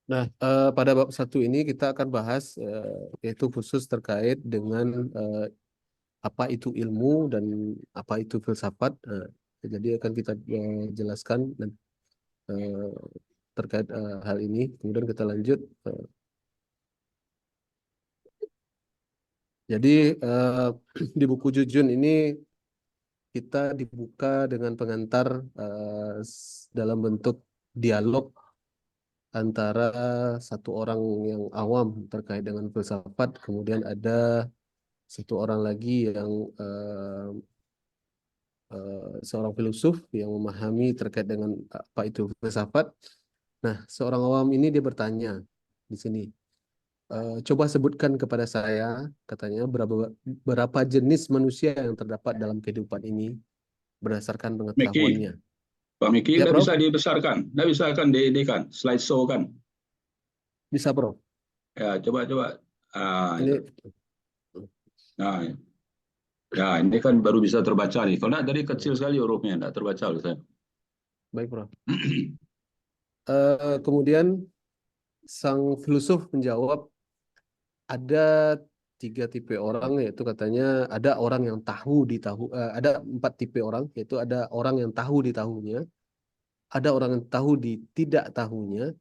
Nah, pada bab satu ini kita akan bahas yaitu khusus terkait dengan apa itu ilmu dan apa itu filsafat. Jadi akan kita jelaskan dan eh, terkait hal ini. Kemudian kita lanjut. Jadi eh, di buku Jujun ini kita dibuka dengan pengantar dalam bentuk dialog antara satu orang yang awam terkait dengan filsafat, kemudian ada satu orang lagi yang seorang filosof yang memahami terkait dengan apa itu filsafat. Nah, seorang awam ini dia bertanya di sini, coba sebutkan kepada saya, katanya berapa jenis manusia yang terdapat dalam kehidupan ini berdasarkan Miki, pengetahuannya. Pak Miki, Ya, nggak bisa Prof, dibesarkan, nggak bisa kan di kan, slide show kan. bisa, Prof. Ya, coba-coba. Itu. Ini Nah, ya ini kan baru bisa terbaca nih. Kalau nggak, dari kecil sekali hurufnya, nggak terbaca oleh saya. baik, Prof. Kemudian sang filosof menjawab, ada tiga tipe orang, yaitu katanya ada orang yang tahu di tahu, ada empat tipe orang, yaitu ada orang yang tahu di tahunya, ada orang yang tahu di tidak tahunya,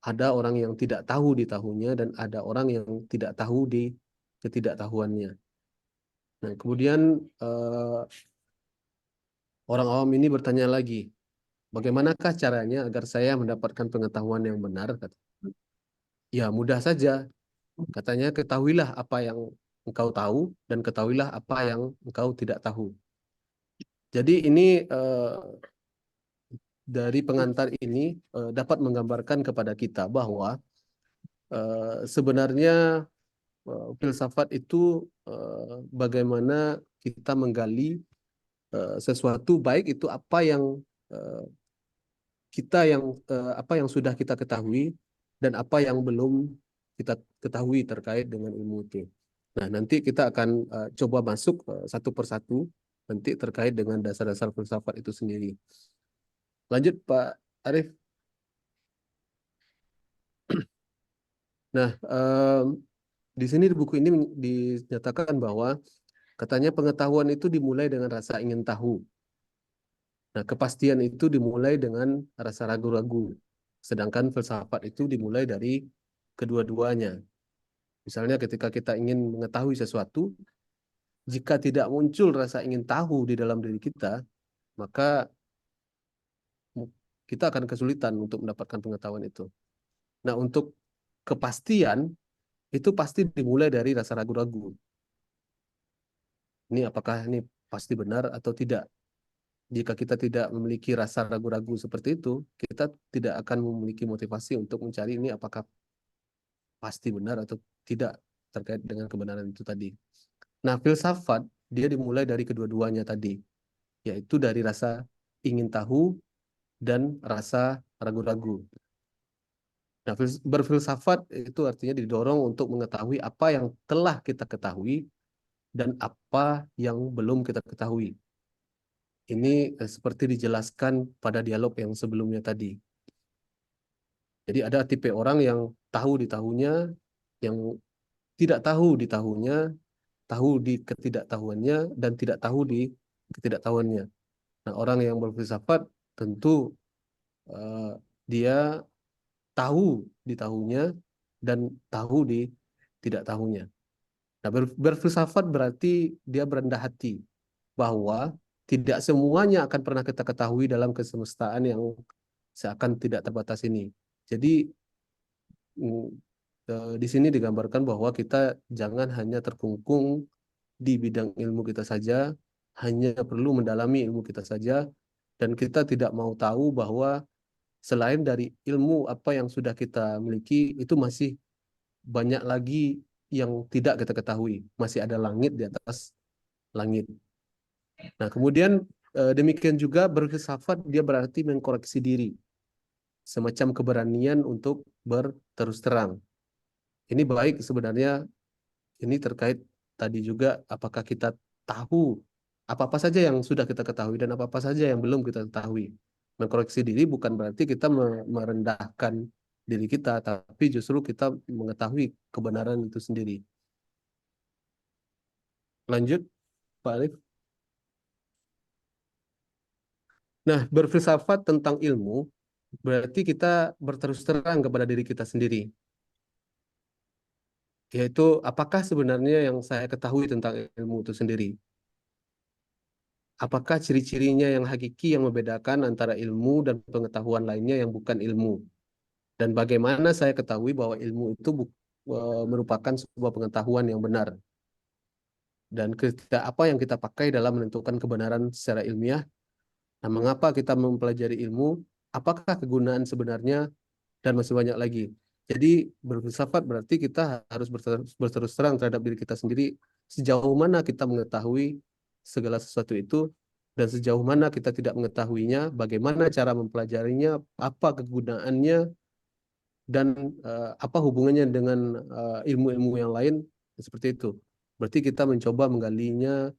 ada orang yang tidak tahu di tahunya, dan ada orang yang tidak tahu di ketidaktahuannya. Nah, kemudian eh, orang awam ini bertanya lagi, bagaimanakah caranya agar saya mendapatkan pengetahuan yang benar? Ya, mudah saja. Katanya, ketahuilah apa yang engkau tahu dan ketahuilah apa yang engkau tidak tahu. Jadi ini dari pengantar ini dapat menggambarkan kepada kita bahwa sebenarnya filsafat itu bagaimana kita menggali sesuatu, baik itu apa yang eh, apa yang sudah kita ketahui dan apa yang belum kita ketahui terkait dengan ilmu itu. Nah, nanti kita akan coba masuk satu persatu nanti terkait dengan dasar-dasar filsafat itu sendiri. Lanjut, Pak Arif. Nah, di sini di buku ini dinyatakan bahwa katanya pengetahuan itu dimulai dengan rasa ingin tahu. Nah, kepastian itu dimulai dengan rasa ragu-ragu. Sedangkan filsafat itu dimulai dari kedua-duanya. Misalnya ketika kita ingin mengetahui sesuatu, jika tidak muncul rasa ingin tahu di dalam diri kita, maka kita akan kesulitan untuk mendapatkan pengetahuan itu. Nah, untuk kepastian itu pasti dimulai dari rasa ragu-ragu. Ini apakah ini pasti benar atau tidak? Jika kita tidak memiliki rasa ragu-ragu seperti itu, kita tidak akan memiliki motivasi untuk mencari ini apakah pasti benar atau tidak terkait dengan kebenaran itu tadi. Nah, filsafat dia dimulai dari kedua-duanya tadi, yaitu dari rasa ingin tahu dan rasa ragu-ragu. Nah, berfilsafat itu artinya didorong untuk mengetahui apa yang telah kita ketahui dan apa yang belum kita ketahui. Ini seperti dijelaskan pada dialog yang sebelumnya tadi. Jadi ada tipe orang yang tahu di tahunya, yang tidak tahu di tahunya, tahu di ketidaktahuannya, dan tidak tahu di ketidaktahuannya. Nah, orang yang berfilsafat tentu eh, dia tahu di tahunya dan tahu di tidak tahunya. Nah, berfilsafat berarti dia berendah hati bahwa tidak semuanya akan pernah kita ketahui dalam kesemestaan yang seakan tidak terbatas ini. Jadi mm, di sini digambarkan bahwa kita jangan hanya terkungkung di bidang ilmu kita saja, hanya perlu mendalami ilmu kita saja, dan kita tidak mau tahu bahwa selain dari ilmu apa yang sudah kita miliki, itu masih banyak lagi yang tidak kita ketahui. Masih ada langit di atas langit. Nah, kemudian demikian juga berfilsafat dia berarti mengkoreksi diri, semacam keberanian untuk berterus terang. Ini baik sebenarnya, ini terkait tadi juga apakah kita tahu apa-apa saja yang sudah kita ketahui dan apa-apa saja yang belum kita ketahui. Mengkoreksi diri bukan berarti kita merendahkan diri kita, tapi justru kita mengetahui kebenaran itu sendiri. Lanjut, Pak Arif. Nah, berfilsafat tentang ilmu berarti kita berterus terang kepada diri kita sendiri, yaitu apakah sebenarnya yang saya ketahui tentang ilmu itu sendiri? Apakah ciri-cirinya yang hakiki yang membedakan antara ilmu dan pengetahuan lainnya yang bukan ilmu? Dan bagaimana saya ketahui bahwa ilmu itu merupakan sebuah pengetahuan yang benar? Dan apa yang kita pakai dalam menentukan kebenaran secara ilmiah? Nah, mengapa kita mempelajari ilmu? Apakah kegunaan sebenarnya? Dan masih banyak lagi. Jadi berfilsafat berarti kita harus berterus terang terhadap diri kita sendiri, sejauh mana kita mengetahui segala sesuatu itu dan sejauh mana kita tidak mengetahuinya, bagaimana cara mempelajarinya, apa kegunaannya, dan apa hubungannya dengan ilmu-ilmu yang lain, seperti itu. Berarti kita mencoba menggalinya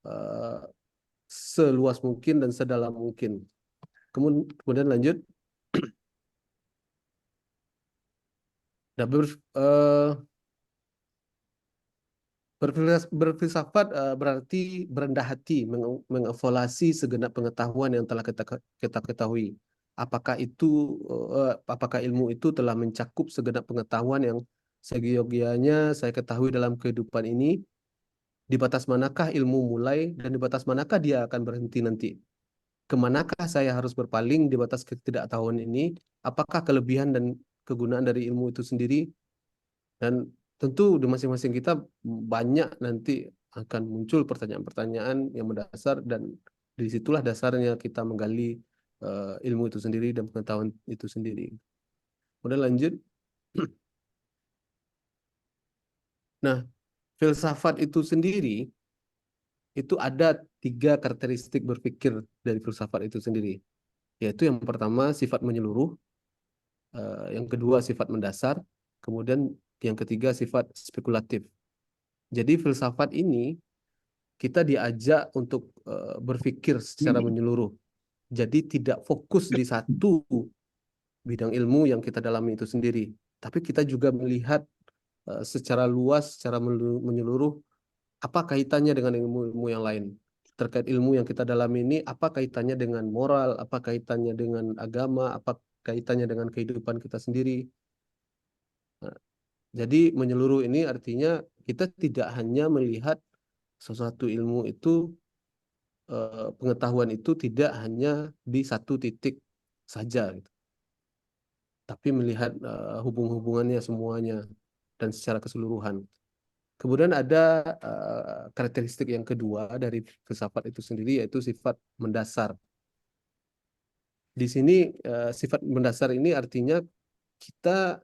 uh, seluas mungkin dan sedalam mungkin. Kemudian lanjut. Nah, berfilsafat berarti berendah hati, mengevaluasi segenap pengetahuan yang telah kita ketahui. Apakah ilmu itu telah mencakup segenap pengetahuan yang seyogianya saya ketahui dalam kehidupan ini? Di batas manakah ilmu mulai dan di batas manakah dia akan berhenti nanti? Kemanakah saya harus berpaling di batas ketidaktahuan ini? Apakah kelebihan dan kegunaan dari ilmu itu sendiri? Dan tentu di masing-masing kita banyak nanti akan muncul pertanyaan-pertanyaan yang mendasar, dan disitulah dasarnya kita menggali ilmu itu sendiri dan pengetahuan itu sendiri. Kemudian lanjut. Nah, filsafat itu sendiri itu ada 3 karakteristik berpikir dari filsafat itu sendiri, yaitu yang pertama sifat menyeluruh, yang kedua sifat mendasar, kemudian yang ketiga sifat spekulatif. Jadi filsafat ini kita diajak untuk berpikir secara menyeluruh. Jadi tidak fokus di satu bidang ilmu yang kita dalami itu sendiri, tapi kita juga melihat secara luas, secara menyeluruh, apa kaitannya dengan ilmu-ilmu yang lain. Terkait ilmu yang kita dalami ini, apa kaitannya dengan moral, apa kaitannya dengan agama, apa kaitannya dengan kehidupan kita sendiri. Nah, jadi menyeluruh ini artinya kita tidak hanya melihat sesuatu ilmu itu, pengetahuan itu tidak hanya di satu titik saja, gitu, tapi melihat hubung-hubungannya semuanya dan secara keseluruhan. Kemudian ada karakteristik yang kedua dari filsafat itu sendiri, yaitu sifat mendasar. Di sini sifat mendasar ini artinya kita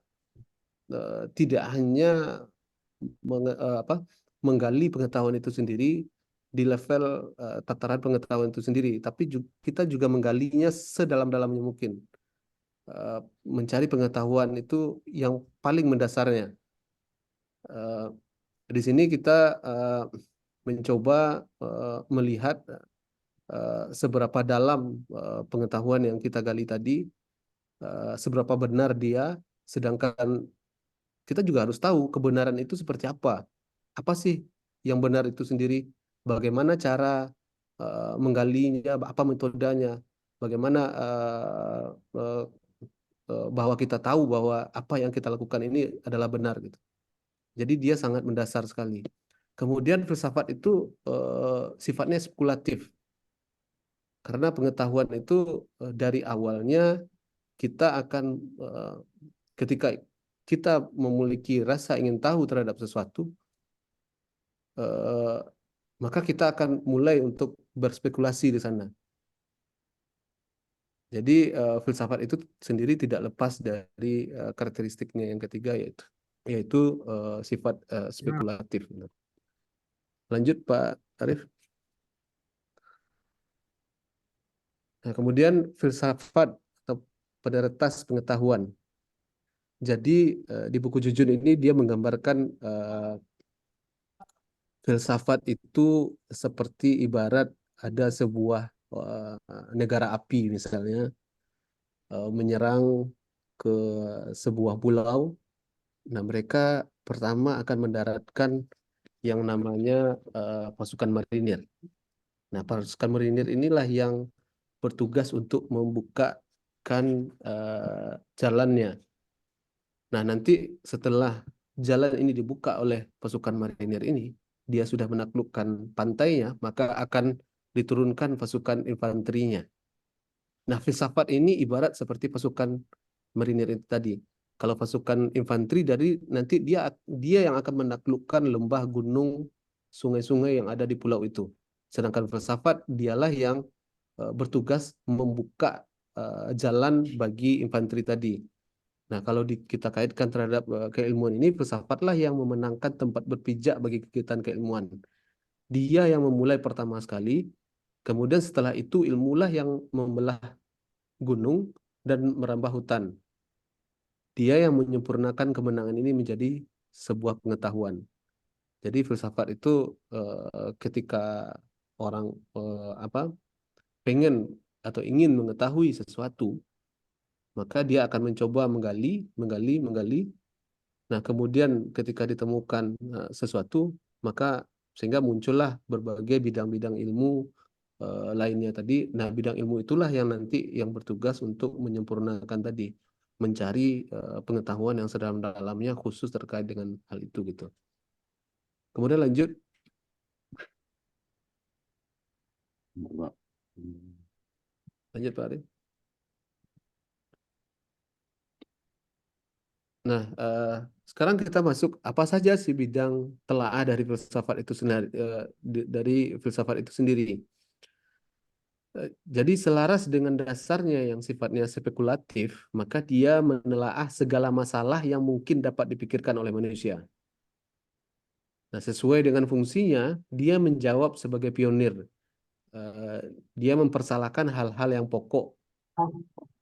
tidak hanya menggali pengetahuan itu sendiri di level tataran pengetahuan itu sendiri, tapi kita juga menggalinya sedalam-dalamnya mungkin. Mencari pengetahuan itu yang paling mendasarnya. Di sini kita mencoba melihat seberapa dalam pengetahuan yang kita gali tadi, seberapa benar dia, sedangkan kita juga harus tahu kebenaran itu seperti apa. Apa sih yang benar itu sendiri? Bagaimana cara menggalinya? Apa metodenya? Bagaimana bahwa kita tahu bahwa apa yang kita lakukan ini adalah benar gitu. Jadi dia sangat mendasar sekali. Kemudian filsafat itu sifatnya spekulatif, karena pengetahuan itu dari awalnya kita akan ketika kita memiliki rasa ingin tahu terhadap sesuatu, eh, maka kita akan mulai untuk berspekulasi di sana. Jadi filsafat itu sendiri tidak lepas dari karakteristiknya yang ketiga, yaitu sifat spekulatif. Lanjut Pak Arif. Nah, kemudian filsafat atau peretas pengetahuan. Jadi di buku Jujun ini dia menggambarkan filsafat itu seperti ibarat ada sebuah negara api misalnya menyerang ke sebuah pulau. Nah, mereka pertama akan mendaratkan yang namanya pasukan marinir. Nah, pasukan marinir inilah yang bertugas untuk membukakan jalannya. Nah, nanti setelah jalan ini dibuka oleh pasukan marinir ini, dia sudah menaklukkan pantainya, maka akan diturunkan pasukan infanterinya. Nah, filsafat ini ibarat seperti pasukan marinir itu tadi. Kalau pasukan infanteri dari nanti dia yang akan menaklukkan lembah, gunung, sungai-sungai yang ada di pulau itu. Sedangkan filsafat dialah yang bertugas membuka jalan bagi infanteri tadi. Nah, kalau kita kaitkan terhadap keilmuan ini, filsafatlah yang memenangkan tempat berpijak bagi kegiatan keilmuan. Dia yang memulai pertama sekali, kemudian setelah itu ilmulah yang membelah gunung dan merambah hutan. Dia yang menyempurnakan kemenangan ini menjadi sebuah pengetahuan. Jadi filsafat itu ketika orang apa pengen atau ingin mengetahui sesuatu, maka dia akan mencoba menggali, menggali, menggali. Nah, kemudian ketika ditemukan sesuatu, maka sehingga muncullah berbagai bidang-bidang ilmu lainnya tadi. Nah, bidang ilmu itulah yang nanti yang bertugas untuk menyempurnakan tadi, mencari pengetahuan yang sedalam-dalamnya khusus terkait dengan hal itu gitu. Kemudian lanjut, lanjut Pak Arif. Nah, sekarang kita masuk apa saja sih bidang telaah dari filsafat itu sendiri, dari filsafat itu sendiri. Jadi selaras dengan dasarnya yang sifatnya spekulatif, maka dia menelaah segala masalah yang mungkin dapat dipikirkan oleh manusia. Nah, sesuai dengan fungsinya, dia menjawab sebagai pionir. Eh, Dia mempersalahkan hal-hal yang pokok.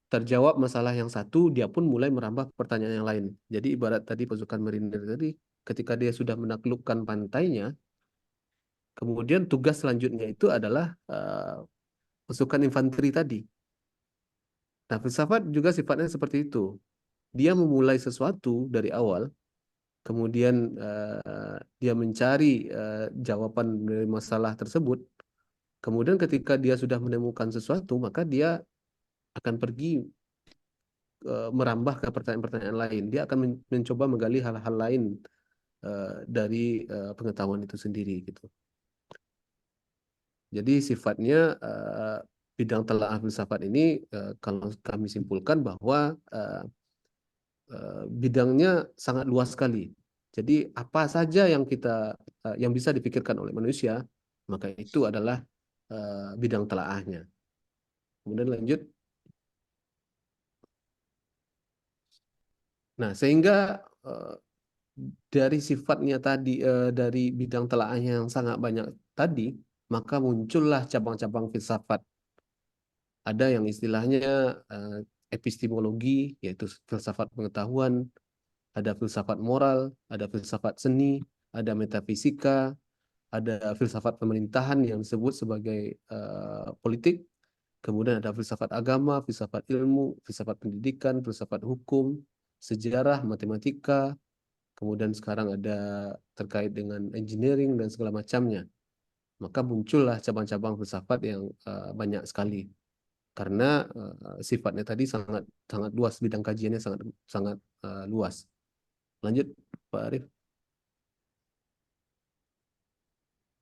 Terjawab masalah yang satu, dia pun mulai merambah pertanyaan yang lain. Jadi ibarat tadi pasukan marinir tadi, ketika dia sudah menaklukkan pantainya, kemudian tugas selanjutnya itu adalah pasukan infanteri tadi. Nah, filsafat juga sifatnya seperti itu. Dia memulai sesuatu dari awal, kemudian dia mencari jawaban dari masalah tersebut. Kemudian ketika dia sudah menemukan sesuatu, maka dia akan pergi merambah ke pertanyaan-pertanyaan lain. Dia akan mencoba menggali hal-hal lain dari pengetahuan itu sendiri gitu. Jadi sifatnya bidang telaah filsafat ini kalau kami simpulkan bahwa bidangnya sangat luas sekali. Jadi apa saja yang yang bisa dipikirkan oleh manusia, maka itu adalah bidang telaahnya. Kemudian lanjut. Nah, sehingga dari sifatnya tadi, dari bidang telaahnya yang sangat banyak tadi, maka muncullah cabang-cabang filsafat. Ada yang istilahnya epistemologi, yaitu filsafat pengetahuan, ada filsafat moral, ada filsafat seni, ada metafisika, ada filsafat pemerintahan yang disebut sebagai politik, kemudian ada filsafat agama, filsafat ilmu, filsafat pendidikan, filsafat hukum, sejarah, matematika, kemudian sekarang ada terkait dengan engineering dan segala macamnya. Maka muncullah cabang-cabang filsafat yang banyak sekali karena sifatnya tadi sangat sangat luas, bidang kajiannya sangat sangat luas. Lanjut Pak Arif.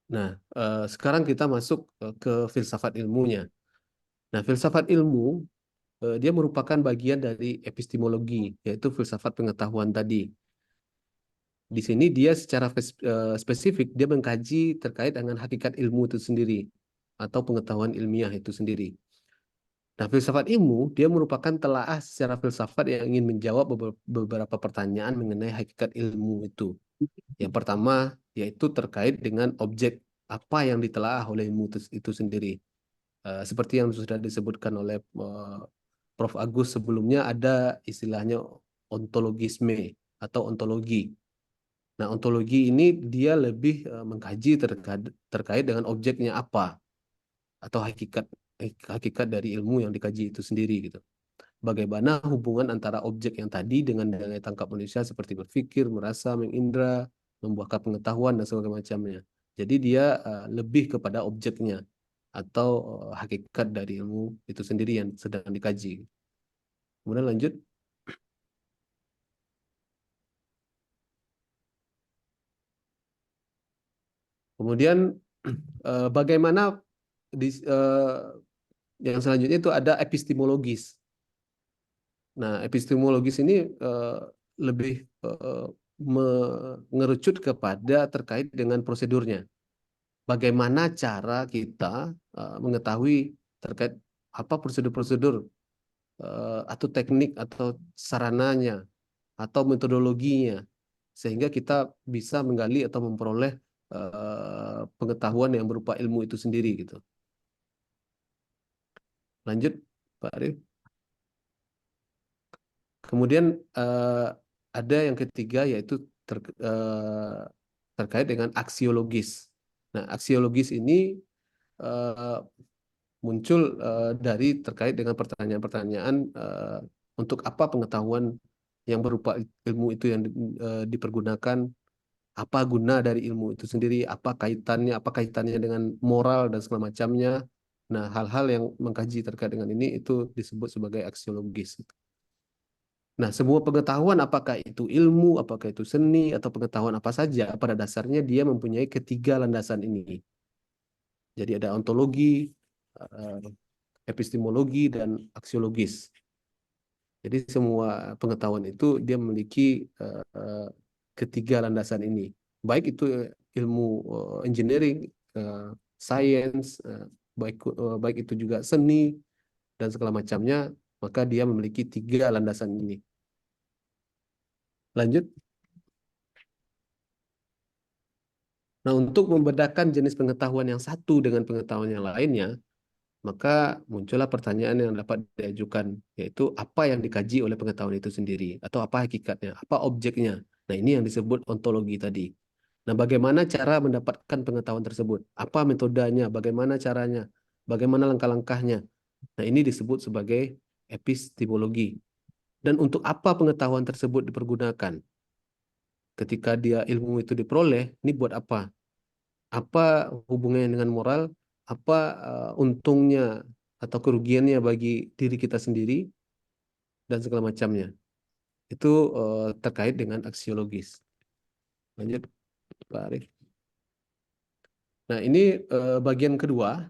Nah, sekarang kita masuk ke filsafat ilmunya. Nah, filsafat ilmu dia merupakan bagian dari epistemologi, yaitu filsafat pengetahuan tadi. Di sini dia secara spesifik dia mengkaji terkait dengan hakikat ilmu itu sendiri atau pengetahuan ilmiah itu sendiri. Nah, filsafat ilmu dia merupakan telaah secara filsafat yang ingin menjawab beberapa pertanyaan mengenai hakikat ilmu itu. Yang pertama yaitu terkait dengan objek apa yang ditelaah oleh ilmu itu sendiri. Seperti yang sudah disebutkan oleh Prof. Agus sebelumnya, ada istilahnya ontologisme atau ontologi. Nah, ontologi ini dia lebih mengkaji terkait dengan objeknya apa atau hakikat hakikat dari ilmu yang dikaji itu sendiri gitu. bagaimana hubungan antara objek yang tadi dengan daya tangkap manusia seperti berpikir, merasa, mengindra, membuahkan pengetahuan dan sebagainya macamnya. Jadi dia lebih kepada objeknya atau hakikat dari ilmu itu sendiri yang sedang dikaji. Kemudian lanjut. Kemudian bagaimana yang selanjutnya itu ada epistemologis. Nah, epistemologis ini lebih mengerucut kepada terkait dengan prosedurnya. Bagaimana cara kita mengetahui terkait apa prosedur-prosedur atau teknik atau sarananya atau metodologinya, sehingga kita bisa menggali atau memperoleh pengetahuan yang berupa ilmu itu sendiri gitu. Lanjut, Pak Arif. Kemudian ada yang ketiga yaitu terkait dengan aksiologis. Nah, aksiologis ini muncul dari terkait dengan pertanyaan-pertanyaan untuk apa pengetahuan yang berupa ilmu itu yang dipergunakan, apa guna dari ilmu itu sendiri, apa kaitannya dengan moral dan segala macamnya. Nah, hal-hal yang mengkaji terkait dengan ini itu disebut sebagai aksiologis. Nah, semua pengetahuan apakah itu ilmu, apakah itu seni, atau pengetahuan apa saja, pada dasarnya dia mempunyai ketiga landasan ini. Jadi ada ontologi, epistemologi, dan aksiologis. Jadi semua pengetahuan itu dia memiliki ketiga landasan ini. Baik itu ilmu engineering, science, baik itu juga seni, dan segala macamnya, maka dia memiliki tiga landasan ini. Lanjut. Nah, untuk membedakan jenis pengetahuan yang satu dengan pengetahuan yang lainnya, maka muncullah pertanyaan yang dapat diajukan, yaitu apa yang dikaji oleh pengetahuan itu sendiri, atau apa hakikatnya, apa objeknya. Nah, ini yang disebut ontologi tadi. Nah, bagaimana cara mendapatkan pengetahuan tersebut? Apa metodenya? Bagaimana caranya? Bagaimana langkah-langkahnya? Nah, ini disebut sebagai epistemologi. Dan untuk apa pengetahuan tersebut dipergunakan? Ketika dia ilmu itu diperoleh, ini buat apa? Apa hubungannya dengan moral, apa untungnya atau kerugiannya bagi diri kita sendiri, dan segala macamnya. Itu terkait dengan aksiologis. Lanjut, Pak Arif. Nah, ini bagian kedua,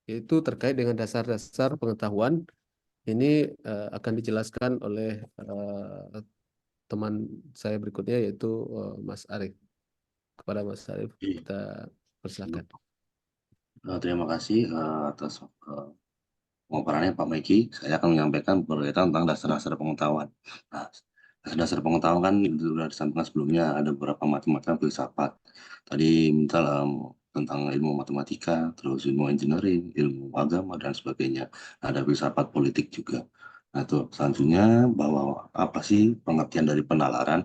yaitu terkait dengan dasar-dasar pengetahuan. Ini akan dijelaskan oleh teman saya berikutnya, yaitu Mas Arif. Kepada Mas Arif, kita persilakan. Terima kasih atas pemaparannya Pak Meki. Saya akan menyampaikan berkaitan tentang dasar-dasar pengetahuan. Nah, dasar-dasar pengetahuan kan sudah disampaikan sebelumnya, ada beberapa macam-macam filsafat. Tadi minta tentang ilmu matematika, terus ilmu engineering, ilmu agama, dan sebagainya. Ada filsafat politik juga. Nah, itu selanjutnya bahwa apa sih pengertian dari penalaran?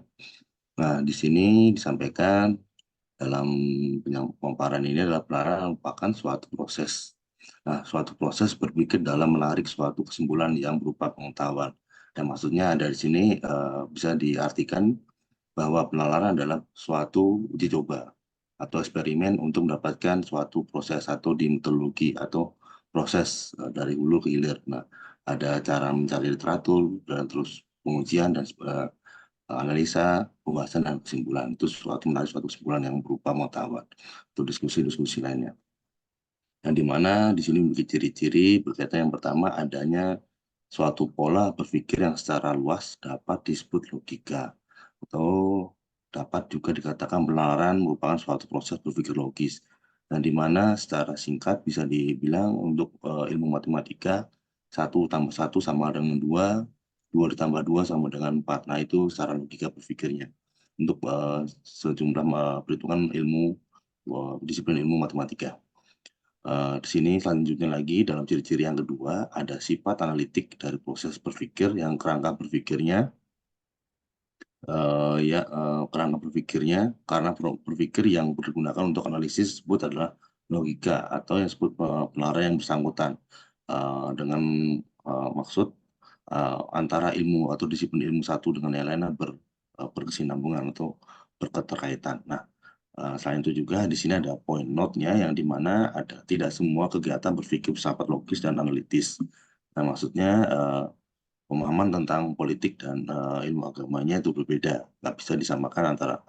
Nah, di sini disampaikan dalam pemaparan ini adalah penalaran merupakan suatu proses. Nah, suatu proses berpikir dalam menarik suatu kesimpulan yang berupa pengetahuan. Dan maksudnya dari sini bisa diartikan bahwa penalaran adalah suatu uji coba atau eksperimen untuk mendapatkan suatu proses atau di metodologi atau proses dari hulu ke hilir. Nah, ada cara mencari literatur dan terus pengujian dan analisa, pembahasan, dan kesimpulan. Itu menarik suatu kesimpulan yang berupa pengetahuan untuk diskusi-diskusi lainnya. Yang dimana di sini memiliki ciri-ciri berkaitan yang pertama adanya suatu pola berpikir yang secara luas dapat disebut logika atau dapat juga dikatakan penalaran merupakan suatu proses berpikir logis dan dimana secara singkat bisa dibilang untuk ilmu matematika 1+1 sama dengan 2, 2 ditambah 2 sama dengan 4. Nah, itu secara logika berpikirnya untuk sejumlah perhitungan ilmu disiplin ilmu matematika. Di sini selanjutnya lagi dalam ciri-ciri yang kedua ada sifat analitik dari proses berpikir yang kerangka berpikirnya kerangka berpikirnya karena berpikir yang digunakan untuk analisis disebut adalah logika atau yang disebut penalaran yang bersangkutan dengan maksud antara ilmu atau disiplin ilmu satu dengan yang lainnya berkesinambungan atau berketerkaitan. Nah, selain itu juga di sini ada poin note-nya yang dimana ada tidak semua kegiatan berpikir bersifat logis dan analitis. Nah, maksudnya pemahaman tentang politik dan ilmu agamanya itu berbeda, nggak bisa disamakan antara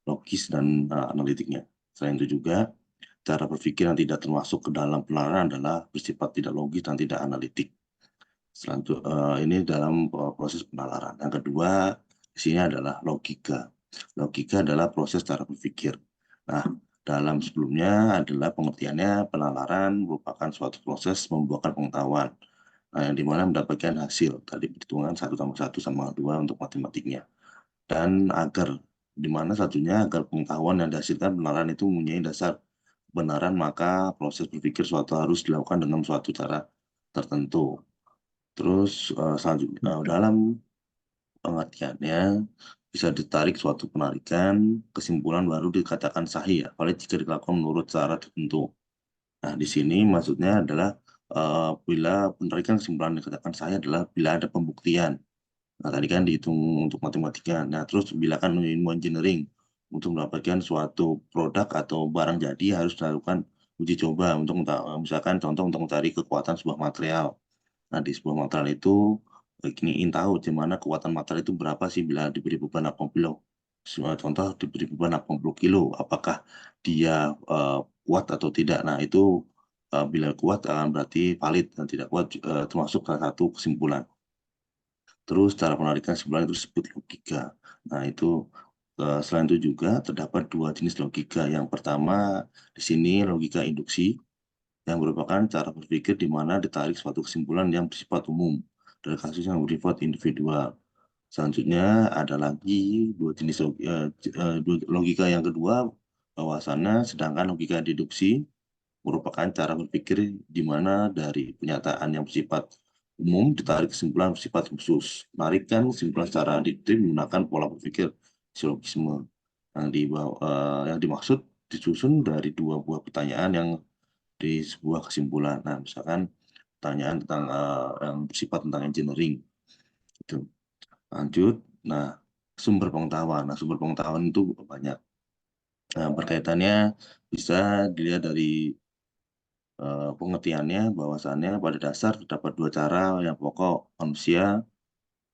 logis dan analitiknya. Selain itu juga cara berpikir yang tidak termasuk ke dalam penalaran adalah bersifat tidak logis dan tidak analitik. Selanjutnya ini dalam proses penalaran. Yang kedua di sini adalah logika. Logika adalah proses cara berpikir. Nah, dalam sebelumnya adalah pengertiannya penalaran merupakan suatu proses membuahkan pengetahuan. Nah, yang dimana mendapatkan hasil tadi perhitungan 1+1=2 untuk matematiknya. Dan agar dimana satunya agar pengetahuan yang dihasilkan penalaran itu mempunyai dasar kebenaran, maka proses berpikir suatu harus dilakukan dengan suatu cara tertentu. Terus selanjutnya dalam pengertiannya bisa ditarik suatu penarikan kesimpulan baru dikatakan sahih ya, apalagi jika dilakukan menurut cara tertentu. Nah, di sini maksudnya adalah bila penarikan kesimpulan dikatakan sahih adalah bila ada pembuktian. Nah, tadi kan dihitung untuk matematika. Nah, terus bila kan ilmu engineering untuk mendapatkan suatu produk atau barang jadi harus dilakukan uji coba untuk misalkan contoh untuk mencari kekuatan sebuah material. Nah, di sebuah material itu ingin tahu di mana kekuatan material itu berapa sih bila diberi beban 80 kilo. Contoh diberi beban 80 kilo, apakah dia kuat atau tidak. Nah, itu bila kuat berarti valid dan tidak kuat termasuk salah satu kesimpulan. Terus cara penarikan kesimpulan itu disebut logika. Nah, itu selain itu juga terdapat dua jenis logika. Yang pertama di sini logika induksi yang merupakan cara berpikir di mana ditarik suatu kesimpulan yang bersifat umum dari kasus yang bersifat individual. Selanjutnya ada lagi dua jenis logika yang kedua, bahwasannya sedangkan logika deduksi merupakan cara berpikir di mana dari pernyataan yang bersifat umum ditarik kesimpulan bersifat khusus. Menarikkan kesimpulan secara deduktif menggunakan pola berpikir silogisme yang dimaksud disusun dari dua buah pertanyaan yang di sebuah kesimpulan. Nah, misalkan pertanyaan tentang yang bersifat tentang engineering. Itu. Lanjut. Nah, sumber pengetahuan. Nah, sumber pengetahuan itu banyak. Nah, berkaitannya bisa dilihat dari pengertiannya bahwasannya pada dasar terdapat dua cara yang pokok manusia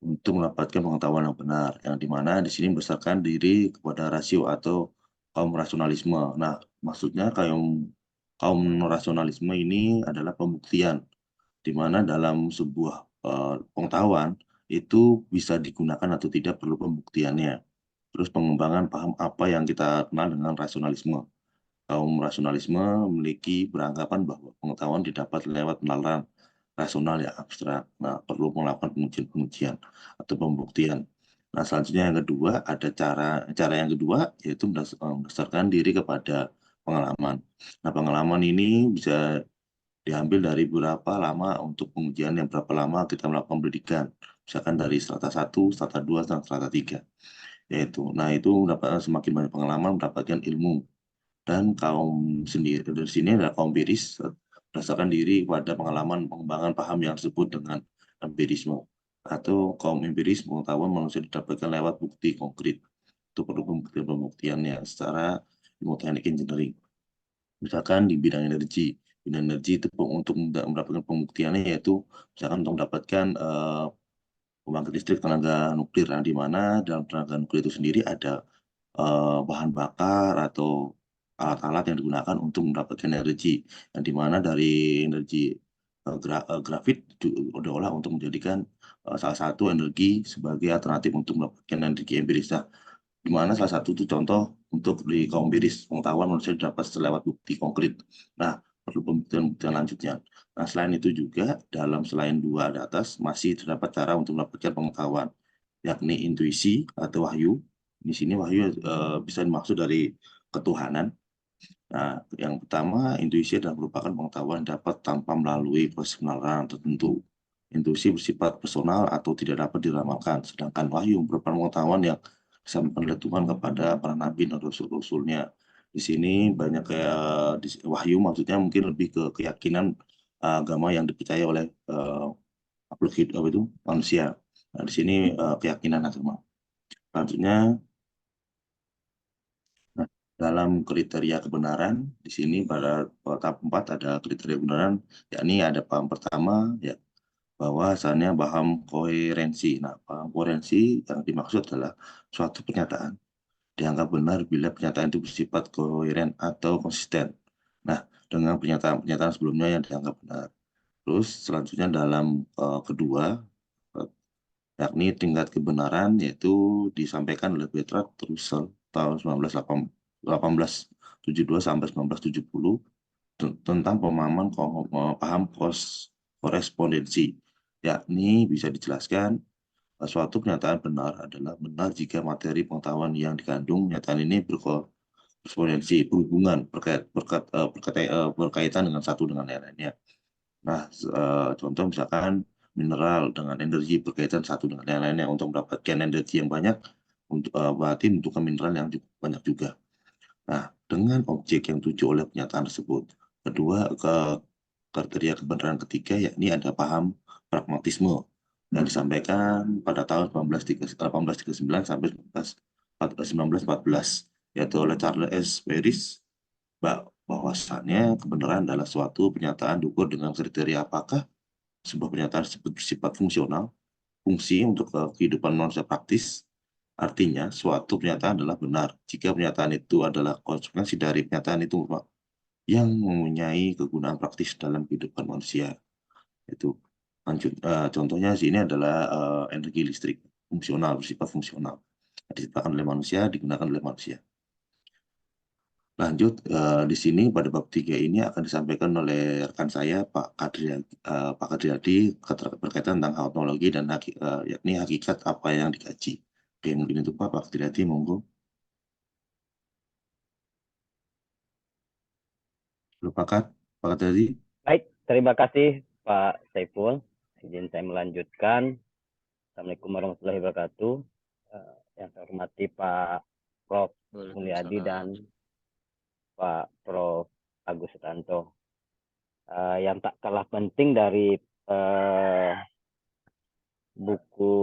untuk mendapatkan pengetahuan yang benar, yang dimana di sini berdasarkan diri kepada rasio atau kaum rasionalisme. Nah, maksudnya kaum rasionalisme ini adalah pembuktian, di mana dalam sebuah pengetahuan itu bisa digunakan atau tidak perlu pembuktiannya. Terus pengembangan paham apa yang kita kenal dengan rasionalisme. Kaum rasionalisme memiliki beranggapan bahwa pengetahuan didapat lewat penalaran rasional yang abstrak. Nah, perlu melakukan pengujian-pengujian atau pembuktian. Nah, selanjutnya yang kedua, ada cara yang kedua, yaitu berdasarkan diri kepada pengalaman. Nah, pengalaman ini bisa diambil dari berapa lama untuk pengujian yang berapa lama kita melakukan pendidikan. Misalkan dari strata 1, strata 2, dan strata 3. Yaitu, nah itu semakin banyak pengalaman mendapatkan ilmu. Dan kaum sendiri dari sini adalah kaum empiris berdasarkan diri pada pengalaman pengembangan paham yang disebut dengan empirisme, atau kaum empiris pengetahuan manusia didapatkan lewat bukti konkret. Itu perlu pembuktiannya secara ilmu teknik engineering. Misalkan di bidang energi itu untuk mendapatkan pembuktiannya yaitu misalkan untuk mendapatkan pembangkit listrik tenaga nuklir, di mana dalam tenaga nuklir itu sendiri ada bahan bakar atau alat-alat yang digunakan untuk mendapatkan energi, yang dimana dari energi grafit diolah untuk menjadikan salah satu energi sebagai alternatif untuk mendapatkan energi empiris. Di mana salah satu itu contoh untuk di kaum empiris pengetahuan manusia dapat lewat bukti konkret. Nah, perlu pembuktian lanjutnya. Nah, selain itu juga selain dua di atas masih terdapat cara untuk mendapatkan pengetahuan, yakni intuisi atau wahyu. Di sini wahyu bisa dimaksud dari ketuhanan. Nah, yang pertama, intuisi adalah merupakan pengetahuan yang dapat tanpa melalui proses penalaran tertentu. Intuisi bersifat personal atau tidak dapat diramalkan, sedangkan wahyu merupakan pengetahuan yang disampaikan oleh Tuhan kepada para nabi dan rasul-rasulnya. Di sini banyak kayak wahyu maksudnya mungkin lebih ke keyakinan agama yang dipercaya oleh makhluk hidup apa itu manusia. Nah, di sini keyakinan agama. Selanjutnya, nah, dalam kriteria kebenaran di sini pada tahap 4 ada kriteria kebenaran, yakni ada paham pertama ya bahwasannya paham koherensi. Nah, paham koherensi yang dimaksud adalah suatu pernyataan dianggap benar bila pernyataan itu bersifat koheren atau konsisten. Nah, dengan pernyataan-pernyataan sebelumnya yang dianggap benar. Terus selanjutnya dalam kedua, eh, yakni tingkat kebenaran yaitu disampaikan oleh Bertrand Russell tahun 1872 sampai 1970 tentang pemahaman paham korespondensi, yakni bisa dijelaskan suatu pernyataan benar adalah benar jika materi pengetahuan yang dikandung pernyataan ini berkorespondensi, berhubungan, berkaitan dengan satu dengan yang lainnya. Nah, contoh misalkan mineral dengan energi berkaitan satu dengan yang lainnya. Untuk mendapatkan energi yang banyak, untuk berarti membutuhkan mineral yang banyak juga. Nah, dengan objek yang dituju oleh pernyataan tersebut. Kedua, kriteria kebenaran ketiga yakni ada paham pragmatisme yang disampaikan pada tahun 1839 sampai 1914, yaitu oleh Charles S. Ferris, bahwasannya kebenaran adalah suatu pernyataan diukur dengan kriteria apakah sebuah pernyataan tersebut bersifat fungsional, fungsi untuk kehidupan manusia praktis. Artinya, suatu pernyataan adalah benar jika pernyataan itu adalah konsekuensi dari pernyataan itu yang mempunyai kegunaan praktis dalam kehidupan manusia. Itu contohnya sini adalah energi listrik fungsional, bersifat fungsional, diciptakan oleh manusia, digunakan oleh manusia. Lanjut, di sini pada bab 3 ini akan disampaikan oleh rekan saya, Pak Kadriadi, berkaitan tentang ontologi dan yakni hakikat apa yang dikaji. Oke, mungkin itu Pak Kadriadi, monggo. Lupakan, Pak Kadriadi. Baik, terima kasih Pak Saiful. Izin saya melanjutkan. Assalamualaikum warahmatullahi wabarakatuh. Yang saya hormati Pak Prof. Mulyadi dan Pak Prof. Agus Sutanto. Yang tak kalah penting dari buku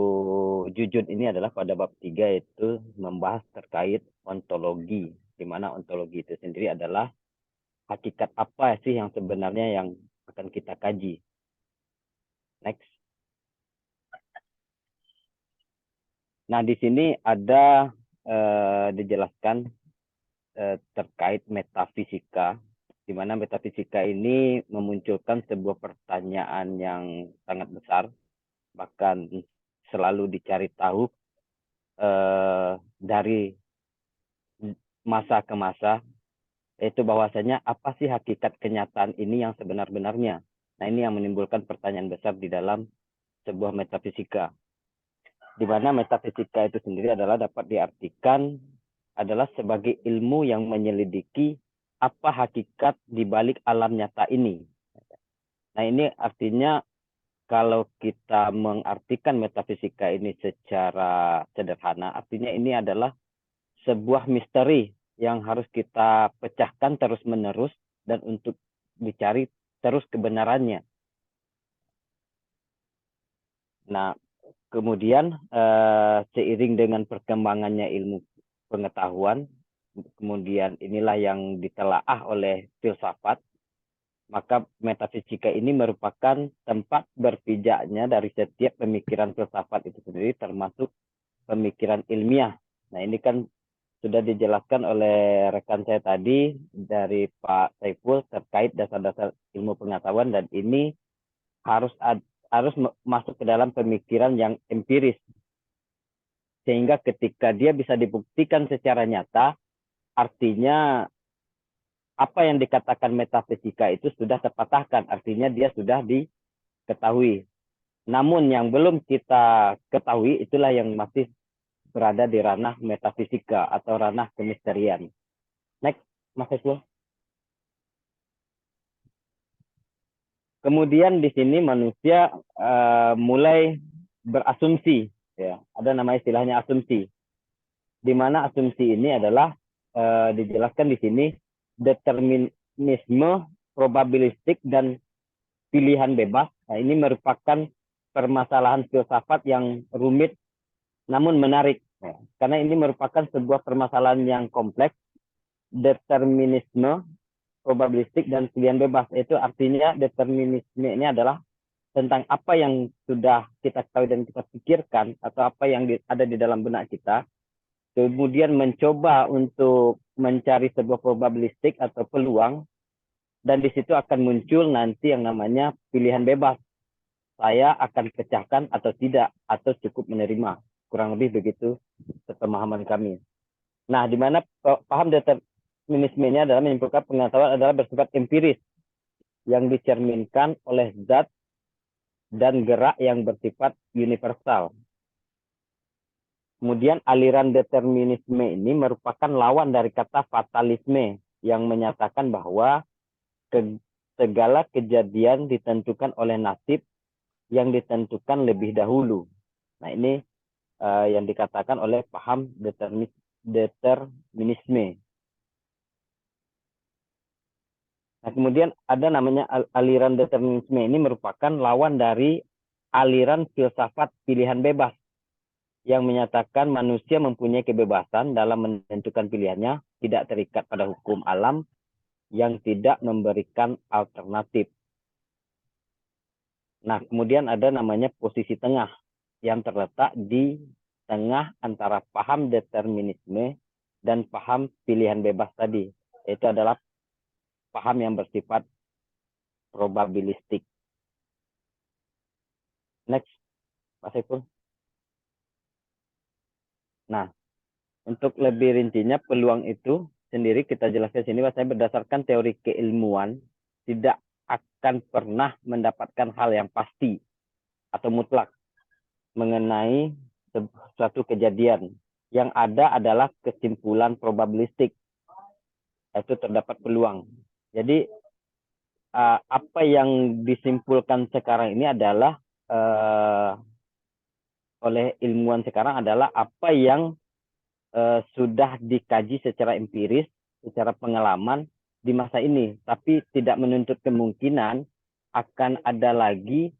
Jujun ini adalah pada bab 3 itu membahas terkait ontologi, di mana ontologi itu sendiri adalah hakikat apa sih yang sebenarnya yang akan kita kaji. Next. Nah, di sini ada dijelaskan terkait metafisika, di mana metafisika ini memunculkan sebuah pertanyaan yang sangat besar, bahkan selalu dicari tahu dari masa ke masa, yaitu bahwasanya apa sih hakikat kenyataan ini yang sebenar-benarnya. Nah, ini yang menimbulkan pertanyaan besar di dalam sebuah metafisika, di mana metafisika itu sendiri adalah dapat diartikan adalah sebagai ilmu yang menyelidiki apa hakikat di balik alam nyata ini. Nah, ini artinya kalau kita mengartikan metafisika ini secara sederhana, artinya ini adalah sebuah misteri yang harus kita pecahkan terus-menerus dan untuk dicari terus kebenarannya. Nah, kemudian seiring dengan perkembangannya ilmu pengetahuan, kemudian inilah yang ditelaah oleh filsafat, maka metafisika ini merupakan tempat berpijaknya dari setiap pemikiran filsafat itu sendiri, termasuk pemikiran ilmiah. Nah, ini kan sudah dijelaskan oleh rekan saya tadi dari Pak Saiful terkait dasar-dasar ilmu pengetahuan, dan ini harus masuk ke dalam pemikiran yang empiris, sehingga ketika dia bisa dibuktikan secara nyata, artinya apa yang dikatakan metafisika itu sudah terpatahkan, artinya dia sudah diketahui. Namun yang belum kita ketahui itulah yang masih berada di ranah metafisika atau ranah kemisterian. Next, Mas Eslo. Kemudian di sini manusia mulai berasumsi, ya, ada nama istilahnya asumsi, di mana asumsi ini adalah dijelaskan di sini determinisme probabilistik dan pilihan bebas. Nah, ini merupakan permasalahan filsafat yang rumit namun menarik. Ya, karena ini merupakan sebuah permasalahan yang kompleks, determinisme, probabilistik, dan pilihan bebas. Itu artinya determinisme ini adalah tentang apa yang sudah kita ketahui dan kita pikirkan, atau apa yang ada di dalam benak kita, kemudian mencoba untuk mencari sebuah probabilistik atau peluang, dan di situ akan muncul nanti yang namanya pilihan bebas. Saya akan pecahkan atau tidak, atau cukup menerima. Kurang lebih begitu pemahaman kami. Nah, di mana paham determinisme ini adalah menyimpulkan pengetahuan adalah bersifat empiris yang dicerminkan oleh zat dan gerak yang bersifat universal. Kemudian aliran determinisme ini merupakan lawan dari kata fatalisme yang menyatakan bahwa segala kejadian ditentukan oleh nasib yang ditentukan lebih dahulu. Nah, ini yang dikatakan oleh paham determinisme. Nah, kemudian ada namanya aliran determinisme ini merupakan lawan dari aliran filsafat pilihan bebas yang menyatakan manusia mempunyai kebebasan dalam menentukan pilihannya, tidak terikat pada hukum alam yang tidak memberikan alternatif. Nah, kemudian ada namanya posisi tengah yang terletak di tengah antara paham determinisme dan paham pilihan bebas tadi. Itu adalah paham yang bersifat probabilistik. Next, Pak Saiful. Nah, untuk lebih rincinya peluang itu sendiri kita jelaskan sini bahwasanya berdasarkan teori keilmuan tidak akan pernah mendapatkan hal yang pasti atau mutlak mengenai suatu kejadian. Yang ada adalah kesimpulan probabilistik, yaitu terdapat peluang. Jadi apa yang disimpulkan sekarang ini adalah oleh ilmuwan sekarang adalah apa yang sudah dikaji secara empiris, secara pengalaman di masa ini, tapi tidak menuntut kemungkinan akan ada lagi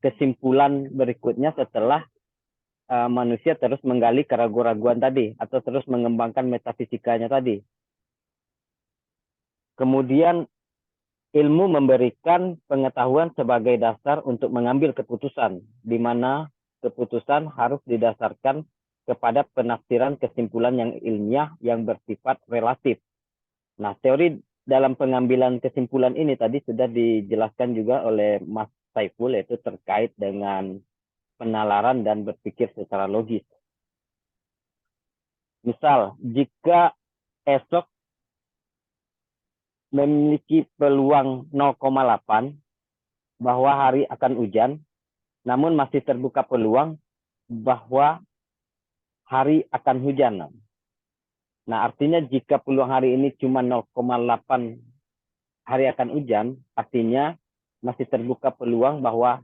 kesimpulan berikutnya setelah manusia terus menggali keraguan-raguan tadi atau terus mengembangkan metafisikanya tadi. Kemudian ilmu memberikan pengetahuan sebagai dasar untuk mengambil keputusan, di mana keputusan harus didasarkan kepada penafsiran kesimpulan yang ilmiah yang bersifat relatif. Nah, teori dalam pengambilan kesimpulan ini tadi sudah dijelaskan juga oleh Mas Saiful, yaitu terkait dengan penalaran dan berpikir secara logis. Misal, jika esok memiliki peluang 0,8 bahwa hari akan hujan, namun masih terbuka peluang bahwa hari akan hujan. Nah, artinya jika peluang hari ini cuma 0,8 hari akan hujan, artinya masih terbuka peluang bahwa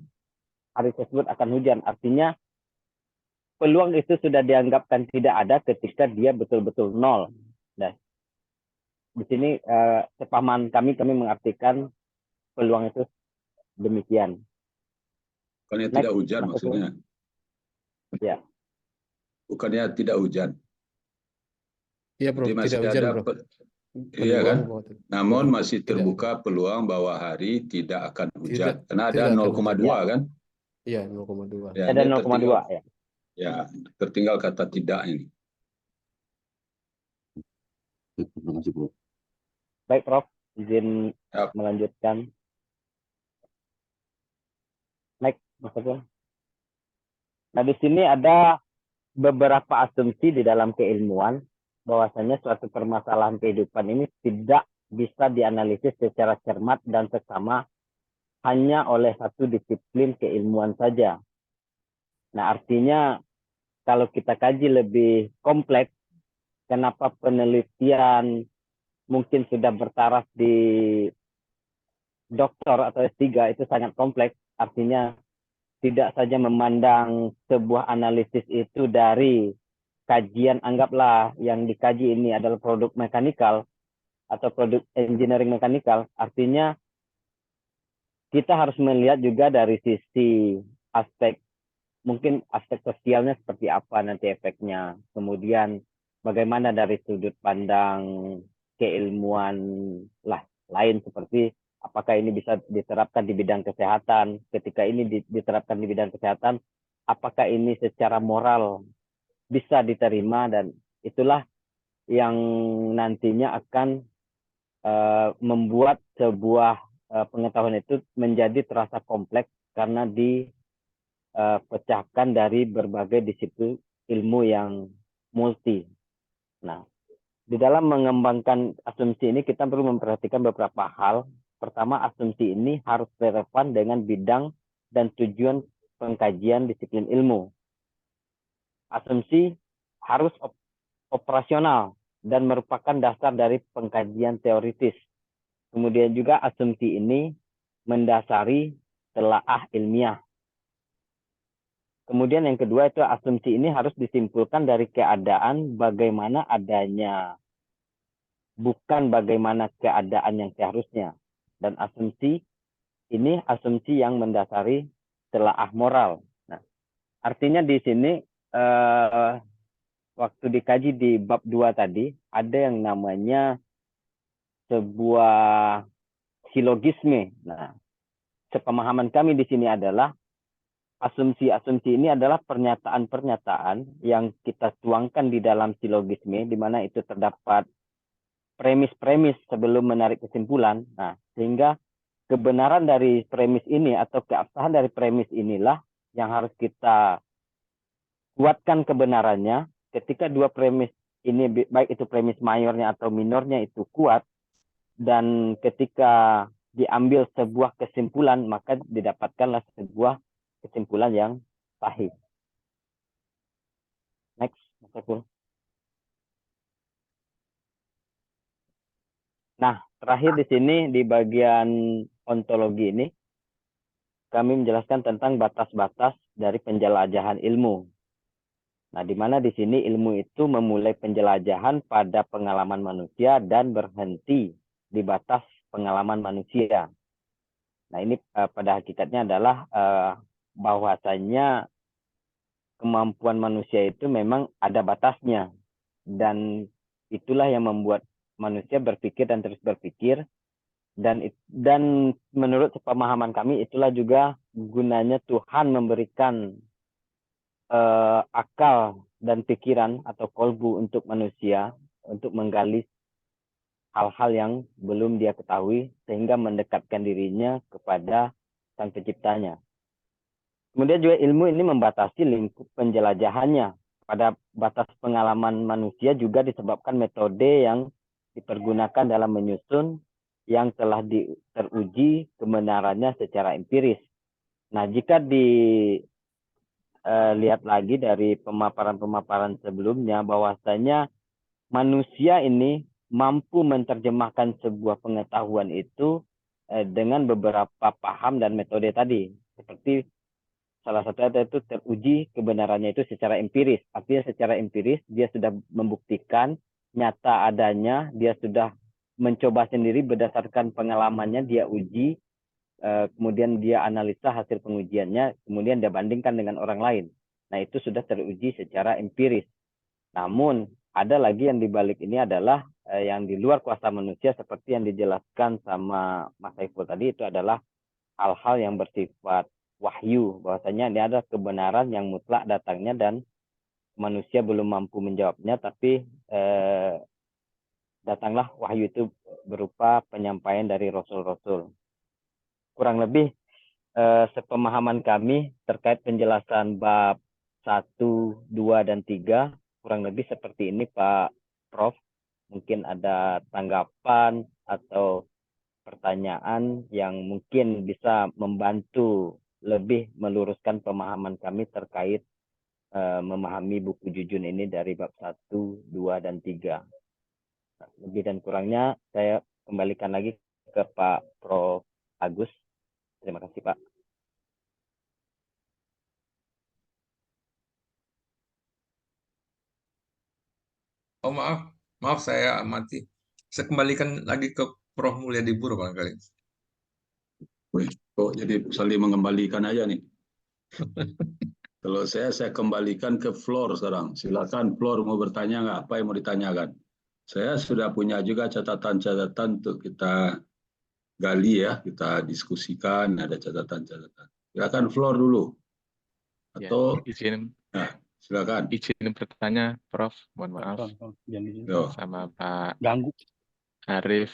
hari tersebut akan hujan. Artinya peluang itu sudah dianggapkan tidak ada ketika dia betul-betul nol. Nah, di sini sepahaman kami mengartikan peluang itu demikian. Bukannya tidak hujan maksudnya. Ya. Bukannya tidak hujan. Iya, Bro, Jadi masih tidak hujan, ada Bro. iya kan? Peluang Namun bahwa masih tidak terbuka peluang bahwa hari tidak akan hujan. Karena ada tidak akan 0,2 kan? Iya, 0,2. Ya, Ada dia 0,2 ya. Ya, tertinggal kata tidak ini. Terima kasih, Bro. Baik, Prof. Izin Ya. melanjutkan. Next, maksudnya. Nah, di sini ada beberapa asumsi di dalam keilmuan bahwasanya suatu permasalahan kehidupan ini tidak bisa dianalisis secara cermat dan seksama hanya oleh satu disiplin keilmuan saja. Nah, artinya kalau kita kaji lebih kompleks, kenapa penelitian mungkin sudah bertaraf di doktor atau S3 itu sangat kompleks, artinya tidak saja memandang sebuah analisis itu dari kajian, anggaplah yang dikaji ini adalah produk mekanikal atau produk engineering mekanikal, artinya kita harus melihat juga dari sisi aspek, mungkin aspek sosialnya seperti apa nanti efeknya. Kemudian bagaimana dari sudut pandang keilmuan lain, seperti apakah ini bisa diterapkan di bidang kesehatan. Ketika ini diterapkan di bidang kesehatan, apakah ini secara moral bisa diterima, dan itulah yang nantinya akan membuat sebuah pengetahuan itu menjadi terasa kompleks karena dipecahkan dari berbagai disiplin ilmu yang multi. Nah, di dalam mengembangkan asumsi ini kita perlu memperhatikan beberapa hal. Pertama, asumsi ini harus relevan dengan bidang dan tujuan pengkajian disiplin ilmu. Asumsi harus operasional dan merupakan dasar dari pengkajian teoritis. Kemudian juga asumsi ini mendasari telaah ilmiah. Kemudian yang kedua itu asumsi ini harus disimpulkan dari keadaan bagaimana adanya, bukan bagaimana keadaan yang seharusnya. Dan asumsi ini asumsi yang mendasari telaah moral. Nah, artinya di sini waktu dikaji di bab 2 tadi, ada yang namanya sebuah silogisme. Nah, sepemahaman kami di sini adalah asumsi-asumsi ini adalah pernyataan-pernyataan yang kita tuangkan di dalam silogisme, di mana itu terdapat premis-premis sebelum menarik kesimpulan. Nah, sehingga kebenaran dari premis ini atau keabsahan dari premis inilah yang harus kita kuatkan kebenarannya. Ketika dua premis ini, baik itu premis mayornya atau minornya itu kuat, dan ketika diambil sebuah kesimpulan, maka didapatkanlah sebuah kesimpulan yang sahih. Next, Mas Saiful. Nah, terakhir di sini di bagian ontologi ini, kami menjelaskan tentang batas-batas dari penjelajahan ilmu. Nah, di mana di sini ilmu itu memulai penjelajahan pada pengalaman manusia dan berhenti di batas pengalaman manusia. Nah, ini pada hakikatnya adalah bahwasanya kemampuan manusia itu memang ada batasnya, dan itulah yang membuat manusia berpikir dan terus berpikir, dan menurut pemahaman kami itulah juga gunanya Tuhan memberikan akal dan pikiran atau kolbu untuk manusia untuk menggali hal-hal yang belum dia ketahui sehingga mendekatkan dirinya kepada Sang Penciptanya. Kemudian juga ilmu ini membatasi lingkup penjelajahannya. Pada batas pengalaman manusia juga disebabkan metode yang dipergunakan dalam menyusun yang telah teruji kebenarannya secara empiris. Nah, jika dilihat lagi dari pemaparan-pemaparan sebelumnya, bahwasanya manusia ini mampu menerjemahkan sebuah pengetahuan itu dengan beberapa paham dan metode tadi. Seperti salah satunya itu teruji kebenarannya itu secara empiris. Artinya secara empiris dia sudah membuktikan nyata adanya, dia sudah mencoba sendiri berdasarkan pengalamannya, dia uji, kemudian dia analisa hasil pengujiannya, kemudian dia bandingkan dengan orang lain. Nah, itu sudah teruji secara empiris. Namun ada lagi yang dibalik ini adalah yang di luar kuasa manusia, seperti yang dijelaskan sama Mas Saiful tadi, itu adalah hal-hal yang bersifat wahyu, bahwasanya ini ada kebenaran yang mutlak datangnya dan manusia belum mampu menjawabnya, tapi datanglah wahyu itu berupa penyampaian dari rasul-rasul. Kurang lebih sepemahaman kami terkait penjelasan bab 1, 2, dan 3 kurang lebih seperti ini, Pak Prof. Mungkin ada tanggapan atau pertanyaan yang mungkin bisa membantu lebih meluruskan pemahaman kami terkait memahami buku Jujun ini dari bab 1, 2, dan 3. Lebih dan kurangnya saya kembalikan lagi ke Pak Prof. Agus. Terima kasih, Pak. Oh, maaf saya mati. Saya kembalikan lagi ke Prof Mulyadi Bur barangkali. kok jadi saling mengembalikan aja nih. Kalau saya kembalikan ke floor sekarang. Silakan floor mau bertanya nggak? Apa yang mau ditanyakan? Saya sudah punya juga catatan-catatan untuk kita gali ya, kita diskusikan, ada catatan-catatan. Silakan floor dulu. Ya, Atau izin silakan. bertanya, Prof. Mohon maaf Yo. sama Pak Ganggu. Arif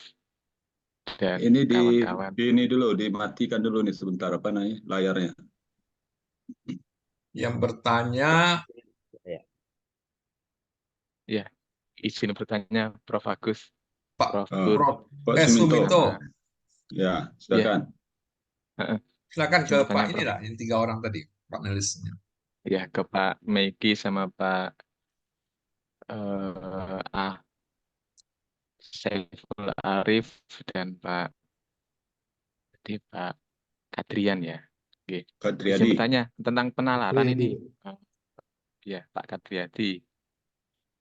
dan Ini kawan-kawan. ini dulu, dimatikan dulu nih sebentar, apa namanya, layarnya. Yang bertanya Ya, izin bertanya, Prof. Agus, Pak Prof. Gur, Pak Suminto. Suminto. sama Ya, silakan. Silakan ke Izin bertanya, Pak Prof. inilah yang 3 orang tadi, panelisnya. Ya, ke Pak Meiki sama Pak Saiful Arif dan Pak Kadrian ya. Oke. Izin Kadriadi. bertanya tentang penalaran Kadriadi. ini. Ya, Pak Kadriadi.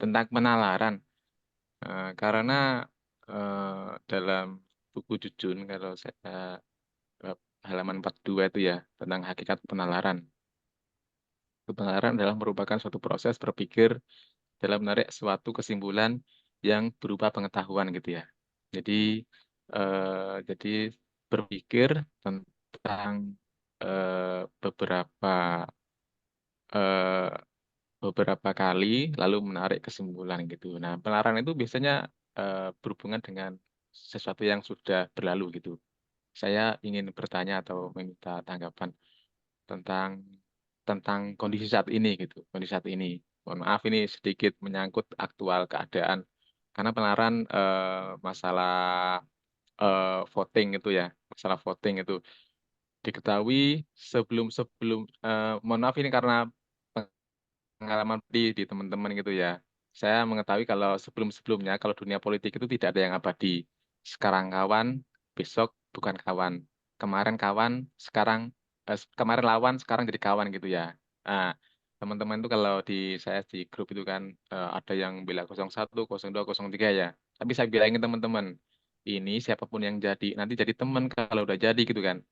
Tentang penalaran. Karena dalam buku Jujun, kalau saya halaman 42 itu ya, tentang hakikat penalaran. Penalaran adalah merupakan suatu proses berpikir dalam menarik suatu kesimpulan yang berupa pengetahuan gitu ya. Jadi berpikir tentang beberapa kali lalu menarik kesimpulan gitu. Nah, penalaran itu biasanya berhubungan dengan sesuatu yang sudah berlalu gitu. Saya ingin bertanya atau meminta tanggapan tentang kondisi saat ini gitu, kondisi saat ini. Mohon maaf ini sedikit menyangkut aktual keadaan karena penalaran masalah voting itu ya, masalah voting itu diketahui sebelum mohon maaf ini karena pengalaman di teman-teman gitu ya. Saya mengetahui kalau sebelum-sebelumnya kalau dunia politik itu tidak ada yang abadi. Sekarang kawan, besok bukan kawan. Kemarin kawan, kemarin lawan, sekarang jadi kawan gitu ya. Nah, teman-teman itu kalau saya di grup itu kan ada yang bilang 01, 02, 03 ya. Tapi saya bilangin teman-teman, ini siapapun yang jadi nanti jadi teman kalau udah jadi gitu kan.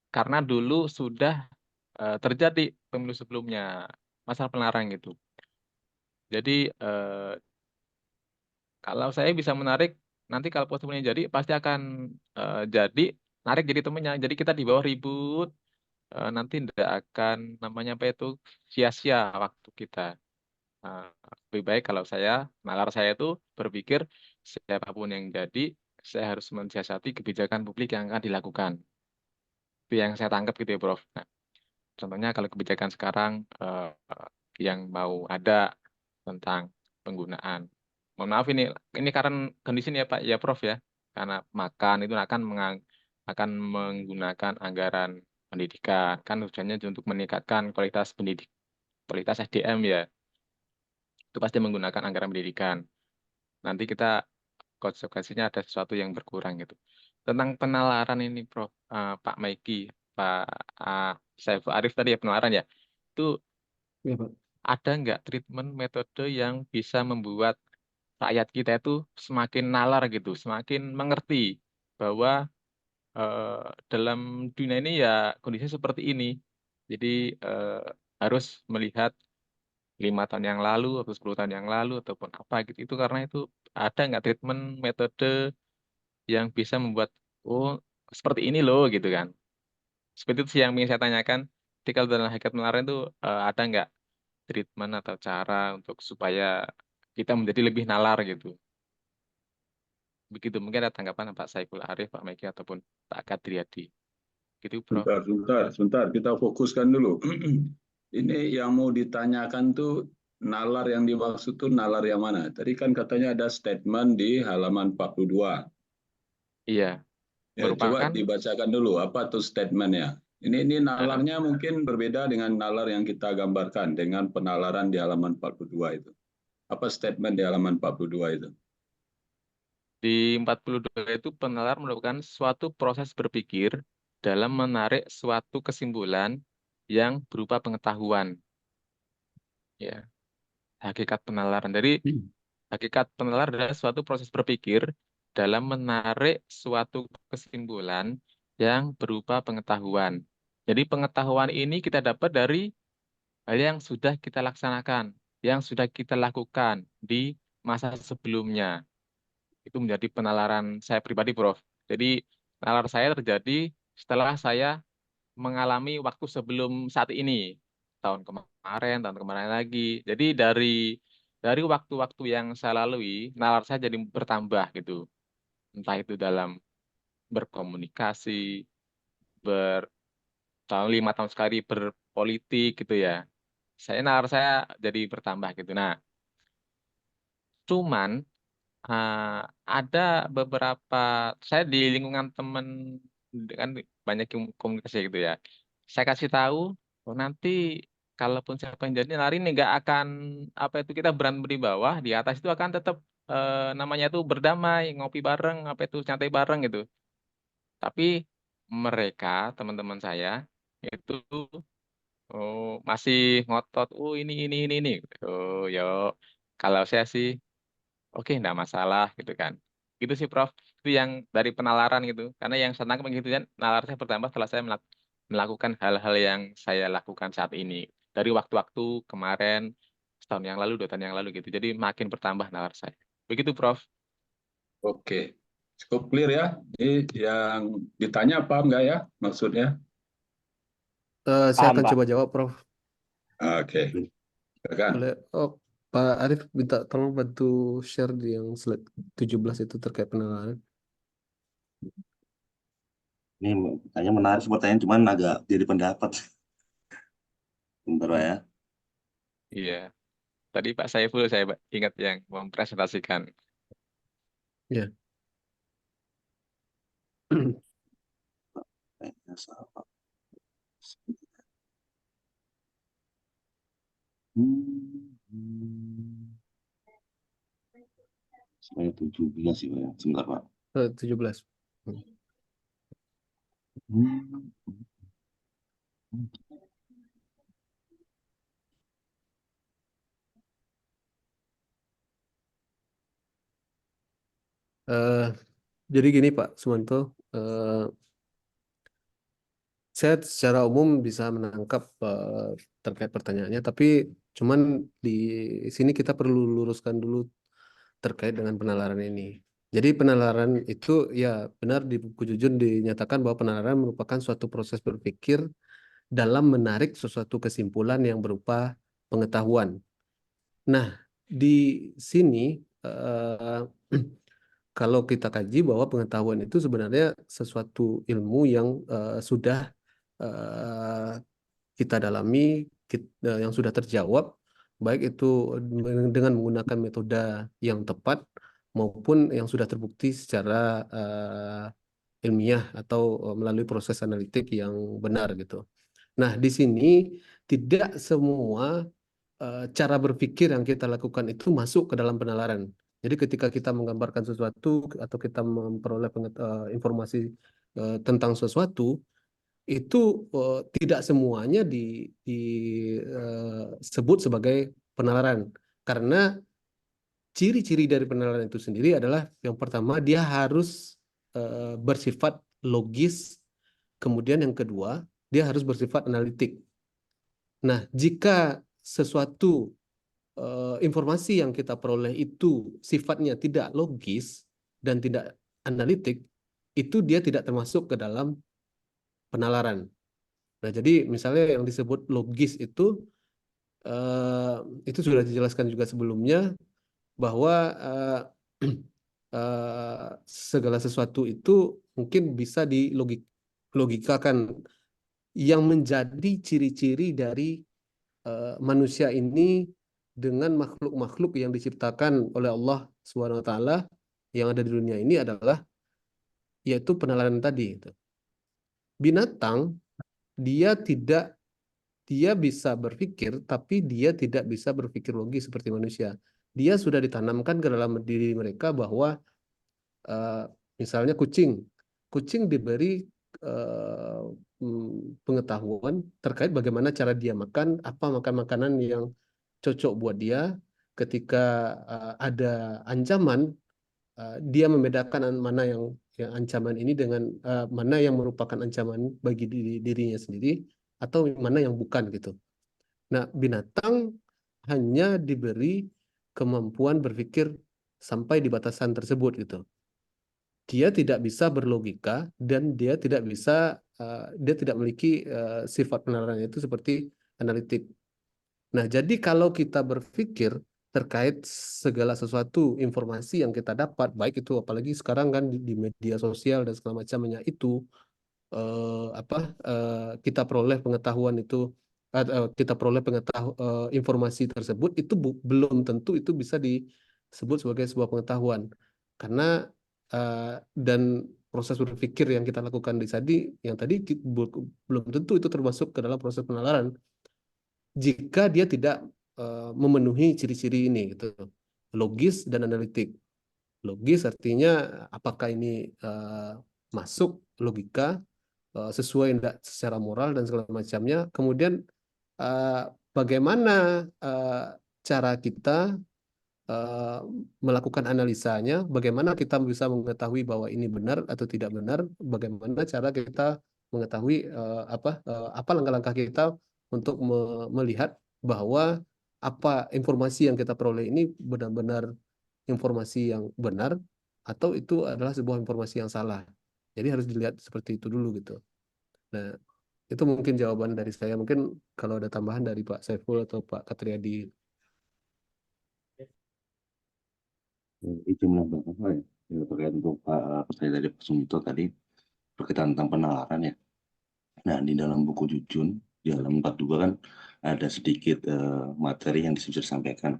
Karena dulu sudah terjadi pemilu sebelumnya masalah penlarang gitu. Jadi kalau saya bisa menarik nanti kalau posisinya jadi pasti akan jadi narik jadi temennya. Jadi kita di bawah ribut nanti tidak akan namanya apa itu sia-sia waktu kita. Eh, Lebih baik kalau nalar saya itu berpikir siapapun yang jadi saya harus mensiasati kebijakan publik yang akan dilakukan. Itu yang saya tangkap gitu ya, Prof. Nah, contohnya kalau kebijakan sekarang yang mau ada tentang penggunaan. Mohon maaf ini karena kondisi ini ya Pak, ya Prof ya. Karena makan itu akan menggunakan anggaran pendidikan. Kan tujuannya untuk meningkatkan kualitas SDM ya. Itu pasti menggunakan anggaran pendidikan. Nanti kita konsekuensinya ada sesuatu yang berkurang gitu. Tentang penalaran ini Prof, Pak Maiki, Pak Saiful Arif tadi ya penalaran ya. Itu Ya, Pak. ada nggak treatment metode yang bisa membuat rakyat kita itu semakin nalar gitu, semakin mengerti bahwa dalam dunia ini ya kondisinya seperti ini. Jadi harus melihat 5 tahun yang lalu atau 10 tahun yang lalu ataupun apa gitu. Itu karena itu ada nggak treatment metode yang bisa membuat oh seperti ini loh gitu kan. Seperti itu sih yang ingin saya tanyakan. Jadi kalau dalam hakikat penalaran itu ada nggak treatment atau cara untuk supaya kita menjadi lebih nalar gitu. Begitu mungkin ada tanggapan Pak Saiful Arif, Pak Meki ataupun Pak Kadriadi. Gitu, Prof. Sebentar, kita fokuskan dulu. Ini yang mau ditanyakan tuh nalar yang dimaksud tuh nalar yang mana? Tadi kan katanya ada statement di halaman 42. Iya, Ya, coba merupakan dibacakan dulu apa tuh statementnya. Ini nalarnya mungkin berbeda dengan nalar yang kita gambarkan dengan penalaran di halaman 42 itu. Apa statement di halaman 42 itu? di 42 itu penalar merupakan suatu proses berpikir dalam menarik suatu kesimpulan yang berupa pengetahuan. Ya, hakikat penalaran. Jadi hakikat penalaran adalah suatu proses berpikir dalam menarik suatu kesimpulan yang berupa pengetahuan. Jadi pengetahuan ini kita dapat dari hal yang sudah kita laksanakan, yang sudah kita lakukan di masa sebelumnya. Itu menjadi penalaran saya pribadi, Prof. Jadi nalar saya terjadi setelah saya mengalami waktu sebelum saat ini, tahun kemarin lagi. Jadi dari waktu-waktu yang saya lalui, nalar saya jadi bertambah gitu. Entah itu dalam berkomunikasi, tahun 5 tahun sekali berpolitik gitu ya. Nalar saya jadi bertambah gitu. Nah, cuman ada beberapa saya di lingkungan teman kan banyak yang komunikasi gitu ya. Saya kasih tahu, oh nanti kalaupun siapa yang jadi lari ini nggak akan apa itu kita berada di bawah, di atas itu akan tetap namanya itu berdamai, ngopi bareng, apa itu santai bareng gitu. Tapi mereka teman-teman saya itu masih ngotot, oh ini. Oh yo, kalau saya sih oke, enggak masalah gitu kan. Gitu sih Prof. Itu yang dari penalaran gitu. Karena yang saya tangkap begitu kan, nalar saya bertambah setelah saya melakukan hal-hal yang saya lakukan saat ini. Dari waktu-waktu kemarin, setahun yang lalu, 2 tahun yang lalu gitu. Jadi makin bertambah nalar saya. Begitu Prof. Oke, cukup clear ya. Ini yang ditanya paham nggak ya maksudnya? Saya Paham, akan Pak. coba jawab, Prof. Oke, silakan. Boleh. Oh, Pak Arif minta tolong bantu share di yang slide 17 itu terkait penalaran. Ini kayaknya menarik pertanyaan, cuman agak jadi pendapat. Bentar Pak ya. Iya. Tadi Pak Saiful saya ingat yang mempresentasikan. Ya. Kayaknya salah. Saya 17 sih Pak ya. Sebentar Pak. 17. Eh, jadi gini Pak Sumanto, saya secara umum bisa menangkap terkait pertanyaannya, tapi cuman di sini kita perlu luruskan dulu terkait dengan penalaran ini. Jadi penalaran itu ya benar di buku Jujun dinyatakan bahwa penalaran merupakan suatu proses berpikir dalam menarik sesuatu kesimpulan yang berupa pengetahuan. Nah, di sini kalau kita kaji bahwa pengetahuan itu sebenarnya sesuatu ilmu yang sudah eh, kita dalami, yang sudah terjawab, baik itu dengan menggunakan metode yang tepat maupun yang sudah terbukti secara ilmiah atau melalui proses analitik yang benar gitu. Nah, di sini tidak semua cara berpikir yang kita lakukan itu masuk ke dalam penalaran. Jadi ketika kita menggambarkan sesuatu atau kita memperoleh informasi tentang sesuatu, itu tidak semuanya disebut sebagai penalaran. Karena ciri-ciri dari penalaran itu sendiri adalah yang pertama dia harus bersifat logis, kemudian yang kedua dia harus bersifat analitik. Nah, jika sesuatu informasi yang kita peroleh itu sifatnya tidak logis dan tidak analitik, itu dia tidak termasuk ke dalam penalaran. Nah, jadi misalnya yang disebut logis itu sudah dijelaskan juga sebelumnya bahwa segala sesuatu itu mungkin bisa dilogikakan yang menjadi ciri-ciri dari manusia ini dengan makhluk-makhluk yang diciptakan oleh Allah SWT yang ada di dunia ini adalah yaitu penalaran tadi. Binatang dia bisa berpikir tapi dia tidak bisa berpikir logis seperti manusia. Dia sudah ditanamkan ke dalam diri mereka bahwa misalnya kucing diberi pengetahuan terkait bagaimana cara dia makan, apa makan makanan yang cocok buat dia. Ketika ada ancaman, dia membedakan mana yang yang ancaman ini dengan mana yang merupakan ancaman bagi dirinya sendiri atau mana yang bukan gitu. Nah, binatang hanya diberi kemampuan berpikir sampai di batasan tersebut gitu. Dia tidak bisa berlogika dan dia tidak memiliki sifat penalaran itu seperti analitik. Nah, jadi kalau kita berpikir terkait segala sesuatu informasi yang kita dapat, baik itu apalagi sekarang kan di media sosial dan segala macamnya itu kita peroleh pengetahuan itu informasi tersebut itu belum tentu itu bisa disebut sebagai sebuah pengetahuan karena dan proses berpikir yang kita lakukan yang tadi belum tentu itu termasuk ke dalam proses penalaran jika dia tidak memenuhi ciri-ciri ini gitu, logis dan analitik. Logis artinya apakah ini masuk logika sesuai enggak secara moral dan segala macamnya. Kemudian bagaimana cara kita melakukan analisanya, bagaimana kita bisa mengetahui bahwa ini benar atau tidak benar, bagaimana cara kita mengetahui apa langkah-langkah kita untuk melihat bahwa apa informasi yang kita peroleh ini benar-benar informasi yang benar atau itu adalah sebuah informasi yang salah. Jadi harus dilihat seperti itu dulu gitu. Nah, itu mungkin jawaban dari saya. Mungkin kalau ada tambahan dari Pak Saiful atau Pak Katriadi. Itu menambahkan ya terkait untuk pertanyaan dari Pak Sumito tadi berkaitan tentang penalaran ya. Nah, di dalam buku Jujun di halaman 42 kan ada sedikit materi yang bisa disampaikan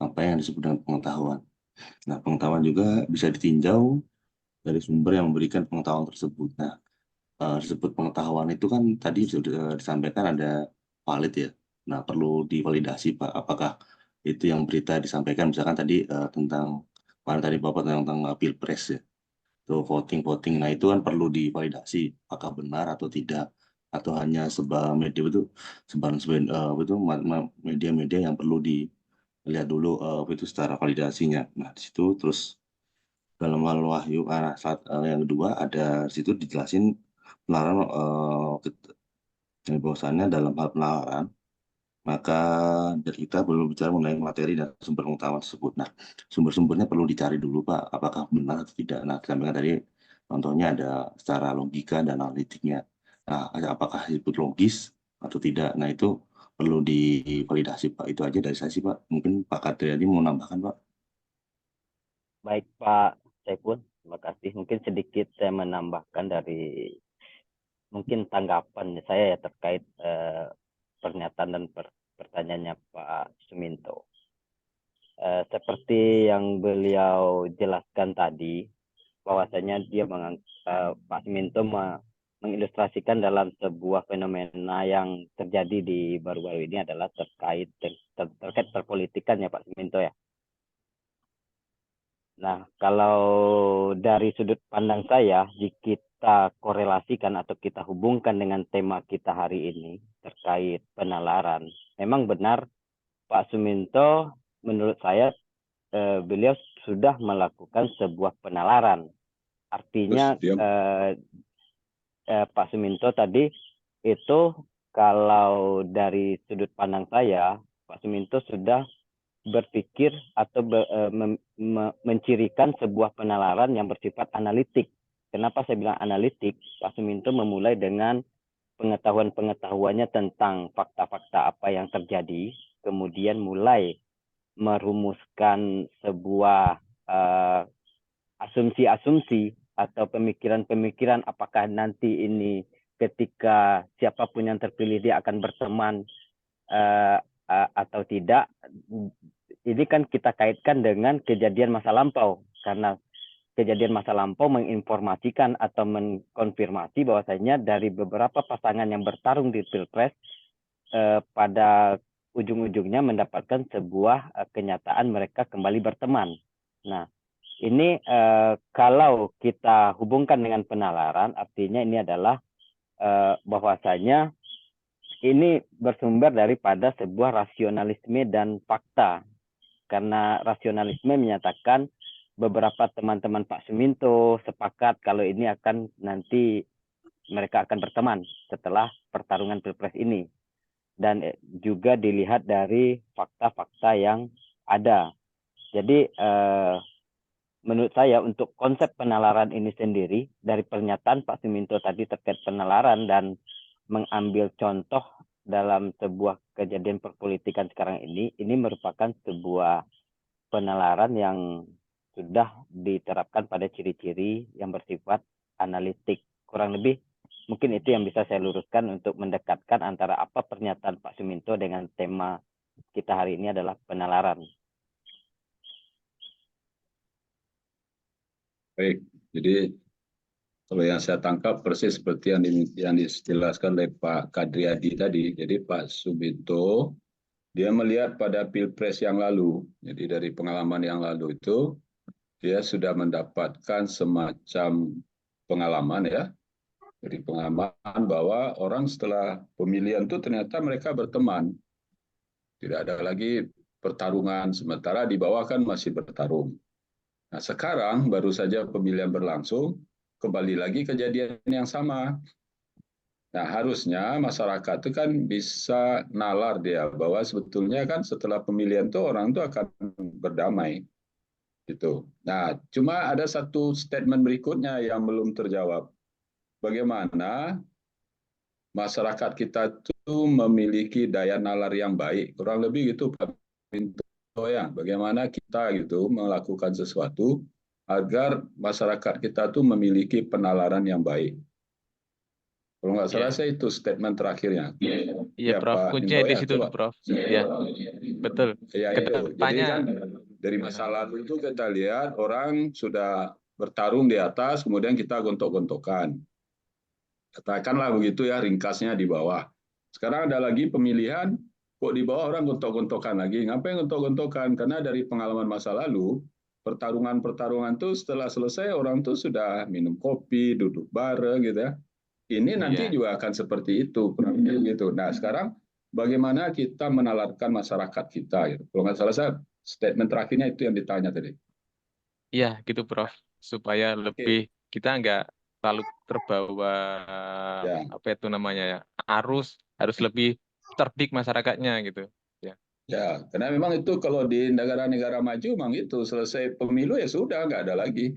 apa yang disebut dengan pengetahuan. Nah, pengetahuan juga bisa ditinjau dari sumber yang memberikan pengetahuan tersebut. Nah, disebut pengetahuan itu kan tadi sudah disampaikan ada valid ya. Nah, perlu divalidasi Pak, apakah itu yang berita disampaikan misalkan tadi tentang tadi Bapak tentang Pilpres ya. Itu voting. Nah, itu kan perlu divalidasi apakah benar atau tidak atau hanya sebuah media itu itu media-media yang perlu dilihat dulu itu secara validasinya. Nah, di situ terus dalam hal wahyu yang kedua ada di situ dijelasin penalaran bahwasannya dalam hal penalaran maka dari kita belum bicara mengenai materi dan sumber pengetahuan tersebut. Nah, sumber-sumbernya perlu dicari dulu Pak, apakah benar atau tidak. Nah, sampaikan tadi contohnya ada secara logika dan analitiknya. Nah, apakah disebut logis atau tidak. Nah, itu perlu divalidasi Pak. Itu aja dari saya sih Pak. Mungkin Pak Katriadi mau nambahkan Pak. Baik Pak Saiful, terima kasih. Mungkin sedikit saya menambahkan dari mungkin tanggapan saya ya terkait pernyataan dan pertanyaannya Pak Suminto. Seperti yang beliau jelaskan tadi, bahwasanya dia Pak Suminto mengilustrasikan dalam sebuah fenomena yang terjadi di baru-baru ini adalah terkait perpolitikan ya Pak Suminto ya. Nah, kalau dari sudut pandang saya, jika kita korelasikan atau kita hubungkan dengan tema kita hari ini terkait penalaran, memang benar Pak Suminto menurut saya beliau sudah melakukan sebuah penalaran. Artinya Pak Suminto tadi itu kalau dari sudut pandang saya, Pak Suminto sudah berpikir atau mencirikan sebuah penalaran yang bersifat analitik. Kenapa saya bilang analitik? Pak Suminto memulai dengan pengetahuannya tentang fakta-fakta apa yang terjadi, kemudian mulai merumuskan sebuah asumsi-asumsi atau pemikiran-pemikiran apakah nanti ini ketika siapapun yang terpilih dia akan berteman atau tidak. Ini kan kita kaitkan dengan kejadian masa lampau, karena kejadian masa lampau menginformasikan atau mengkonfirmasi bahwasanya dari beberapa pasangan yang bertarung di Pilpres pada ujung-ujungnya mendapatkan sebuah kenyataan mereka kembali berteman. Nah, ini kalau kita hubungkan dengan penalaran, artinya ini adalah bahwasanya ini bersumber daripada sebuah rasionalisme dan fakta. Karena rasionalisme menyatakan beberapa teman-teman Pak Suminto sepakat kalau ini akan nanti mereka akan berteman setelah pertarungan Pilpres ini. Dan juga dilihat dari fakta-fakta yang ada. Jadi menurut saya untuk konsep penalaran ini sendiri, dari pernyataan Pak Suminto tadi terkait penalaran dan mengambil contoh dalam sebuah kejadian perpolitikan sekarang ini merupakan sebuah penalaran yang sudah diterapkan pada ciri-ciri yang bersifat analitik. Kurang lebih mungkin itu yang bisa saya luruskan untuk mendekatkan antara apa pernyataan Pak Suminto dengan tema kita hari ini adalah penalaran. Baik, jadi kalau yang saya tangkap persis seperti yang dijelaskan oleh Pak Kadriadi tadi. Jadi Pak Suminto dia melihat pada Pilpres yang lalu. Jadi dari pengalaman yang lalu itu dia sudah mendapatkan semacam pengalaman ya. Dari pengalaman bahwa orang setelah pemilihan itu ternyata mereka berteman. Tidak ada lagi pertarungan, sementara di bawah kan masih bertarung. Nah, sekarang baru saja pemilihan berlangsung, kembali lagi kejadian yang sama. Nah, harusnya masyarakat itu kan bisa nalar dia bahwa sebetulnya kan setelah pemilihan itu orang itu akan berdamai gitu. Nah, cuma ada satu statement berikutnya yang belum terjawab. Bagaimana masyarakat kita itu memiliki daya nalar yang baik, kurang lebih gitu Pak Pinto ya. Bagaimana kita gitu melakukan sesuatu agar masyarakat kita tuh memiliki penalaran yang baik. Kalau nggak salah Ya, saya itu statement terakhirnya. iya Ya Prof. Pak Kuncinya Minto di ya, situ, coba. Prof. Ya, betul. Ya itu. Jadi Kedepannya, kan dari masa lalu itu kita lihat orang sudah bertarung di atas, kemudian kita gontok-gontokan. Katakanlah begitu ya ringkasnya di bawah. Sekarang ada lagi pemilihan, kok di bawah orang gontok-gontokan lagi. Ngapain gontok-gontokan? Karena dari pengalaman masa lalu, pertarungan-pertarungan tuh setelah selesai orang tuh sudah minum kopi, duduk bareng gitu ya. Ini nanti iya, juga akan seperti itu, kurang lebih gitu. Nah, sekarang bagaimana kita menalarkan masyarakat kita gitu. Kalau nggak salah saya statement terakhirnya itu yang ditanya tadi. iya gitu, Prof. Supaya lebih Oke. kita nggak terlalu terbawa Ya, apa itu namanya ya, arus, harus lebih terdik masyarakatnya gitu. Ya, ya, karena memang itu kalau di negara-negara maju memang itu selesai pemilu ya sudah nggak ada lagi.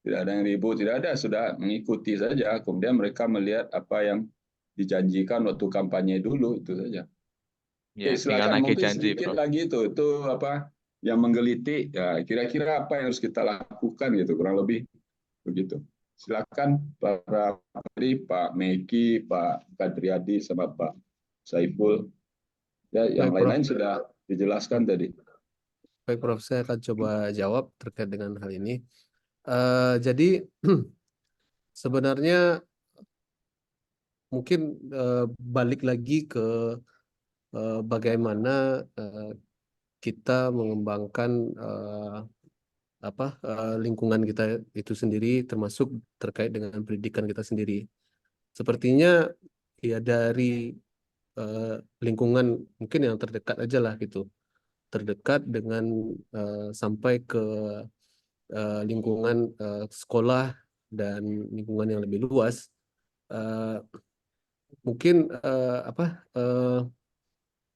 Tidak ada yang ribut, tidak ada, sudah mengikuti saja. Kemudian mereka melihat apa yang dijanjikan waktu kampanye dulu, itu saja. ya, Oke, tinggal silakan nagih mungkin janji, sedikit Prof. lagi itu apa yang menggelitik, ya kira-kira apa yang harus kita lakukan gitu, kurang lebih begitu. Silakan para tadi Pak Meki, Pak Kadriadi, sama Pak Saiful. Ya, yang Baik, Prof. lain-lain sudah dijelaskan tadi. Baik, Prof. Saya akan coba jawab terkait dengan hal ini. Jadi sebenarnya mungkin balik lagi ke bagaimana kita mengembangkan lingkungan kita itu sendiri, termasuk terkait dengan pendidikan kita sendiri. Sepertinya ya dari lingkungan mungkin yang terdekat aja lah gitu, terdekat dengan sampai ke lingkungan sekolah dan lingkungan yang lebih luas. Eh, Mungkin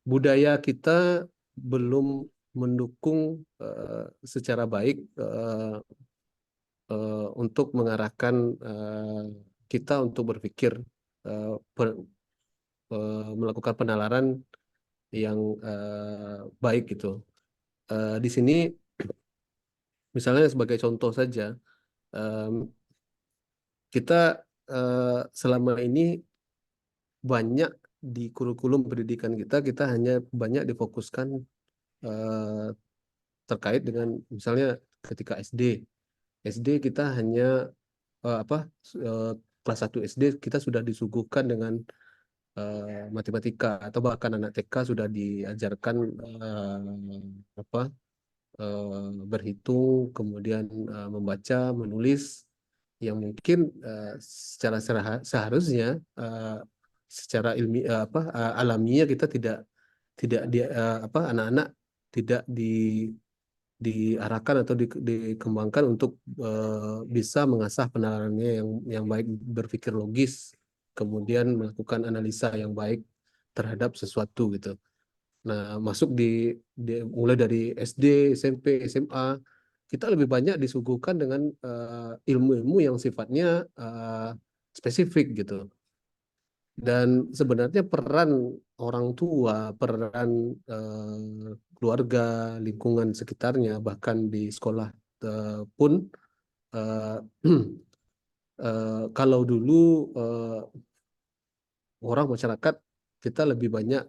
budaya kita belum mendukung secara baik untuk mengarahkan kita untuk berpikir eh, melakukan penalaran yang baik gitu. Di sini misalnya sebagai contoh saja, em, kita selama ini banyak di kurikulum pendidikan kita hanya banyak difokuskan eh, terkait dengan misalnya ketika SD kita hanya apa eh, kelas 1 SD kita sudah disuguhkan dengan matematika, atau bahkan anak TK sudah diajarkan apa berhitung, kemudian membaca, menulis, yang mungkin secara seharusnya secara alamiah kita tidak tidak di anak-anak tidak diarahkan atau dikembangkan untuk bisa mengasah penalarannya yang baik, berpikir logis, kemudian melakukan analisa yang baik terhadap sesuatu gitu. Nah, masuk mulai dari SD, SMP, SMA, kita lebih banyak disuguhkan dengan ilmu-ilmu yang sifatnya spesifik gitu. Dan sebenarnya peran orang tua, peran keluarga, lingkungan sekitarnya, bahkan di sekolah pun, kalau dulu orang masyarakat kita lebih banyak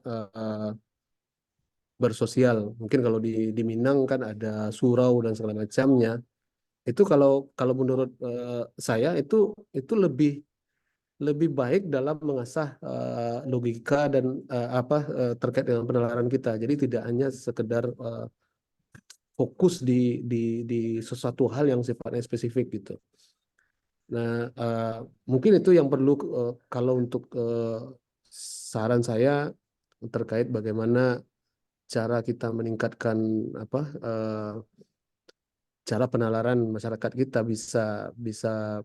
bersosial. Mungkin kalau di Minang kan ada surau dan segala macamnya. Itu kalau menurut saya itu lebih baik dalam mengasah logika dan terkait dengan penalaran kita. Jadi tidak hanya sekedar fokus di sesuatu hal yang sifatnya spesifik gitu. Nah, mungkin itu yang perlu kalau untuk saran saya terkait bagaimana cara kita meningkatkan cara penalaran masyarakat kita bisa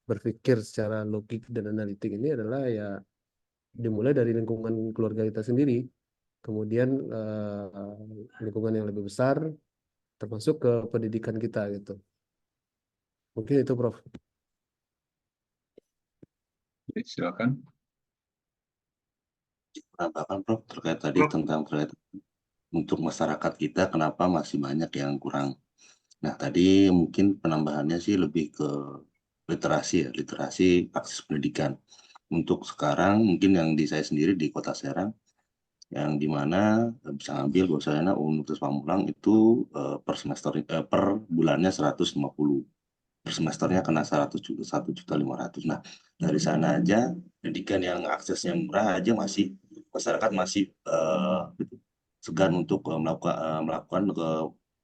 berpikir secara logik dan analitik ini adalah ya dimulai dari lingkungan keluarga kita sendiri, kemudian lingkungan yang lebih besar, termasuk ke pendidikan kita gitu. Mungkin itu, Prof. Silakan. Penambahan Prof terkait tadi tentang untuk masyarakat kita kenapa masih banyak yang kurang. Nah, tadi mungkin penambahannya sih lebih ke literasi ya, literasi akses pendidikan. Untuk sekarang mungkin yang di saya sendiri di Kota Serang, yang dimana bisa ngambil bahwasanya Universitas Pamulang itu per semester per bulannya 150, per semesternya kena 1.500.000. Nah, dari sana aja pendidikan yang aksesnya murah aja masih masyarakat masih segan untuk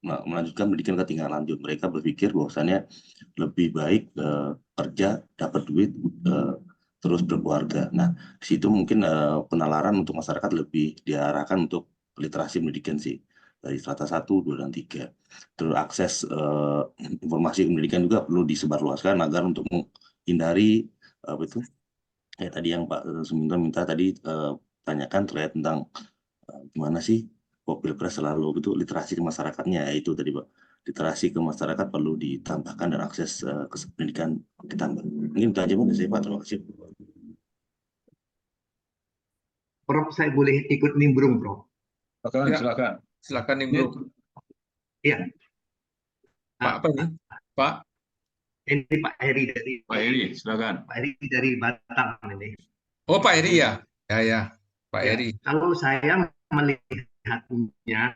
melanjutkan pendidikan ke tingkat lanjut. Mereka berpikir bahwasannya lebih baik kerja, dapat duit, terus berkeluarga. Nah, di situ mungkin penalaran untuk masyarakat lebih diarahkan untuk literasi pendidikan sih, dari strata 1, 2, dan 3. Terus akses informasi pendidikan juga perlu disebarluaskan agar untuk menghindari kayak tadi yang Pak Suminto minta tadi tanyakan terkait tentang gimana sih kok Pilpres selalu itu literasi ke masyarakatnya, itu tadi Pak, literasi ke masyarakat perlu ditambahkan dan akses ke pendidikan ditambah. Mungkin itu aja Pak dari saya Pak, terima kasih. Prof, saya boleh ikut nimbrung, Prof? Silakan, Ya. silakan. Silakan nimbrung. Iya. Pak apa ini? Pak? Ini Pak Heri dari Pak Heri, silakan. Pak Heri dari Batam ini. Oh, Pak Heri ya? Ya, Pak Ya, Heri. kalau saya melihatnya, iya.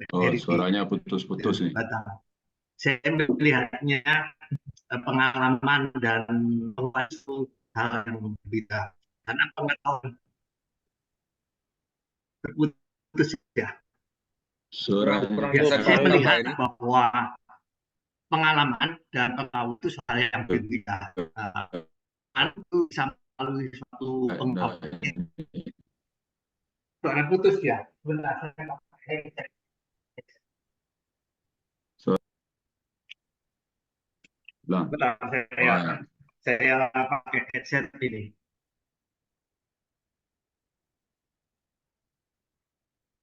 Oh, suaranya putus-putus nih. Batam. Saya melihatnya pengalaman dan pengetahuan itu hal yang berbeda. Karena pengetahuan terputus ya. Suaranya Ya, saya melihat bahwa pengalaman dan pengetahuan itu hal yang berbeda. Itu bisa melalui suatu pengetahuan. Suara putus ya. Sebentar, saya cek. Bentar, saya pakai headset ini.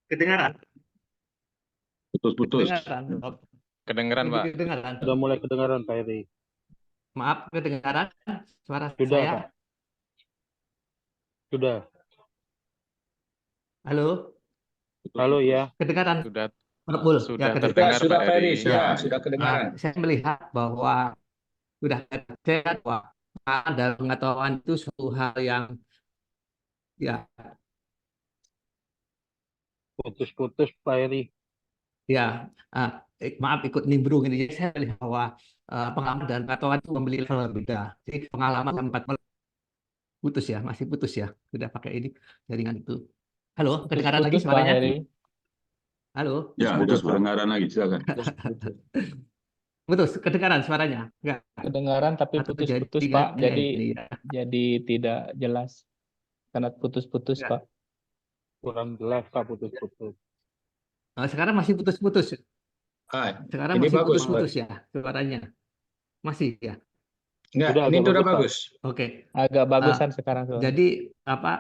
Kedengaran? putus-putus. Kedengeran, Pak. Kedengaran. Sudah mulai kedengaran, Pak Heri. Maaf, kedengaran suara Sudah, saya? Pak. Sudah. Halo? Halo, ya. Kedengaran? Sudah Ya, terdengar, sudah, Pak Heri. Ya, sudah kedengaran. Saya melihat bahwa sudah sehat bahwa dalam pengetahuan itu suatu hal yang ya Putus-putus, Pak Heri. ya maaf ikut nimbrung ini. Saya melihat bahwa pengalaman dan pengetahuan itu memiliki level berbeda. Jadi pengalaman tempat putus ya, masih putus ya. Sudah pakai ini jaringan itu. Halo, kedengaran lagi suaranya? Halo? Ya, sudah kedengaran lagi, silakan. Putus, kedengaran suaranya? Enggak. Kedengaran tapi putus-putus, Pak. Jadi tidak jelas. Karena putus-putus, Pak. Kurang jelas Pak, putus-putus. Sekarang masih putus-putus. Sekarang Ini masih bagus, Pak. putus-putus ya suaranya. Masih ya. Enggak, Udah ini agak udah bagus, Pak. bagus. Oke. Agak bagusan sekarang soalnya. Jadi apa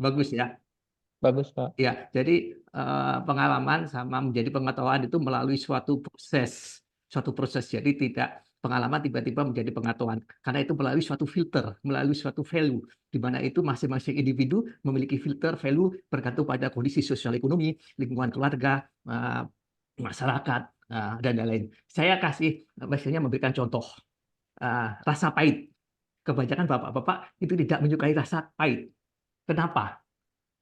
bagus ya. Bagus, Pak. Ya, jadi pengalaman sama menjadi pengetahuan itu melalui suatu proses. Suatu proses. Jadi tidak pengalaman tiba-tiba menjadi pengetahuan. Karena itu melalui suatu filter, melalui suatu value. Di mana itu masing-masing individu memiliki filter value bergantung pada kondisi sosial ekonomi, lingkungan keluarga, masyarakat, dan lain-lain. Saya kasih, misalnya memberikan contoh. Rasa pahit. Kebanyakan bapak-bapak itu tidak menyukai rasa pahit. Kenapa?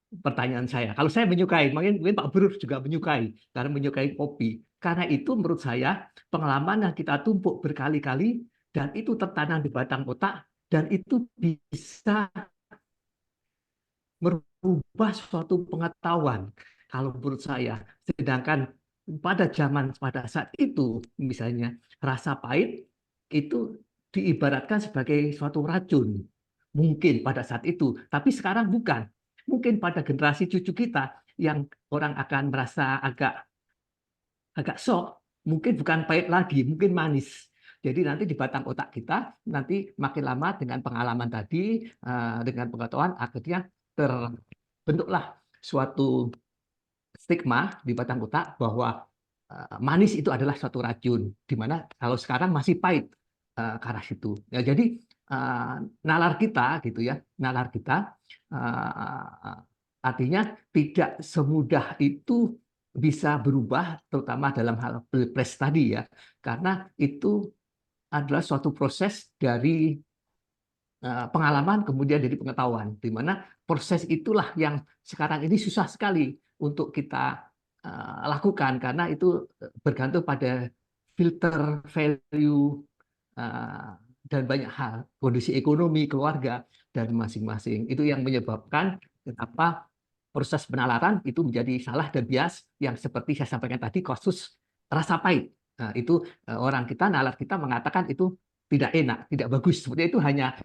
Pertanyaan saya. Kalau saya menyukai, mungkin Pak Brur juga menyukai, karena menyukai kopi. Karena itu menurut saya pengalaman yang kita tumpuk berkali-kali dan itu tertanam di batang otak dan itu bisa merubah suatu pengetahuan. Kalau menurut saya, sedangkan pada saat itu misalnya rasa pahit itu diibaratkan sebagai suatu racun. Mungkin pada saat itu, tapi sekarang bukan. Mungkin pada generasi cucu kita yang orang akan merasa agak shock, mungkin bukan pahit lagi, mungkin manis. Jadi nanti di batang otak kita nanti makin lama dengan pengalaman tadi, dengan pengetahuan akhirnya terbentuklah suatu stigma di batang otak bahwa manis itu adalah suatu racun, di mana kalau sekarang masih pahit ke arah situ. Ya, jadi nalar kita gitu ya, nalar kita artinya tidak semudah itu bisa berubah, terutama dalam hal pilpres tadi ya, karena itu adalah suatu proses dari pengalaman kemudian dari pengetahuan, di mana proses itulah yang sekarang ini susah sekali untuk kita lakukan karena itu bergantung pada filter value dan banyak hal, kondisi ekonomi, keluarga, dan masing-masing. Itu yang menyebabkan kenapa proses penalaran itu menjadi salah dan bias yang seperti saya sampaikan tadi, kasus rasa pahit. Nah, itu orang kita, nalar kita mengatakan itu tidak enak, tidak bagus. Seperti itu hanya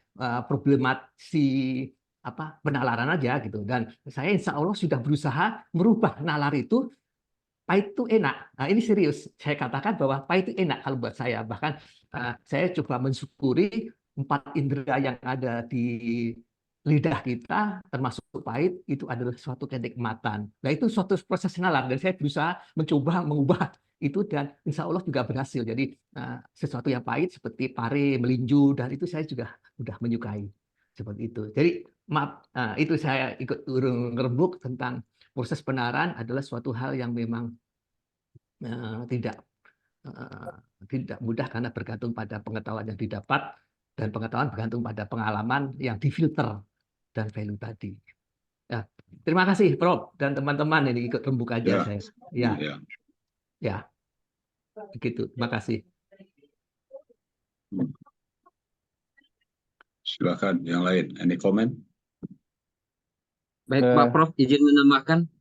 problematisasi penalaran aja gitu. Dan saya insya Allah sudah berusaha merubah nalar itu. Pahit itu enak. Nah, ini serius. Saya katakan bahwa pahit itu enak kalau buat saya. Bahkan saya coba mensyukuri 4 indera yang ada di lidah kita, termasuk pahit, itu adalah suatu kenikmatan. Nah, itu suatu proses nalar. Dan saya berusaha mencoba mengubah itu dan insya Allah juga berhasil. Jadi sesuatu yang pahit seperti pare, melinju, dan itu saya juga sudah menyukai. Seperti itu. Jadi maaf, itu saya ikut ngerembuk tentang proses penalaran adalah suatu hal yang memang tidak mudah karena bergantung pada pengetahuan yang didapat dan pengetahuan bergantung pada pengalaman yang difilter dan value tadi. Ya, terima kasih Prof dan teman-teman ini ikut rembuk aja saya. Ya, begitu. Terima kasih. Silakan yang lain. Any comment? Baik, Pak Prof, izin menambahkan.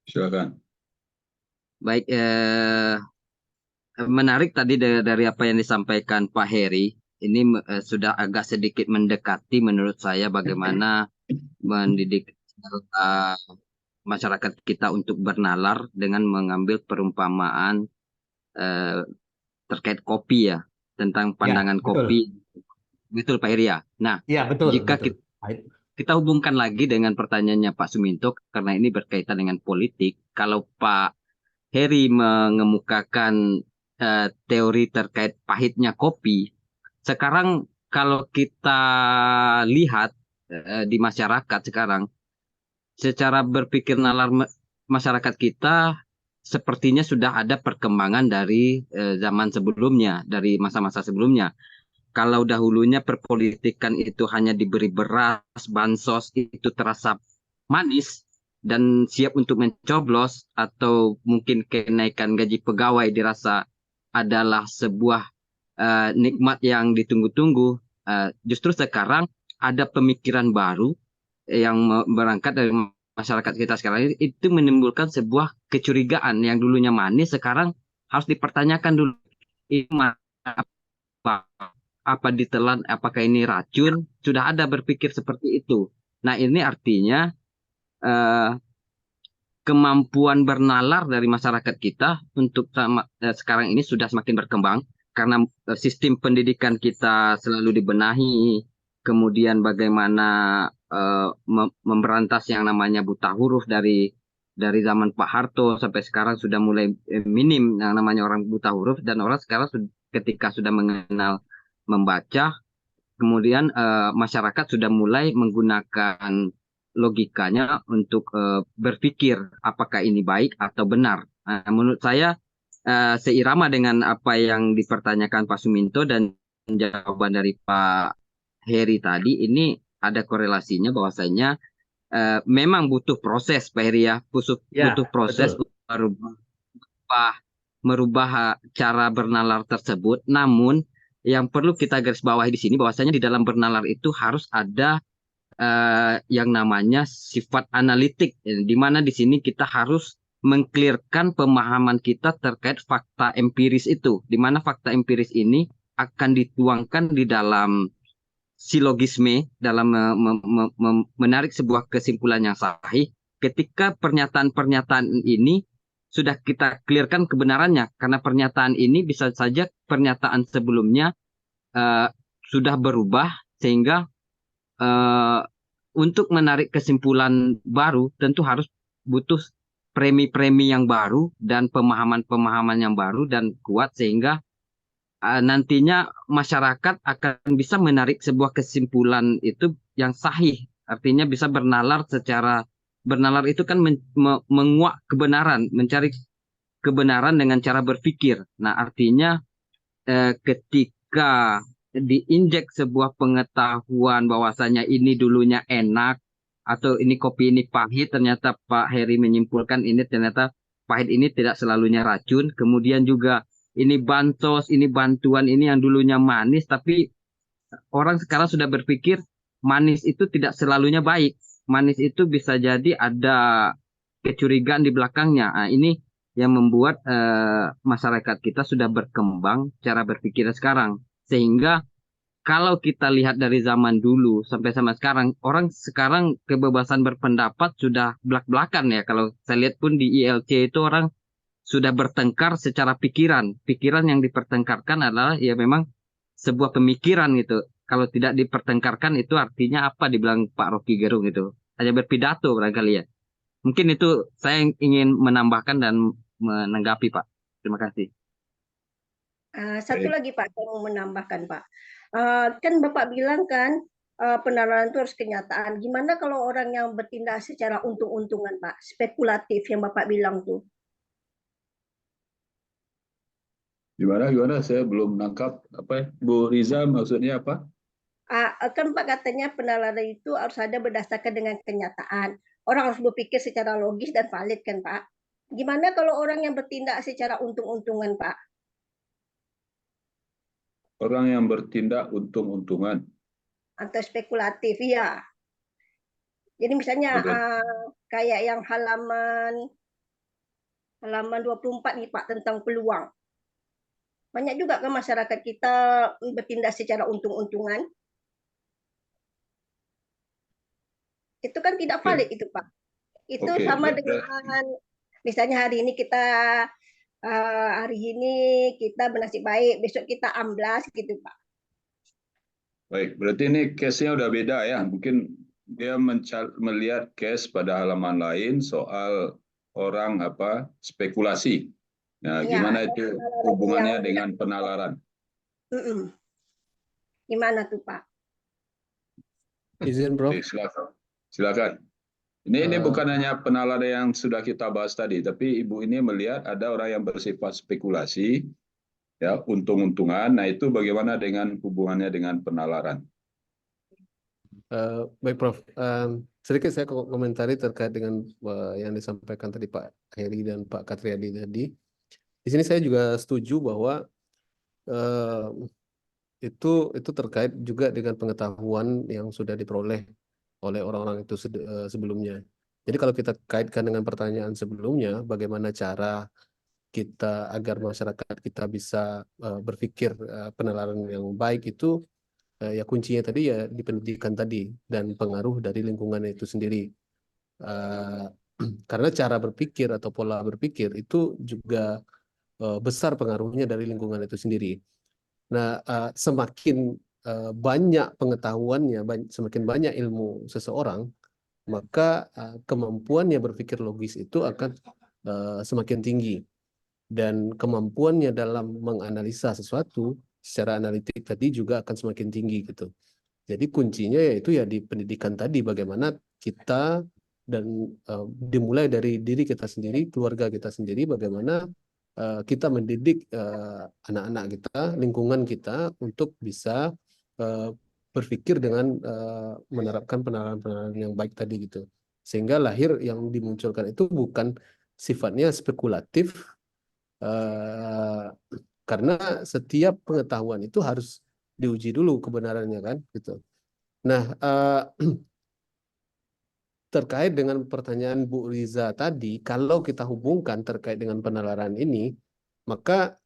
Silakan. Baik, menarik tadi dari apa yang disampaikan Pak Heri. Ini sudah agak sedikit mendekati menurut saya bagaimana mendidik masyarakat kita untuk bernalar dengan mengambil perumpamaan terkait kopi ya, tentang pandangan kopi. Betul Pak Heri ya. Nah, ya, betul, jika betul. Kita hubungkan lagi dengan pertanyaannya Pak Suminto karena ini berkaitan dengan politik. Kalau Pak Heri mengemukakan teori terkait pahitnya kopi, sekarang kalau kita lihat di masyarakat sekarang, secara berpikir nalar masyarakat kita sepertinya sudah ada perkembangan dari zaman sebelumnya, dari masa-masa sebelumnya. Kalau dahulunya perpolitikan itu hanya diberi beras, bansos, itu terasa manis dan siap untuk mencoblos, atau mungkin kenaikan gaji pegawai dirasa adalah sebuah nikmat yang ditunggu-tunggu. Justru sekarang ada pemikiran baru yang berangkat dari masyarakat kita sekarang, itu menimbulkan sebuah kecurigaan yang dulunya manis, sekarang harus dipertanyakan dulu. Apa ditelan, apakah ini racun? Sudah ada berpikir seperti itu. Nah, ini artinya eh, kemampuan bernalar dari masyarakat kita untuk sekarang ini sudah semakin berkembang karena sistem pendidikan kita selalu dibenahi, kemudian bagaimana memberantas yang namanya buta huruf dari zaman Pak Harto sampai sekarang sudah mulai minim yang namanya orang buta huruf, dan orang sekarang ketika sudah mengenal membaca, kemudian masyarakat sudah mulai menggunakan logikanya untuk berpikir apakah ini baik atau benar. Menurut saya seirama dengan apa yang dipertanyakan Pak Suminto dan jawaban dari Pak Heri tadi, ini ada korelasinya bahwasanya memang butuh proses, Pak Heri ya, butuh proses betul. merubah cara bernalar tersebut. Namun yang perlu kita garis bawahi di sini bahwasanya di dalam bernalar itu harus ada yang namanya sifat analitik, di mana di sini kita harus mengklirkan pemahaman kita terkait fakta empiris itu, di mana fakta empiris ini akan dituangkan di dalam silogisme, dalam menarik sebuah kesimpulan yang sahih. Ketika pernyataan-pernyataan ini sudah kita klirkan kebenarannya, karena pernyataan ini bisa saja pernyataan sebelumnya sudah berubah, sehingga untuk menarik kesimpulan baru tentu harus butuh premi-premi yang baru dan pemahaman-pemahaman yang baru dan kuat, sehingga nantinya masyarakat akan bisa menarik sebuah kesimpulan itu yang sahih. Artinya bisa bernalar itu kan menguak kebenaran, mencari kebenaran dengan cara berpikir. Nah, artinya ketika diinjek sebuah pengetahuan bahwasanya ini dulunya enak atau ini kopi ini pahit, ternyata Pak Heri menyimpulkan ini ternyata pahit ini tidak selalunya racun. Kemudian juga ini bansos, ini bantuan ini yang dulunya manis, tapi orang sekarang sudah berpikir manis itu tidak selalunya baik. Manis itu bisa jadi ada kecurigaan di belakangnya. Nah, ini yang membuat masyarakat kita sudah berkembang cara berpikirnya sekarang. Sehingga kalau kita lihat dari zaman dulu sampai sama sekarang, orang sekarang kebebasan berpendapat sudah belak-belakan ya. Kalau saya lihat pun di ILC itu orang sudah bertengkar secara pikiran. Pikiran yang dipertengkarkan adalah ya memang sebuah pemikiran gitu. Kalau tidak dipertengkarkan itu artinya apa, dibilang Pak Rocky Gerung itu. Hanya berpidato barangkali ya. Mungkin itu saya ingin menambahkan dan menanggapi, Pak. Terima kasih. Satu lagi Pak, saya mau menambahkan Pak. Kan Bapak bilang kan penalaran itu harus kenyataan. Gimana kalau orang yang bertindak secara untung-untungan Pak, spekulatif yang Bapak bilang tuh? Gimana? Saya belum nangkap apa ya? Bu Riza maksudnya apa? Kan Pak katanya penalaran itu harus ada berdasarkan dengan kenyataan. Orang harus berpikir secara logis dan valid kan Pak. Gimana kalau orang yang bertindak secara untung-untungan Pak? Orang yang bertindak untung-untungan atau spekulatif, ya. Jadi misalnya kayak yang halaman 24 nih Pak, tentang peluang. Banyak juga kan masyarakat kita bertindak secara untung-untungan. Itu kan tidak valid itu Pak. Itu sama dengan misalnya hari ini kita bernasib baik, besok kita amblas gitu Pak. Baik, berarti ini case-nya udah beda ya. Mungkin dia melihat case pada halaman lain soal orang spekulasi. Nah, ya, gimana itu hubungannya dengan penalaran? Gimana tuh Pak? Izin Bro. Silakan. Ini bukan hanya penalaran yang sudah kita bahas tadi, tapi Ibu ini melihat ada orang yang bersifat spekulasi, ya, untung-untungan. Nah, itu bagaimana dengan hubungannya dengan penalaran? Baik Prof, sedikit saya komentari terkait dengan yang disampaikan tadi Pak Heri dan Pak Katriadi tadi. Di sini saya juga setuju bahwa itu terkait juga dengan pengetahuan yang sudah diperoleh oleh orang-orang itu sebelumnya. Jadi kalau kita kaitkan dengan pertanyaan sebelumnya, bagaimana cara kita agar masyarakat kita bisa berpikir penalaran yang baik itu, ya kuncinya tadi ya di pendidikan tadi dan pengaruh dari lingkungan itu sendiri. Karena cara berpikir atau pola berpikir itu juga besar pengaruhnya dari lingkungan itu sendiri. Nah, semakin banyak pengetahuannya, semakin banyak ilmu seseorang, maka kemampuannya berpikir logis itu akan semakin tinggi. Dan kemampuannya dalam menganalisa sesuatu secara analitik tadi juga akan semakin tinggi gitu. Jadi kuncinya yaitu ya di pendidikan tadi, bagaimana kita dan dimulai dari diri kita sendiri, keluarga kita sendiri, bagaimana kita mendidik anak-anak kita, lingkungan kita untuk bisa berpikir dengan menerapkan penalaran-penalaran yang baik tadi gitu. Sehingga lahir yang dimunculkan itu bukan sifatnya spekulatif, karena setiap pengetahuan itu harus diuji dulu kebenarannya kan gitu. Nah, terkait dengan pertanyaan Bu Riza tadi, kalau kita hubungkan terkait dengan penalaran ini, maka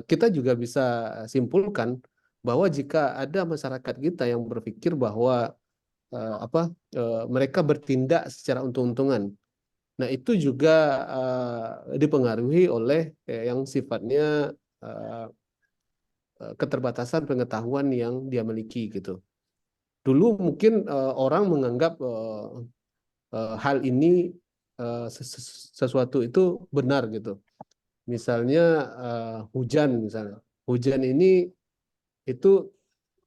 kita juga bisa simpulkan bahwa jika ada masyarakat kita yang berpikir bahwa mereka bertindak secara untung-untungan, nah itu juga dipengaruhi oleh yang sifatnya keterbatasan pengetahuan yang dia miliki gitu. Dulu mungkin orang menganggap hal ini sesuatu itu benar gitu. Misalnya hujan misalnya. Hujan ini itu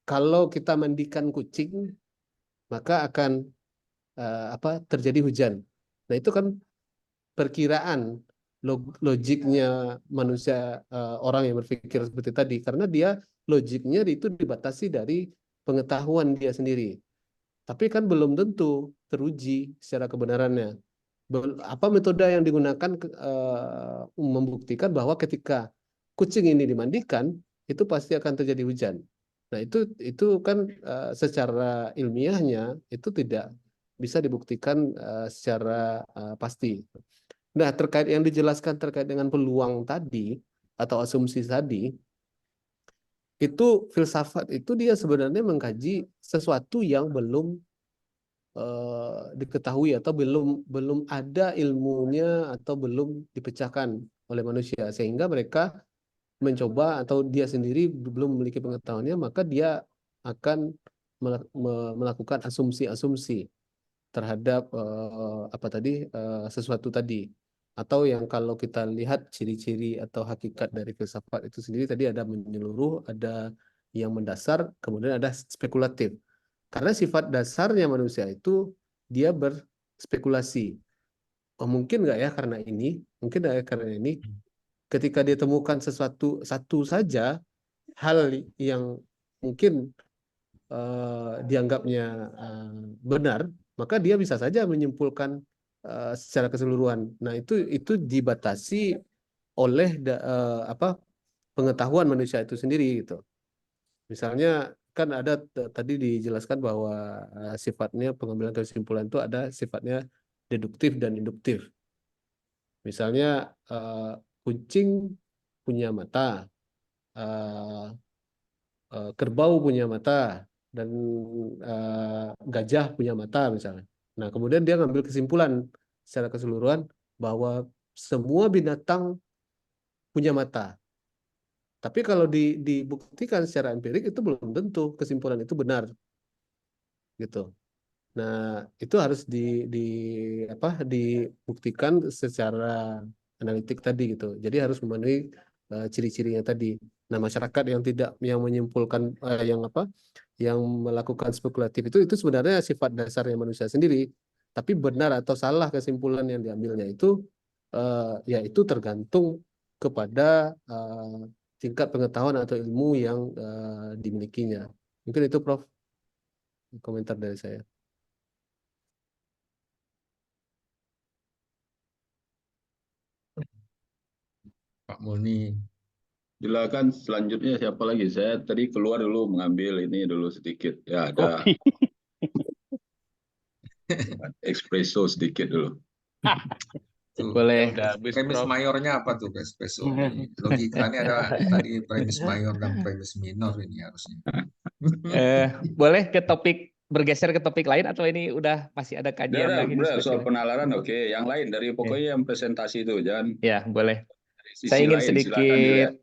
kalau kita mandikan kucing maka akan terjadi hujan. Nah, itu kan perkiraan logiknya manusia, orang yang berpikir seperti tadi, karena dia logiknya itu dibatasi dari pengetahuan dia sendiri. Tapi kan belum tentu teruji secara kebenarannya. Apa metode yang digunakan membuktikan bahwa ketika kucing ini dimandikan itu pasti akan terjadi hujan. Nah, itu kan secara ilmiahnya itu tidak bisa dibuktikan secara pasti. Nah, terkait yang dijelaskan terkait dengan peluang tadi atau asumsi tadi, itu filsafat itu dia sebenarnya mengkaji sesuatu yang belum diketahui atau belum ada ilmunya atau belum dipecahkan oleh manusia, sehingga mereka mencoba atau dia sendiri belum memiliki pengetahuannya, maka dia akan melakukan asumsi-asumsi terhadap sesuatu tadi. Atau yang kalau kita lihat ciri-ciri atau hakikat dari filsafat itu sendiri tadi ada menyeluruh, ada yang mendasar, kemudian ada spekulatif. Karena sifat dasarnya manusia itu dia berspekulasi. Oh, mungkin nggak ya karena ini, mungkin nggak ya karena ini. Ketika dia temukan satu saja hal yang mungkin dianggapnya benar, maka dia bisa saja menyimpulkan secara keseluruhan. Nah, itu dibatasi oleh pengetahuan manusia itu sendiri gitu. Misalnya kan ada tadi dijelaskan bahwa sifatnya pengambilan kesimpulan itu ada sifatnya deduktif dan induktif. Misalnya kucing punya mata, kerbau punya mata, dan gajah punya mata misalnya. Nah, kemudian dia ngambil kesimpulan secara keseluruhan bahwa semua binatang punya mata. Tapi kalau dibuktikan secara empirik itu belum tentu kesimpulan itu benar. Gitu. Nah, itu harus dibuktikan secara analitik tadi gitu. Jadi harus memenuhi ciri-cirinya tadi. Nah, masyarakat yang menyimpulkan yang melakukan spekulatif itu sebenarnya sifat dasarnya manusia sendiri. Tapi benar atau salah kesimpulan yang diambilnya itu ya itu tergantung kepada tingkat pengetahuan atau ilmu yang dimilikinya. Mungkin itu Prof, komentar dari saya. Pak Muni. Silakan selanjutnya siapa lagi? Saya tadi keluar dulu mengambil ini dulu sedikit. Ya, ada espresso sedikit dulu. Boleh. Premis mayornya apa tuh espresso? Logikanya ada tadi premis mayor dan premis minor ini harusnya. Boleh ke topik bergeser ke topik lain atau ini udah masih ada kajian lagi diskusi soal lagi? penalaran oke. Yang lain dari pokoknya yang presentasi itu jangan Ya, boleh. dari sisi Saya ingin lain, silakan dilihat.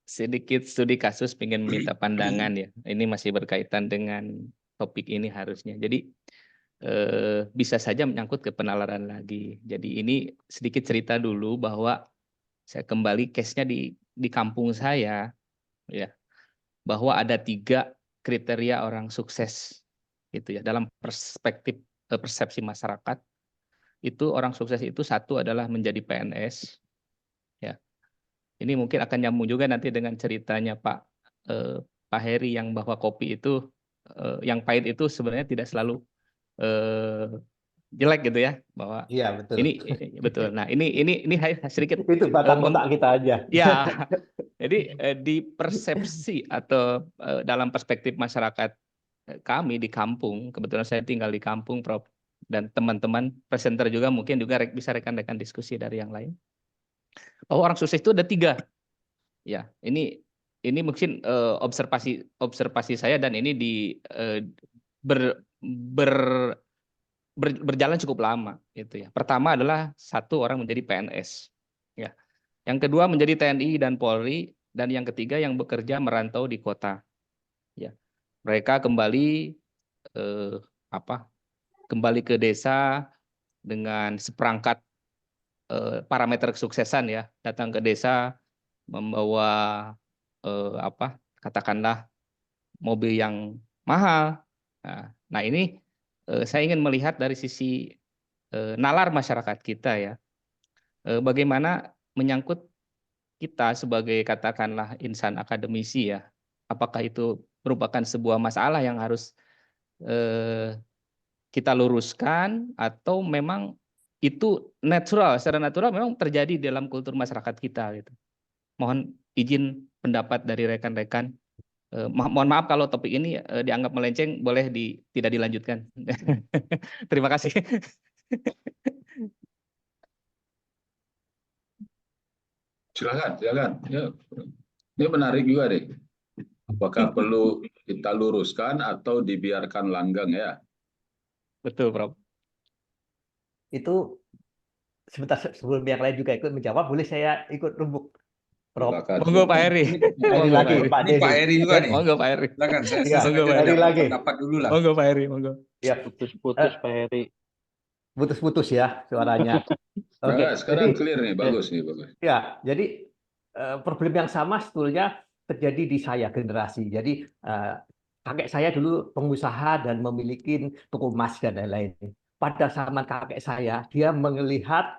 sedikit studi kasus, pengen minta pandangan ya. Ini masih berkaitan dengan topik ini harusnya. Jadi bisa saja menyangkut ke penalaran lagi. Jadi ini sedikit cerita dulu bahwa saya kembali case-nya di kampung saya, ya, bahwa ada 3 kriteria orang sukses, gitu ya. Dalam perspektif persepsi masyarakat, itu orang sukses itu 1 adalah menjadi PNS, ya. Ini mungkin akan nyambung juga nanti dengan ceritanya Pak Heri yang bahwa kopi itu yang pahit itu sebenarnya tidak selalu jelek gitu ya, bahwa Iya, betul. ini betul. Nah, ini sedikit Itu bakat otak kita aja. ya. Jadi di persepsi atau dalam perspektif masyarakat kami di kampung, kebetulan saya tinggal di kampung, Prof, dan teman-teman presenter juga mungkin juga bisa rekan-rekan diskusi dari yang lain. Bahwa orang sukses itu ada 3. Ya, ini mungkin observasi saya dan ini berjalan cukup lama gitu ya. Pertama adalah 1 orang menjadi PNS, ya. Yang kedua menjadi TNI dan Polri, dan yang ketiga yang bekerja merantau di kota, ya. Mereka kembali kembali ke desa dengan seperangkat parameter kesuksesan, ya. Datang ke desa membawa katakanlah mobil yang mahal. Nah ini saya ingin melihat dari sisi nalar masyarakat kita, ya. Bagaimana menyangkut kita sebagai katakanlah insan akademisi, ya. Apakah itu merupakan sebuah masalah yang harus kita luruskan atau memang itu secara natural memang terjadi dalam kultur masyarakat kita gitu. Mohon izin pendapat dari rekan-rekan. Mohon maaf kalau topik ini dianggap melenceng, boleh tidak dilanjutkan. Terima kasih. Silakan. Ya. Ini menarik juga deh. Apakah perlu kita luruskan atau dibiarkan langgeng, ya? Betul, Prof. Itu sebentar, sebelum yang lain juga ikut menjawab, boleh saya ikut rembuk, Prof? Monggo Pak Heri. Heri lagi, Pak Ini Pak Heri juga nih. Monggo Pak Heri. Silakan, saya Monggo Pak Heri lagi. pendapat dulu lah. Monggo Pak Heri, monggo. Ya, putus-putus Pak Heri. Putus-putus ya suaranya. Oke, Sekarang jadi clear nih, bagus nih, bagus. ya, jadi problem yang sama sebetulnya terjadi di saya generasi. Jadi kakek saya dulu pengusaha dan memiliki toko emas dan lain-lain. Pada zaman kakek saya, dia melihat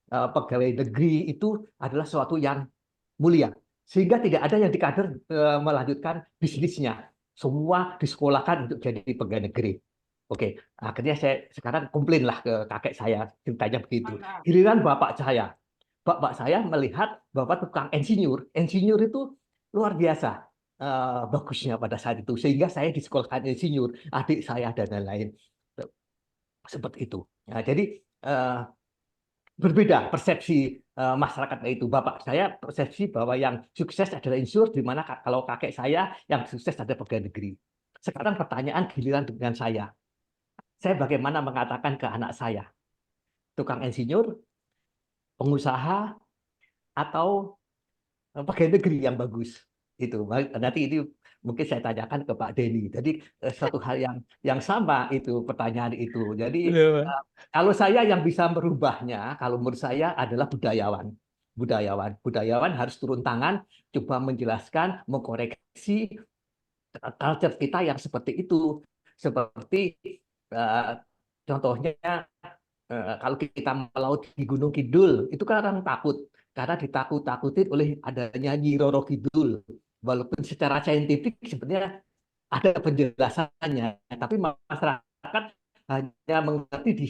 pegawai negeri itu adalah sesuatu yang mulia, sehingga tidak ada yang dikader melanjutkan bisnisnya. Semua disekolahkan untuk jadi pegawai negeri. Oke, akhirnya saya sekarang komplain lah ke kakek saya, ceritanya begitu. Giliran bapak saya melihat bapak tukang insinyur itu luar biasa bagusnya pada saat itu, sehingga saya disekolahkan insinyur, adik saya dan lain-lain seperti itu. Nah, jadi berbeda persepsi masyarakat itu. Bapak saya persepsi bahwa yang sukses adalah insinyur, di mana kalau kakek saya yang sukses adalah pegawai negeri. Sekarang pertanyaan giliran dengan saya bagaimana mengatakan ke anak saya, tukang insinyur, pengusaha, atau pegawai negeri yang bagus? Itu nanti itu mungkin saya tanyakan ke Pak Denny. Jadi suatu hal yang sama itu pertanyaan itu. Jadi kalau saya yang bisa merubahnya, kalau menurut saya adalah budayawan. Budayawan harus turun tangan, coba menjelaskan, mengkoreksi culture kita yang seperti itu. Seperti contohnya kalau kita melaut di Gunung Kidul, itu kan orang takut karena ditakut-takutin oleh adanya Nyi Roro Kidul. Walaupun secara saintifik sebenarnya ada penjelasannya, tapi masyarakat hanya mengerti di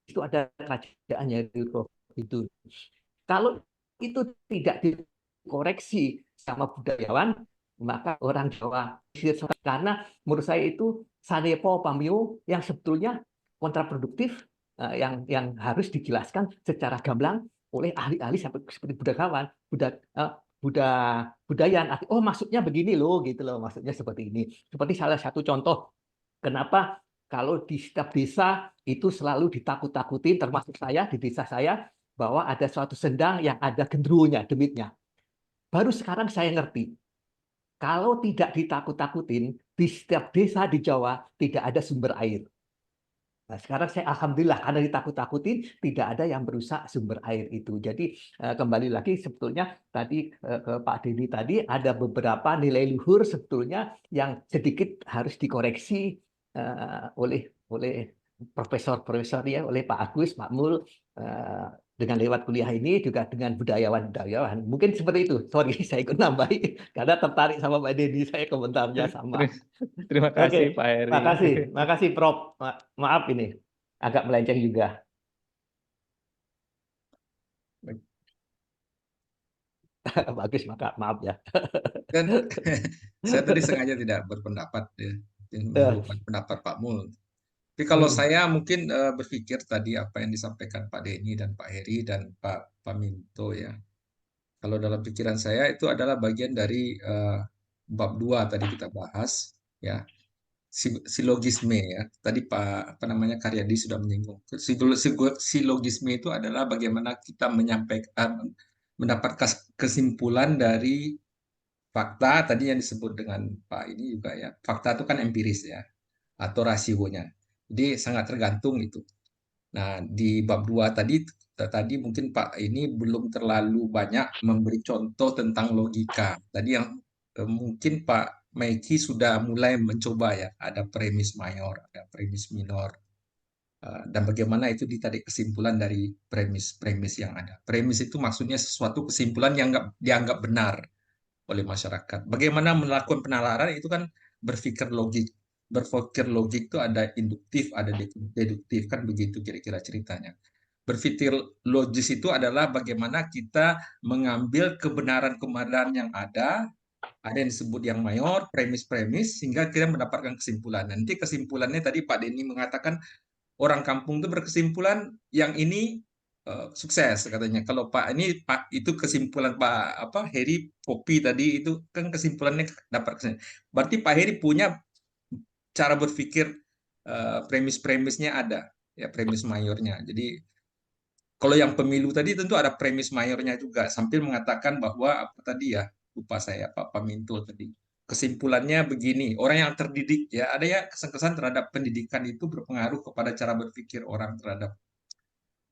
situ ada kerajaannya Nyi Roro Kidul. Kalau itu tidak dikoreksi sama budayawan, maka orang Jawa, karena menurut saya itu sanepo pamio yang sebetulnya kontraproduktif, yang harus dijelaskan secara gamblang oleh ahli-ahli seperti budayawan, budayaan. Oh, maksudnya begini loh, gitu loh, maksudnya seperti ini. Seperti salah satu contoh Kenapa kalau di setiap desa itu selalu ditakut-takutin, termasuk saya di desa saya, bahwa ada suatu sendang yang ada genderuwonya, demitnya. Baru sekarang saya ngerti, kalau tidak ditakut-takutin, di setiap desa di Jawa tidak ada sumber air. Nah, sekarang saya alhamdulillah karena ditakut-takutin tidak ada yang merusak sumber air itu. Jadi kembali lagi sebetulnya tadi ke Pak Denny tadi ada beberapa nilai luhur sebetulnya yang sedikit harus dikoreksi oleh profesor-profesor ya, oleh Pak Agus, Pak Mul dengan lewat kuliah ini juga dengan budayawan-budayawan. Mungkin seperti itu. Sorry, saya ikut nambahi karena tertarik sama Pak Denny, saya komentarnya sama. Terima kasih Oke, Pak Heri. makasih Prof. Maaf ini agak melenceng juga. Bagus, maaf ya. Dan saya tadi sengaja tidak berpendapat ya, mengubah pendapat Pak Mul. Tapi kalau saya mungkin berpikir tadi apa yang disampaikan Pak Denny dan Pak Heri dan Pak Minto ya. Kalau dalam pikiran saya itu adalah bagian dari bab 2 tadi kita bahas ya. Silogisme ya. Tadi Pak Karyadi sudah menyinggung. Silogisme itu adalah bagaimana kita menyampaikan mendapat kesimpulan dari fakta tadi yang disebut dengan Pak ini juga ya. Fakta itu kan empiris ya atau rasionya. Jadi sangat tergantung itu. Nah, di bab 2 tadi mungkin Pak ini belum terlalu banyak memberi contoh tentang logika. Tadi yang mungkin Pak Maiki sudah mulai mencoba ya, ada premis mayor, ada premis minor. Dan bagaimana itu ditarik kesimpulan dari premis-premis yang ada. Premis itu maksudnya sesuatu kesimpulan yang dianggap benar oleh masyarakat. Bagaimana melakukan penalaran itu kan berpikir logik. Berpikir logik itu ada induktif, ada deduktif, kan begitu kira-kira ceritanya. Berpikir logis itu adalah bagaimana kita mengambil kebenaran-kebenaran yang ada yang disebut yang mayor, premis-premis, sehingga kita mendapatkan kesimpulan. Nanti kesimpulannya tadi Pak Denny mengatakan orang kampung itu berkesimpulan yang ini sukses katanya. Kalau Pak ini Pak itu kesimpulan Pak Heri Popi tadi itu kan kesimpulannya dapat kesimpulan. Berarti Pak Heri punya cara berpikir premis-premisnya ada ya, premis mayornya. Jadi kalau yang pemilu tadi tentu ada premis mayornya juga sambil mengatakan bahwa apa tadi ya, lupa saya Pak Minto tadi. Kesimpulannya begini, orang yang terdidik ya, ada ya kesan-kesan terhadap pendidikan itu berpengaruh kepada cara berpikir orang terhadap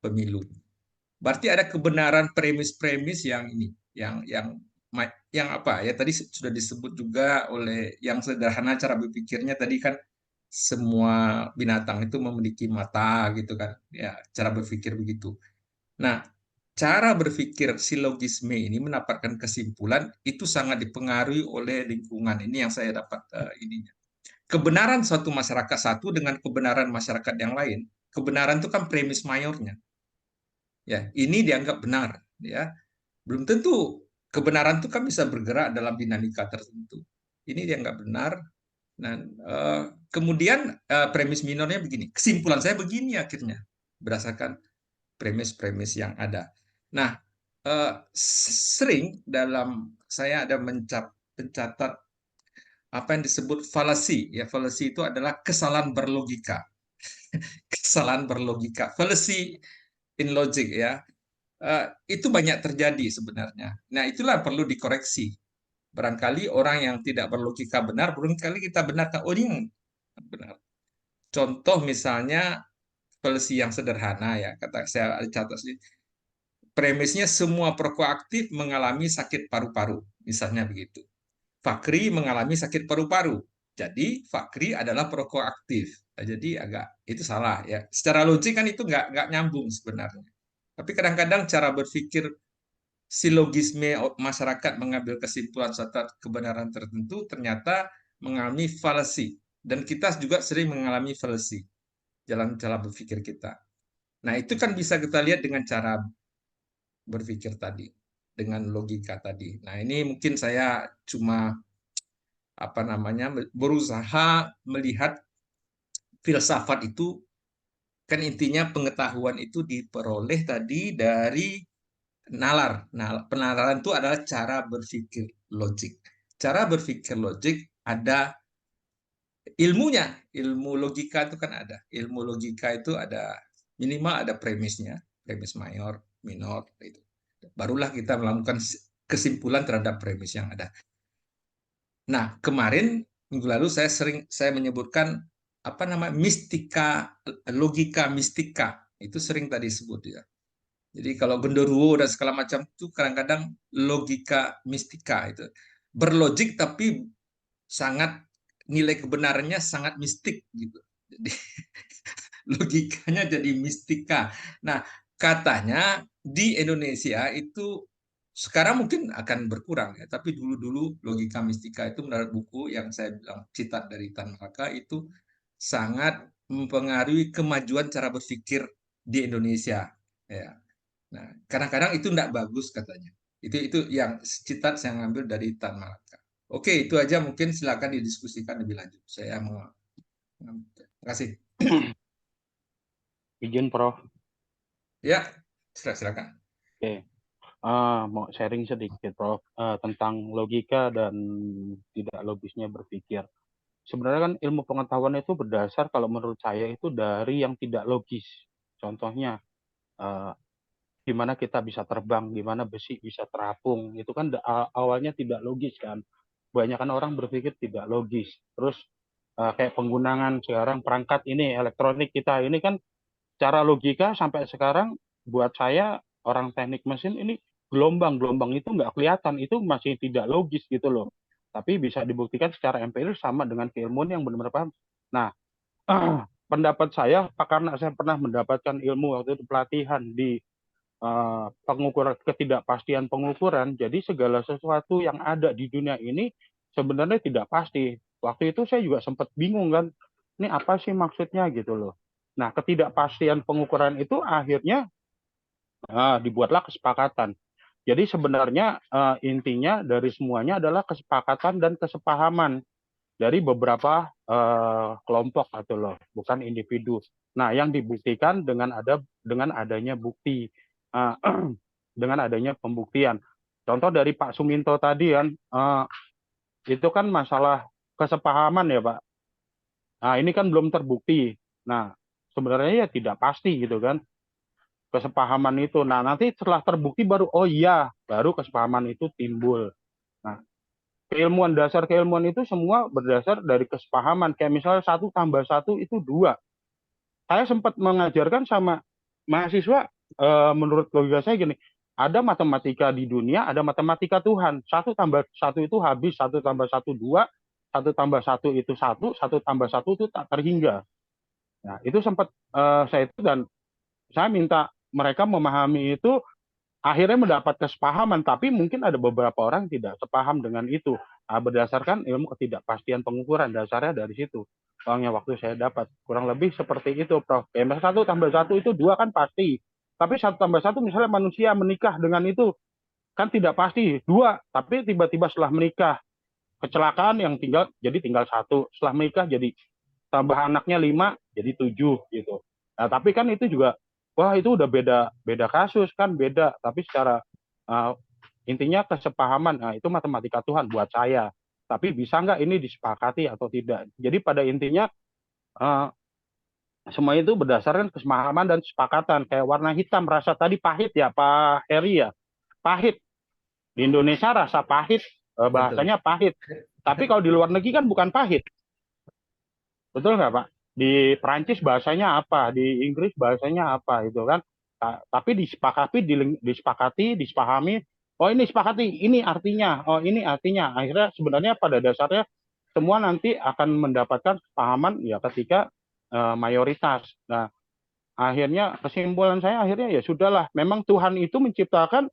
pemilu. Berarti ada kebenaran premis-premis yang ini, yang apa ya tadi sudah disebut juga oleh yang sederhana cara berpikirnya tadi kan semua binatang itu memiliki mata gitu kan, ya cara berpikir begitu. Nah, cara berpikir silogisme ini mendapatkan kesimpulan itu sangat dipengaruhi oleh lingkungan. Ini yang saya dapat ininya. Kebenaran suatu masyarakat satu dengan kebenaran masyarakat yang lain. Kebenaran itu kan premis mayornya. Ya, ini dianggap benar, ya. Belum tentu kebenaran itu kan bisa bergerak dalam dinamika tertentu. Ini dianggap benar. Dan kemudian premis minornya begini. Kesimpulan saya begini akhirnya berdasarkan premis-premis yang ada. Nah, sering dalam saya ada mencatat apa yang disebut falasi. Ya, falasi itu adalah kesalahan berlogika. Kesalahan berlogika. Fallacy in logic ya. Itu banyak terjadi sebenarnya. Nah, itulah perlu dikoreksi. Barangkali orang yang tidak berlogika benar, barangkali kita benarkan, oh ini yang benar. Contoh misalnya fallacy yang sederhana ya, kata saya catat sih. Premisnya semua perokok aktif mengalami sakit paru-paru, misalnya begitu. Fakri mengalami sakit paru-paru. Jadi Fakri adalah perokok aktif. Jadi agak itu salah ya. Secara logik kan itu nggak nyambung sebenarnya. Tapi kadang-kadang cara berpikir silogisme masyarakat mengambil kesimpulan suatu kebenaran tertentu ternyata mengalami fallacy. Dan kita juga sering mengalami fallacy dalam cara berpikir kita. Nah, itu kan bisa kita lihat dengan cara berpikir tadi, dengan logika tadi. Nah, ini mungkin saya cuma berusaha melihat filsafat itu kan intinya pengetahuan itu diperoleh tadi dari nalar. Nah, penalaran itu adalah cara berpikir logik. Cara berpikir logik ada ilmunya, ilmu logika itu kan ada. Ilmu logika itu ada minimal ada premisnya, premis mayor, minor, itu. Barulah kita melakukan kesimpulan terhadap premis yang ada. Nah, kemarin minggu lalu saya menyebutkan apa namanya mistika, logika mistika itu sering tadi disebut ya. Jadi kalau genderuwo dan segala macam itu kadang-kadang logika mistika itu berlogik tapi sangat nilai kebenarannya sangat mistik gitu. Jadi logikanya jadi mistika. Nah, katanya di Indonesia itu sekarang mungkin akan berkurang ya, tapi dulu-dulu logika mistika itu menurut buku yang saya bilang citat dari Tan Malaka itu sangat mempengaruhi kemajuan cara berpikir di Indonesia. Ya. Nah, kadang-kadang itu tidak bagus katanya. Itu yang citat saya ngambil dari Tan Malaka. Oke, itu aja mungkin silakan didiskusikan lebih lanjut. Saya mau terima kasih. Izin, Prof. Ya, silakan. Oke. Mau sharing sedikit, Prof, tentang logika dan tidak logisnya berpikir. Sebenarnya kan ilmu pengetahuan itu berdasar kalau menurut saya itu dari yang tidak logis. Contohnya, gimana kita bisa terbang, gimana besi bisa terapung, itu kan awalnya tidak logis kan. Kebanyakan orang berpikir tidak logis. Terus kayak penggunaan sekarang perangkat ini, elektronik kita ini kan secara logika sampai sekarang buat saya orang teknik mesin ini gelombang itu nggak kelihatan, itu masih tidak logis gitu loh. Tapi bisa dibuktikan secara empiris sama dengan keilmuan yang benar-benar paham. Nah, pendapat saya, karena saya pernah mendapatkan ilmu waktu itu pelatihan di pengukuran ketidakpastian pengukuran, jadi segala sesuatu yang ada di dunia ini sebenarnya tidak pasti. Waktu itu saya juga sempat bingung kan, ini apa sih maksudnya gitu loh. Nah, ketidakpastian pengukuran itu akhirnya dibuatlah kesepakatan. Jadi sebenarnya intinya dari semuanya adalah kesepakatan dan kesepahaman dari beberapa kelompok atau loh, bukan individu. Nah, yang dibuktikan dengan adanya bukti, dengan adanya pembuktian. Contoh dari Pak Suminto tadi kan, itu kan masalah kesepahaman ya Pak. Nah, ini kan belum terbukti. Nah, sebenarnya ya tidak pasti gitu kan kesepahaman itu. Nah, nanti setelah terbukti baru oh iya, baru kesepahaman itu timbul. Nah, dasar keilmuan itu semua berdasar dari kesepahaman. Kayak misalnya 1 tambah 1 itu 2. Saya sempat mengajarkan sama mahasiswa, menurut logika saya gini, ada matematika di dunia, ada matematika Tuhan. 1 tambah 1 itu habis, 1 tambah 1 2, 1 tambah 1 itu 1, 1 tambah 1 itu tak terhingga. Nah, itu sempat saya itu dan saya minta mereka memahami itu, akhirnya mendapat kesepahaman, tapi mungkin ada beberapa orang tidak sepaham dengan itu. Nah, berdasarkan ilmu ketidakpastian pengukuran, dasarnya dari situ. Soalnya waktu saya dapat, kurang lebih seperti itu, Prof. Ya, 1 tambah 1 itu 2 kan pasti. Tapi 1 tambah 1 misalnya manusia menikah dengan itu, kan tidak pasti. 2, tapi tiba-tiba setelah menikah, kecelakaan yang jadi tinggal 1. Setelah menikah jadi tambah anaknya 5, jadi 7 gitu. Nah, tapi kan itu juga wah itu udah beda kasus kan beda, tapi secara intinya kesepahaman. Nah, itu matematika Tuhan buat saya. Tapi bisa nggak ini disepakati atau tidak? Jadi pada intinya semua itu berdasarkan kesepahaman dan kesepakatan. Kayak warna hitam, rasa tadi pahit ya Pak Heri ya, pahit. Di Indonesia rasa pahit, bahasanya pahit. Tapi kalau di luar negeri kan bukan pahit. Betul nggak Pak? Di Perancis bahasanya apa, di Inggris bahasanya apa, itu kan. Tapi disepakati, disepahami, oh ini sepakati, ini artinya, oh ini artinya. Akhirnya sebenarnya pada dasarnya semua nanti akan mendapatkan kepahaman ya ketika mayoritas. Nah, akhirnya kesimpulan saya akhirnya ya sudahlah, memang Tuhan itu menciptakan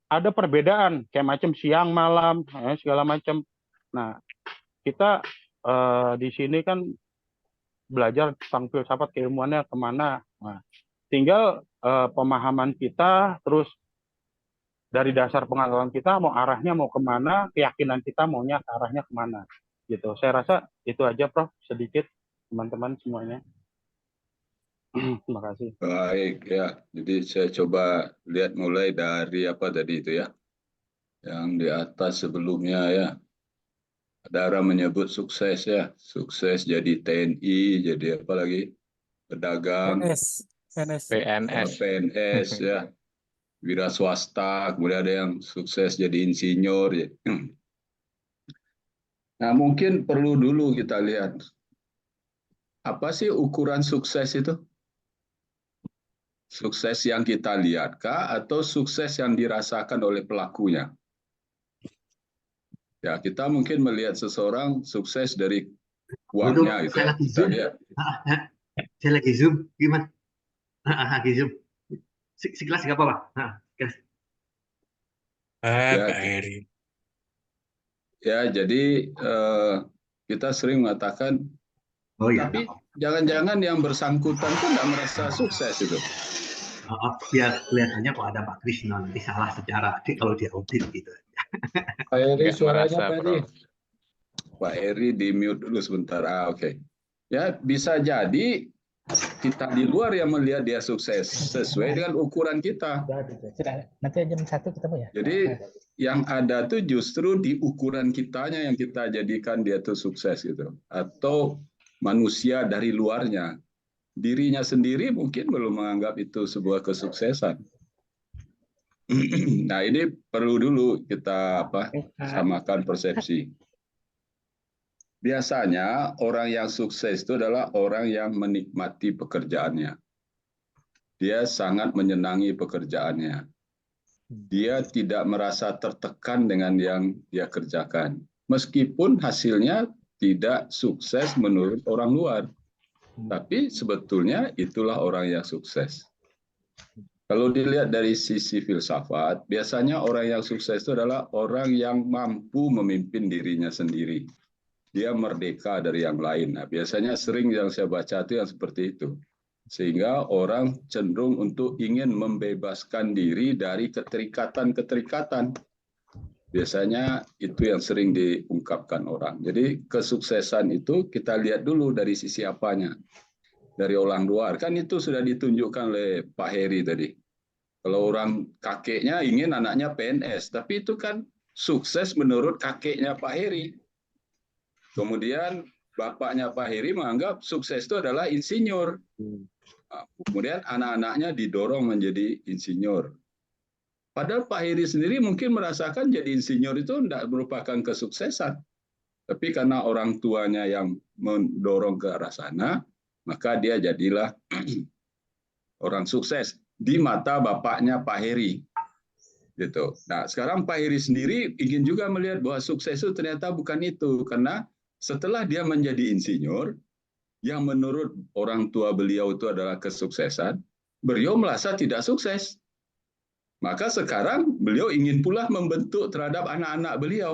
ada perbedaan, kayak macam siang, malam, segala macam. Nah, kita di sini kan belajar tentang filsafat keilmuannya kemana. Nah, tinggal pemahaman kita, terus dari dasar pengetahuan kita mau arahnya mau kemana, keyakinan kita maunya ke arahnya kemana. Gitu. Saya rasa itu aja Prof, sedikit teman-teman semuanya. Terima kasih. Baik ya, jadi saya coba lihat mulai dari apa tadi itu ya, yang di atas sebelumnya ya. Ada orang menyebut sukses ya, sukses jadi TNI, jadi apa lagi, pedagang, PNS. PNS ya, wira swasta, kemudian ada yang sukses jadi insinyur. Ya. Nah, mungkin perlu dulu kita lihat, apa sih ukuran sukses itu? Sukses yang kita lihatkah atau sukses yang dirasakan oleh pelakunya? Ya, kita mungkin melihat seseorang sukses dari uangnya gitu. Saya lagi Kita zoom. lihat. Saya lagi zoom. Gimana? Lagi zoom. Sekilas nggak apa-apa. Sekilas. Ya, Pak Heri. ya, jadi kita sering mengatakan, Oh ya. tapi jangan-jangan yang bersangkutan pun tidak merasa sukses itu. Biar kelihatannya kok ada Pak Krisna nanti salah secara kalau dia audit gitu. Pak Heri, Nggak suaranya merasa, Pak Heri. Prof. Pak Heri di mute dulu sebentar. Oke. Ya, bisa jadi kita di luar yang melihat dia sukses sesuai dengan ukuran kita. Nanti jam 1 ketemu ya. Jadi yang ada tuh justru di ukuran kitanya yang kita jadikan dia tuh sukses gitu. Atau manusia dari luarnya. Dirinya sendiri mungkin belum menganggap itu sebuah kesuksesan. Nah, ini perlu dulu kita samakan persepsi. Biasanya orang yang sukses itu adalah orang yang menikmati pekerjaannya. Dia sangat menyenangi pekerjaannya. Dia tidak merasa tertekan dengan yang dia kerjakan. Meskipun hasilnya tidak sukses menurut orang luar. Tapi sebetulnya itulah orang yang sukses. Kalau dilihat dari sisi filsafat, biasanya orang yang sukses itu adalah orang yang mampu memimpin dirinya sendiri. Dia merdeka dari yang lain. Nah, biasanya sering yang saya baca itu yang seperti itu. Sehingga orang cenderung untuk ingin membebaskan diri dari keterikatan-keterikatan. Biasanya itu yang sering diungkapkan orang. Jadi kesuksesan itu kita lihat dulu dari sisi apanya. Dari orang luar. Kan itu sudah ditunjukkan oleh Pak Heri tadi. Kalau orang kakeknya ingin anaknya PNS. Tapi itu kan sukses menurut kakeknya Pak Heri. Kemudian bapaknya Pak Heri menganggap sukses itu adalah insinyur. Kemudian anak-anaknya didorong menjadi insinyur. Padahal Pak Heri sendiri mungkin merasakan jadi insinyur itu tidak merupakan kesuksesan. Tapi karena orang tuanya yang mendorong ke arah sana, maka dia jadilah orang sukses di mata bapaknya Pak Heri. Gitu. Nah, sekarang Pak Heri sendiri ingin juga melihat bahwa sukses itu ternyata bukan itu. Karena setelah dia menjadi insinyur, yang menurut orang tua beliau itu adalah kesuksesan, beliau merasa tidak sukses. Maka sekarang beliau ingin pula membentuk terhadap anak-anak beliau.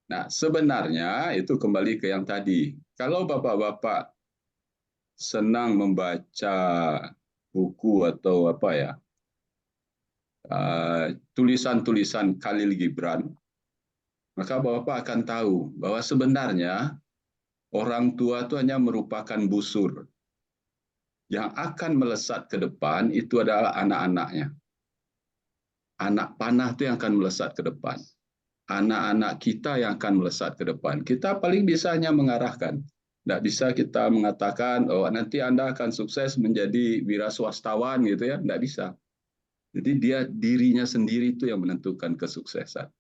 Nah, sebenarnya itu kembali ke yang tadi. Kalau bapak-bapak senang membaca buku atau tulisan-tulisan Khalil Gibran, maka bapak akan tahu bahwa sebenarnya orang tua itu hanya merupakan busur. Yang akan melesat ke depan itu adalah anak-anaknya. Anak panah itu yang akan melesat ke depan. Anak-anak kita yang akan melesat ke depan. Kita paling bisa hanya mengarahkan. Tidak bisa kita mengatakan, oh nanti Anda akan sukses menjadi wira swastawan gitu ya. Tidak bisa. Jadi dirinya sendiri itu yang menentukan kesuksesan.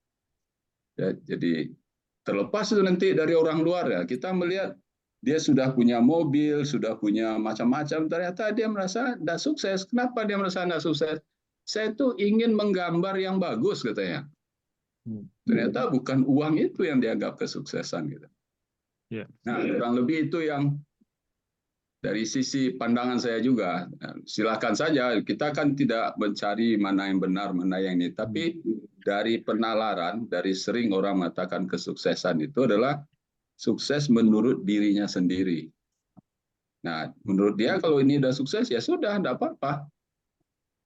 Ya, jadi terlepas itu nanti dari orang luar ya, kita melihat dia sudah punya mobil, sudah punya macam-macam, ternyata dia merasa tidak sukses. Kenapa dia merasa tidak sukses? Saya tuh ingin menggambar yang bagus katanya. Ternyata bukan uang itu yang dianggap kesuksesan gitu. Nah, kurang lebih itu yang dari sisi pandangan saya juga. Silakan saja, kita kan tidak mencari mana yang benar, mana yang ini. Tapi dari penalaran, dari sering orang mengatakan kesuksesan itu adalah sukses menurut dirinya sendiri. Nah, menurut dia kalau ini sudah sukses, ya sudah, tidak apa-apa.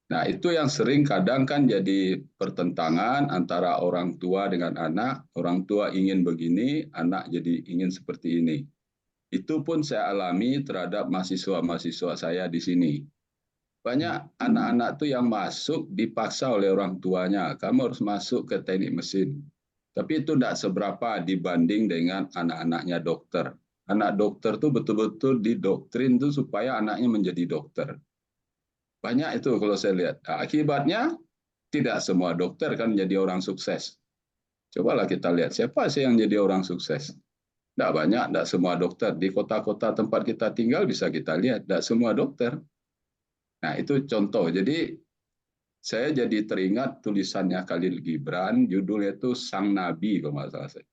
Nah, itu yang sering kadang kan jadi pertentangan antara orang tua dengan anak. Orang tua ingin begini, anak jadi ingin seperti ini. Itu pun saya alami terhadap mahasiswa-mahasiswa saya di sini. Banyak anak-anak tuh yang masuk dipaksa oleh orang tuanya. Kamu harus masuk ke teknik mesin. Tapi itu tidak seberapa dibanding dengan anak-anaknya dokter. Anak dokter tuh betul-betul didoktrin tuh supaya anaknya menjadi dokter. Banyak itu kalau saya lihat. Nah, akibatnya tidak semua dokter kan jadi orang sukses. Cobalah kita lihat siapa sih yang jadi orang sukses. Tidak banyak, tidak semua dokter. Di kota-kota tempat kita tinggal bisa kita lihat, tidak semua dokter. Nah itu contoh. Jadi saya jadi teringat tulisannya Khalil Gibran, judulnya itu Sang Nabi kalau nggak salah saya.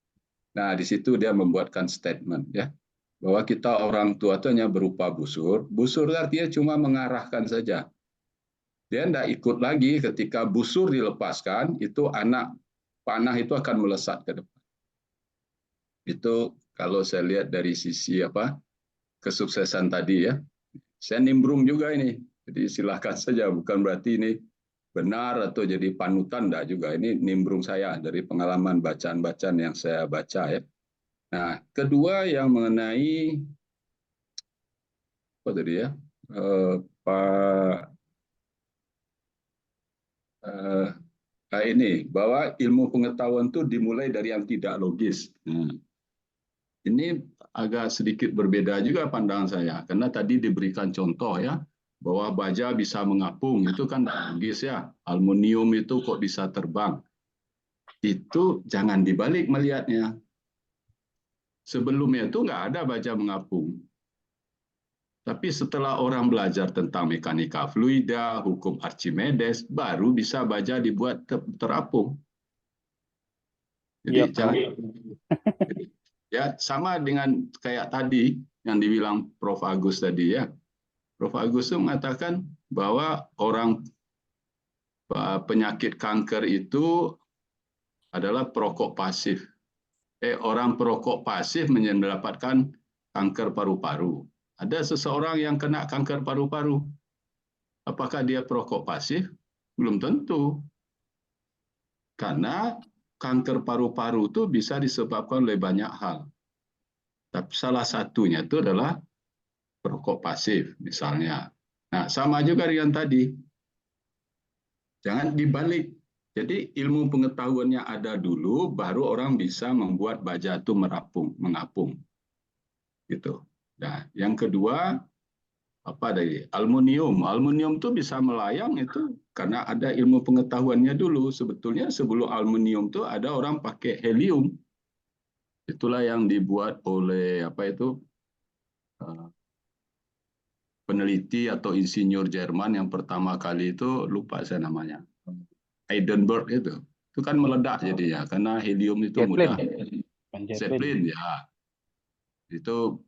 Nah di situ dia membuatkan statement ya bahwa kita orang tua itu hanya berupa busur. Busur artinya cuma mengarahkan saja. Dia tidak ikut lagi ketika busur dilepaskan, itu anak panah itu akan melesat ke depan. Itu kalau saya lihat dari sisi kesuksesan tadi ya. Saya nimbrung juga ini. Jadi silakan saja, bukan berarti ini benar atau jadi panutan, enggak juga. Ini nimbrung saya dari pengalaman bacaan-bacaan yang saya baca ya. Nah, kedua yang mengenai apa tadi ya, ini bahwa ilmu pengetahuan itu dimulai dari yang tidak logis. Ini agak sedikit berbeda juga pandangan saya, karena tadi diberikan contoh ya bahwa baja bisa mengapung, itu kan logis ya. Aluminium itu kok bisa terbang? Itu jangan dibalik melihatnya. Sebelumnya itu nggak ada baja mengapung. Tapi setelah orang belajar tentang mekanika fluida, hukum Archimedes, baru bisa baja dibuat terapung. Jadi ya sama dengan kayak tadi yang dibilang Prof. Agus tadi ya. Prof. Agus itu mengatakan bahwa orang penyakit kanker itu adalah perokok pasif. Orang perokok pasif mendapatkan kanker paru-paru. Ada seseorang yang kena kanker paru-paru. Apakah dia perokok pasif? Belum tentu. Karena kanker paru-paru itu bisa disebabkan oleh banyak hal. Tapi salah satunya itu adalah perokok pasif misalnya. Nah, sama juga dengan tadi. Jangan dibalik. Jadi ilmu pengetahuannya ada dulu, baru orang bisa membuat baja itu mengapung. Gitu. Nah, yang kedua apa tadi? Aluminium. Aluminium itu bisa melayang itu karena ada ilmu pengetahuannya dulu. Sebetulnya sebelum aluminium itu ada orang pakai helium. Itulah yang dibuat oleh peneliti atau insinyur Jerman yang pertama kali itu, lupa saya namanya, Heidenberg itu kan meledak jadinya karena helium itu mudah. Zeppelin ya, itu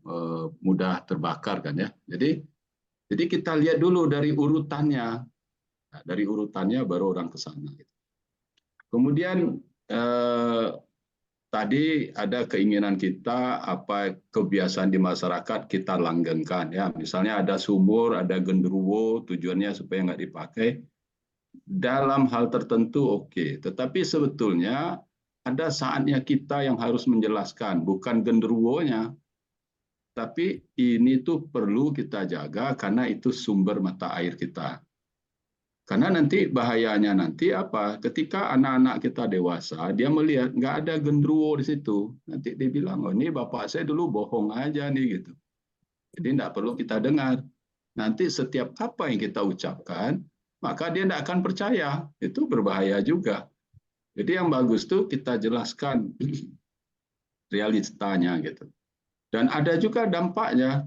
mudah terbakar kan ya. Jadi kita lihat dulu dari urutannya. Nah, dari urutannya baru orang ke sana. Kemudian tadi ada keinginan kita, kebiasaan di masyarakat kita langgengkan ya. Misalnya ada sumur, ada genderuwo, tujuannya supaya nggak dipakai. Dalam hal tertentu oke. Tetapi sebetulnya ada saatnya kita yang harus menjelaskan, bukan genderuwonya. Tapi ini tuh perlu kita jaga karena itu sumber mata air kita. Karena nanti bahayanya nanti apa? Ketika anak-anak kita dewasa, dia melihat nggak ada genderuwo di situ. Nanti dia bilang, oh ini bapak saya dulu bohong aja nih gitu. Jadi nggak perlu kita dengar. Nanti setiap apa yang kita ucapkan, maka dia tidak akan percaya. Itu berbahaya juga. Jadi yang bagus tuh kita jelaskan realitanya gitu. Dan ada juga dampaknya.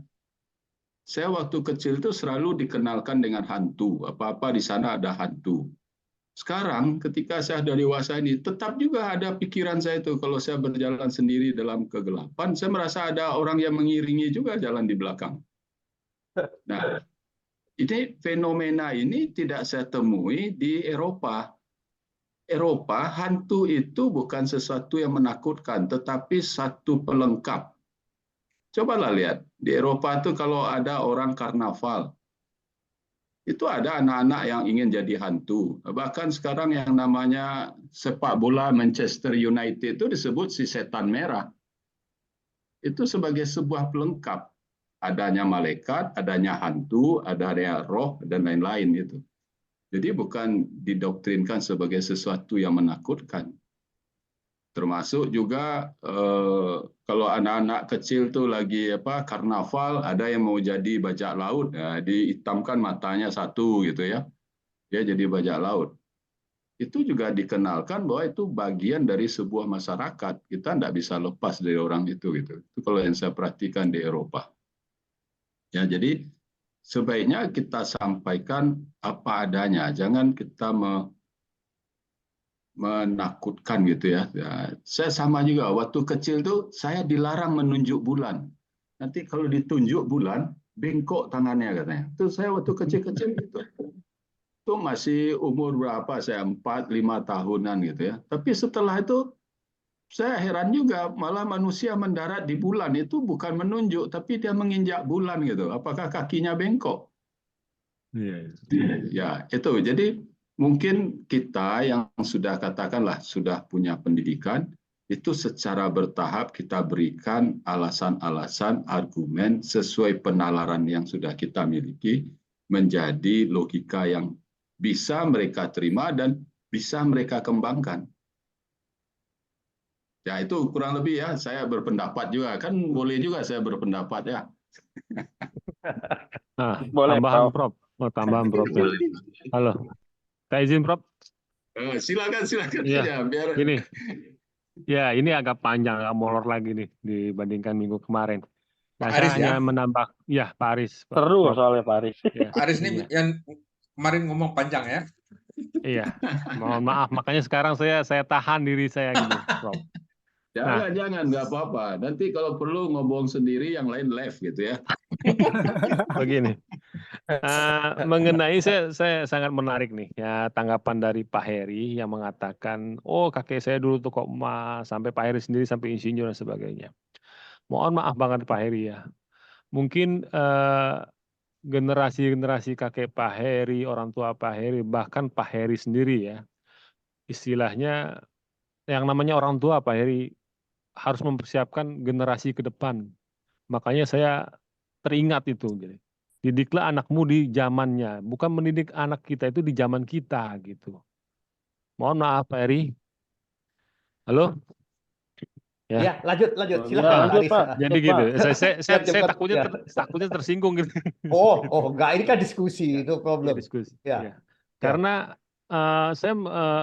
Saya waktu kecil itu selalu dikenalkan dengan hantu. Apa-apa di sana ada hantu. Sekarang ketika saya sudah dewasa ini, tetap juga ada pikiran saya itu. Kalau saya berjalan sendiri dalam kegelapan, saya merasa ada orang yang mengiringi juga jalan di belakang. Nah, ini fenomena ini tidak saya temui di Eropa. Eropa, hantu itu bukan sesuatu yang menakutkan, tetapi satu pelengkap. Cobalah lihat, di Eropa itu kalau ada orang karnaval, itu ada anak-anak yang ingin jadi hantu. Bahkan sekarang yang namanya sepak bola Manchester United itu disebut si setan merah. Itu sebagai sebuah pelengkap. Adanya malaikat, adanya hantu, adanya roh, dan lain-lain itu. Jadi bukan didoktrinkan sebagai sesuatu yang menakutkan. Termasuk juga kalau anak-anak kecil tuh lagi karnaval, ada yang mau jadi bajak laut, ya, dihitamkan matanya satu gitu ya, dia jadi bajak laut. Itu juga dikenalkan bahwa itu bagian dari sebuah masyarakat. Kita tidak bisa lepas dari orang itu gitu. Itu kalau yang saya perhatikan di Eropa. Ya, jadi sebaiknya kita sampaikan apa adanya, jangan kita menakutkan gitu ya. Ya. Saya sama juga, waktu kecil tuh saya dilarang menunjuk bulan. Nanti kalau ditunjuk bulan, bengkok tangannya katanya. Itu saya waktu kecil-kecil gitu. Itu masih umur berapa saya, 4-5 tahunan gitu ya. Tapi setelah itu saya heran juga, malah manusia mendarat di bulan itu bukan menunjuk, tapi dia menginjak bulan gitu. Apakah kakinya bengkok? Ya, itu. Jadi mungkin kita yang sudah katakanlah sudah punya pendidikan, itu secara bertahap kita berikan alasan-alasan, argumen sesuai penalaran yang sudah kita miliki menjadi logika yang bisa mereka terima dan bisa mereka kembangkan. Ya, itu kurang lebih ya, saya berpendapat juga. Kan boleh juga saya berpendapat ya. Nah, Boleh, tambahan Prof. Prof. Oh, tambahan Prof. Ya. Halo, saya izin Prof. Silakan Iya, saja biar ini. Ya, ini agak panjang, agak molor lagi nih dibandingkan minggu kemarin. Nah, Pak saya Aris hanya ya. menambah, ya Pak Aris. Seru Prof. soalnya Pak Aris. Ya, Pak Aris ini iya. yang kemarin ngomong panjang ya. Iya, mohon maaf. Makanya sekarang saya tahan diri saya gini, Prof. Nah, Jangan, nggak apa-apa. Nanti kalau perlu ngomong sendiri, yang lain left gitu ya. begini. Mengenai saya sangat menarik nih ya tanggapan dari Pak Heri yang mengatakan, oh kakek saya dulu tuh kok sampai Pak Heri sendiri sampai insinyur dan sebagainya. Mohon maaf banget Pak Heri ya. Mungkin generasi-generasi kakek Pak Heri, orang tua Pak Heri, bahkan Pak Heri sendiri ya, istilahnya yang namanya orang tua Pak Heri harus mempersiapkan generasi ke depan. Makanya saya teringat itu. Didiklah anakmu di zamannya, bukan mendidik anak kita itu di zaman kita gitu. Mohon maaf Pak Heri. Halo? Ya, lanjut. Ya, Silakan Pak lanjut Aris. Pak. Jadi gitu, saya Cepat. takutnya tersinggung gitu. Oh, enggak, ini kan diskusi, no Ya, problem. diskusi. Ya. Ya. Karena saya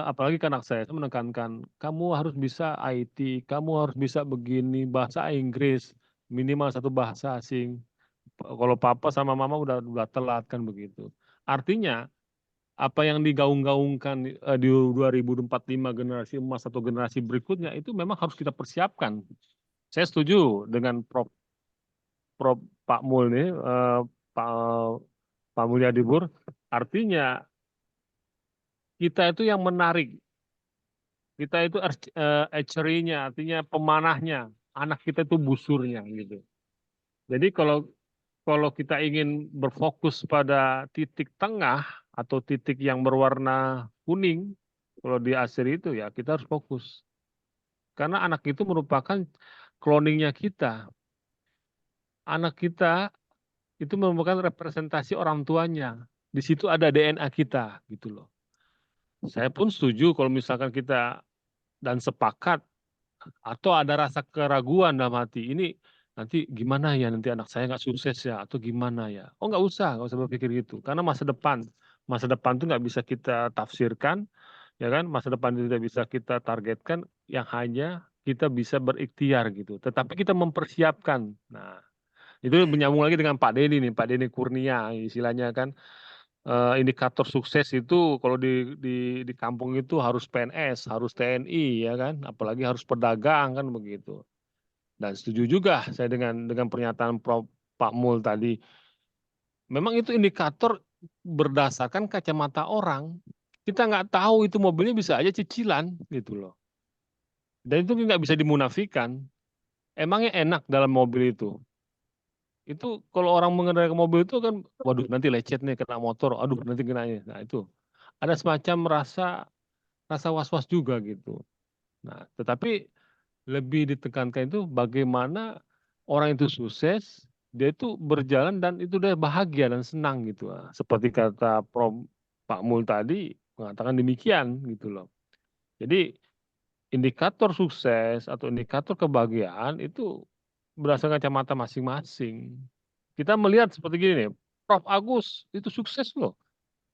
apalagi ke anak saya menekankan kamu harus bisa IT, kamu harus bisa begini, bahasa Inggris, minimal satu bahasa asing. Kalau papa sama mama udah telat kan begitu. Artinya apa yang digaung-gaungkan di 2045 generasi emas atau generasi berikutnya itu memang harus kita persiapkan. Saya setuju dengan Prof. Pak Mul nih, Pak Mulyadibur. Artinya kita itu yang menarik, kita itu archery-nya, artinya pemanahnya, anak kita itu busurnya gitu. Jadi kalau kita ingin berfokus pada titik tengah atau titik yang berwarna kuning, kalau di archery itu ya kita harus fokus. Karena anak itu merupakan cloningnya kita. Anak kita itu merupakan representasi orang tuanya. Di situ ada DNA kita gitu loh. Saya pun setuju kalau misalkan kita dan sepakat atau ada rasa keraguan dalam hati ini nanti gimana ya nanti anak saya nggak sukses ya atau gimana ya. Oh nggak usah berpikir gitu karena masa depan itu nggak bisa kita tafsirkan ya kan, masa depan itu tidak bisa kita targetkan, yang hanya kita bisa berikhtiar gitu. Tetapi kita mempersiapkan. Nah itu menyambung lagi dengan Pak Denny nih, Pak Denny Kurnia istilahnya kan. Indikator sukses itu kalau di kampung itu harus PNS, harus TNI ya kan, apalagi harus pedagang kan begitu. Dan setuju juga saya dengan pernyataan Pak Mul tadi. Memang itu indikator berdasarkan kacamata orang. Kita nggak tahu itu mobilnya bisa aja cicilan gitu loh. Dan itu nggak bisa dimunafikan. Emangnya enak dalam mobil itu? Itu kalau orang mengendarai mobil itu kan, waduh nanti lecet nih kena motor, aduh nanti kena ini. Nah itu ada semacam rasa was-was juga gitu. Nah tetapi lebih ditekankan itu bagaimana orang itu sukses, dia itu berjalan dan itu dia bahagia dan senang gitu. Seperti kata Pak Mul tadi mengatakan demikian gitu loh. Jadi indikator sukses atau indikator kebahagiaan itu berdasarkan kacamata masing-masing. Kita melihat seperti gini nih, Prof. Agus itu sukses loh,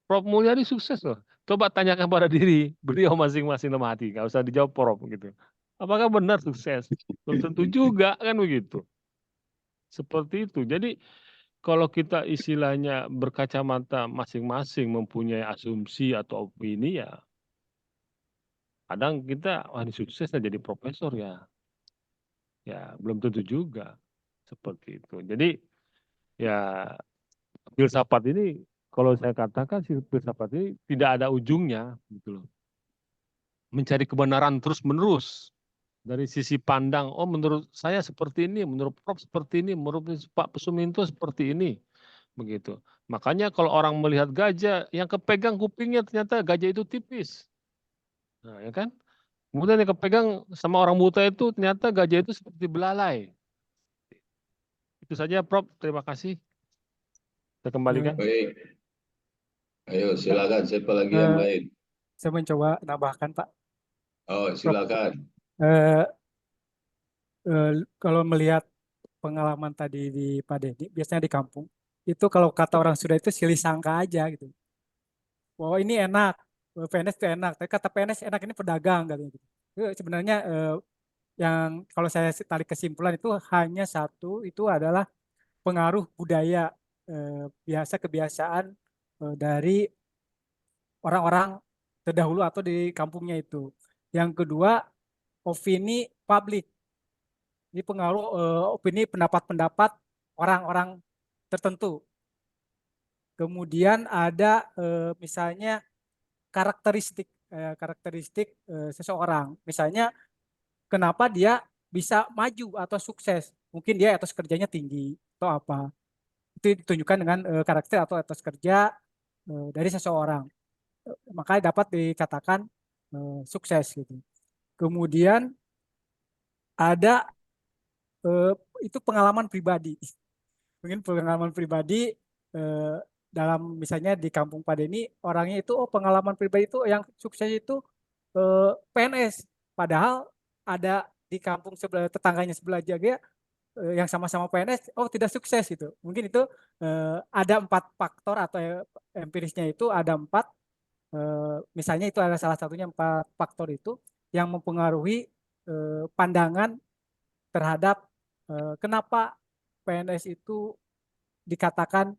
Prof. Mulyadi sukses loh. Coba tanyakan pada diri beliau masing-masing dalam hati, nggak usah dijawab Prof gitu. Apakah benar sukses? Belum tentu juga kan begitu. Seperti itu. Jadi kalau kita istilahnya berkacamata masing-masing mempunyai asumsi atau opini ya, kadang kita wah ini sukses lah jadi profesor ya. Ya belum tentu juga seperti itu. Jadi ya filsafat ini kalau saya katakan filsafat ini tidak ada ujungnya gitu loh. Mencari kebenaran terus-menerus dari sisi pandang, oh menurut saya seperti ini, menurut Prof seperti ini, menurut Pak Suminto seperti ini, begitu. Makanya kalau orang melihat gajah, yang kepegang kupingnya ternyata gajah itu tipis, nah ya kan. Kemudian yang kepegang sama orang buta itu ternyata gajah itu seperti belalai. Itu saja Prof, terima kasih. Saya kembalikan. Baik. Ayo silakan, siapa lagi yang lain? Saya mencoba nambahkan Pak. Oh silakan. Kalau melihat pengalaman tadi di Pak Denny, biasanya di kampung, itu kalau kata orang Sunda itu silih sangka aja gitu. Wah ini enak, PNS itu enak, tapi kata PNS enak ini pedagang katanya gitu. Itu sebenarnya yang kalau saya tarik kesimpulan itu hanya satu, itu adalah pengaruh budaya, kebiasaan dari orang-orang terdahulu atau di kampungnya itu. Yang kedua, opini publik. Ini pengaruh opini pendapat-pendapat orang-orang tertentu. Kemudian ada misalnya karakteristik seseorang. Misalnya kenapa dia bisa maju atau sukses. Mungkin dia etos kerjanya tinggi atau apa. Itu ditunjukkan dengan karakter atau etos kerja dari seseorang. Makanya dapat dikatakan sukses gitu. Kemudian ada itu pengalaman pribadi. Mungkin pengalaman pribadi dalam misalnya di kampung Pak Denny, orangnya itu pengalaman pribadi itu yang sukses itu PNS. Padahal ada di kampung sebelah tetangganya sebelah jaga yang sama-sama PNS, tidak sukses gitu. Mungkin itu ada 4 faktor atau empirisnya itu ada 4. Misalnya itu ada salah satunya 4 faktor itu yang mempengaruhi pandangan terhadap kenapa PNS itu dikatakan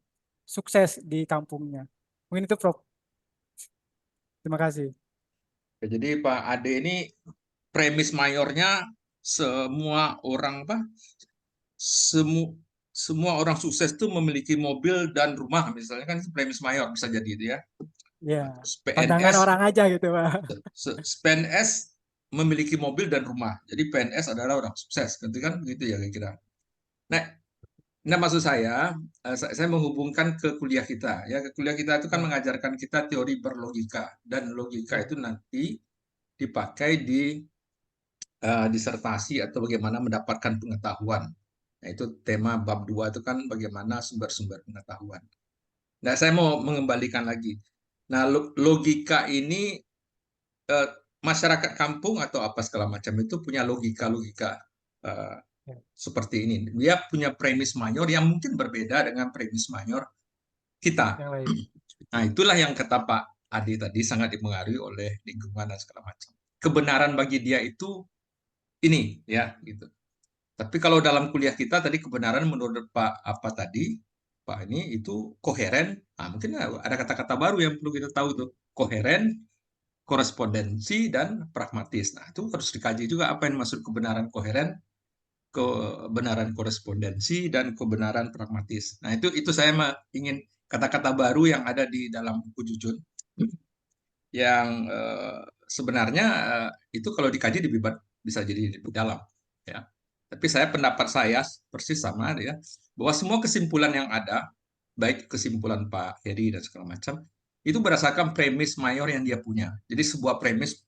sukses di kampungnya. Mungkin itu Prof. Terima kasih. Jadi Pak Ade ini premis mayornya semua orang semua orang sukses itu memiliki mobil dan rumah misalnya kan itu premis mayor bisa jadi itu ya. Ya, pandangan orang aja gitu Pak. PNS memiliki mobil dan rumah. Jadi PNS adalah orang sukses, gitu kan begitu ya kira-kira. Nah maksud saya menghubungkan ke kuliah kita ya. Ke kuliah kita itu kan mengajarkan kita teori berlogika dan logika itu nanti dipakai di disertasi atau bagaimana mendapatkan pengetahuan. Nah, itu tema bab 2 itu kan bagaimana sumber-sumber pengetahuan. Nah, saya mau mengembalikan lagi. Nah, logika ini masyarakat kampung atau apa segala macam itu punya logika-logika seperti ini. Dia punya premis mayor yang mungkin berbeda dengan premis mayor kita. Nah, itulah yang kata Pak Adi tadi sangat dipengaruhi oleh lingkungan dan segala macam. Kebenaran bagi dia itu ini ya gitu. Tapi kalau dalam kuliah kita tadi kebenaran menurut Pak ini itu koheren. Nah, mungkin ada kata-kata baru yang perlu kita tahu tuh. Koheren, korespondensi dan pragmatis. Nah, itu harus dikaji juga apa yang maksud kebenaran koheren, kebenaran korespondensi dan kebenaran pragmatis. Nah, itu saya ingin kata-kata baru yang ada di dalam buku Jujun yang sebenarnya itu kalau dikaji bisa jadi lebih dalam ya. Tapi pendapat saya persis sama ya, bahwa semua kesimpulan yang ada, baik kesimpulan Pak Heri dan segala macam, itu berdasarkan premis mayor yang dia punya. Jadi sebuah premis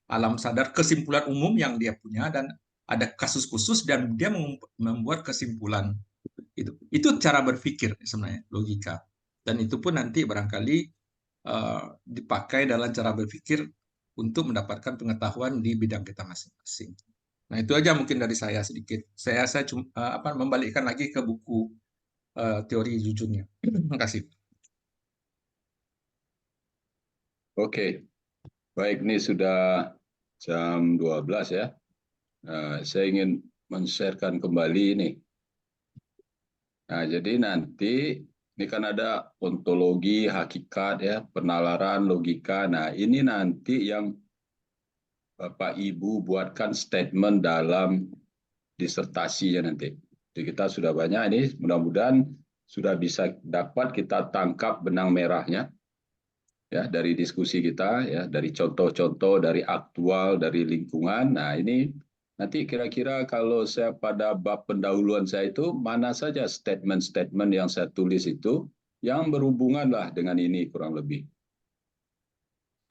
alam sadar, kesimpulan umum yang dia punya, dan ada kasus khusus dan dia membuat kesimpulan. Itu cara berpikir sebenarnya, logika. Dan itu pun nanti barangkali dipakai dalam cara berpikir untuk mendapatkan pengetahuan di bidang kita masing-masing. Nah, itu aja mungkin dari saya sedikit. Saya cuma membalikkan lagi ke buku teori jujurnya. Terima kasih. Oke, baik, ini sudah jam 12 ya. Saya ingin men-sharekan kembali ini. Nah, jadi nanti ini kan ada ontologi, hakikat ya, penalaran, logika. Nah, ini nanti yang Bapak Ibu buatkan statement dalam disertasinya nanti. Jadi kita sudah banyak ini, mudah-mudahan sudah bisa dapat kita tangkap benang merahnya ya dari diskusi kita ya, dari contoh-contoh, dari aktual, dari lingkungan. Nah, ini nanti kira-kira kalau saya pada bab pendahuluan saya itu mana saja statement-statement yang saya tulis itu yang berhubungan lah dengan ini kurang lebih.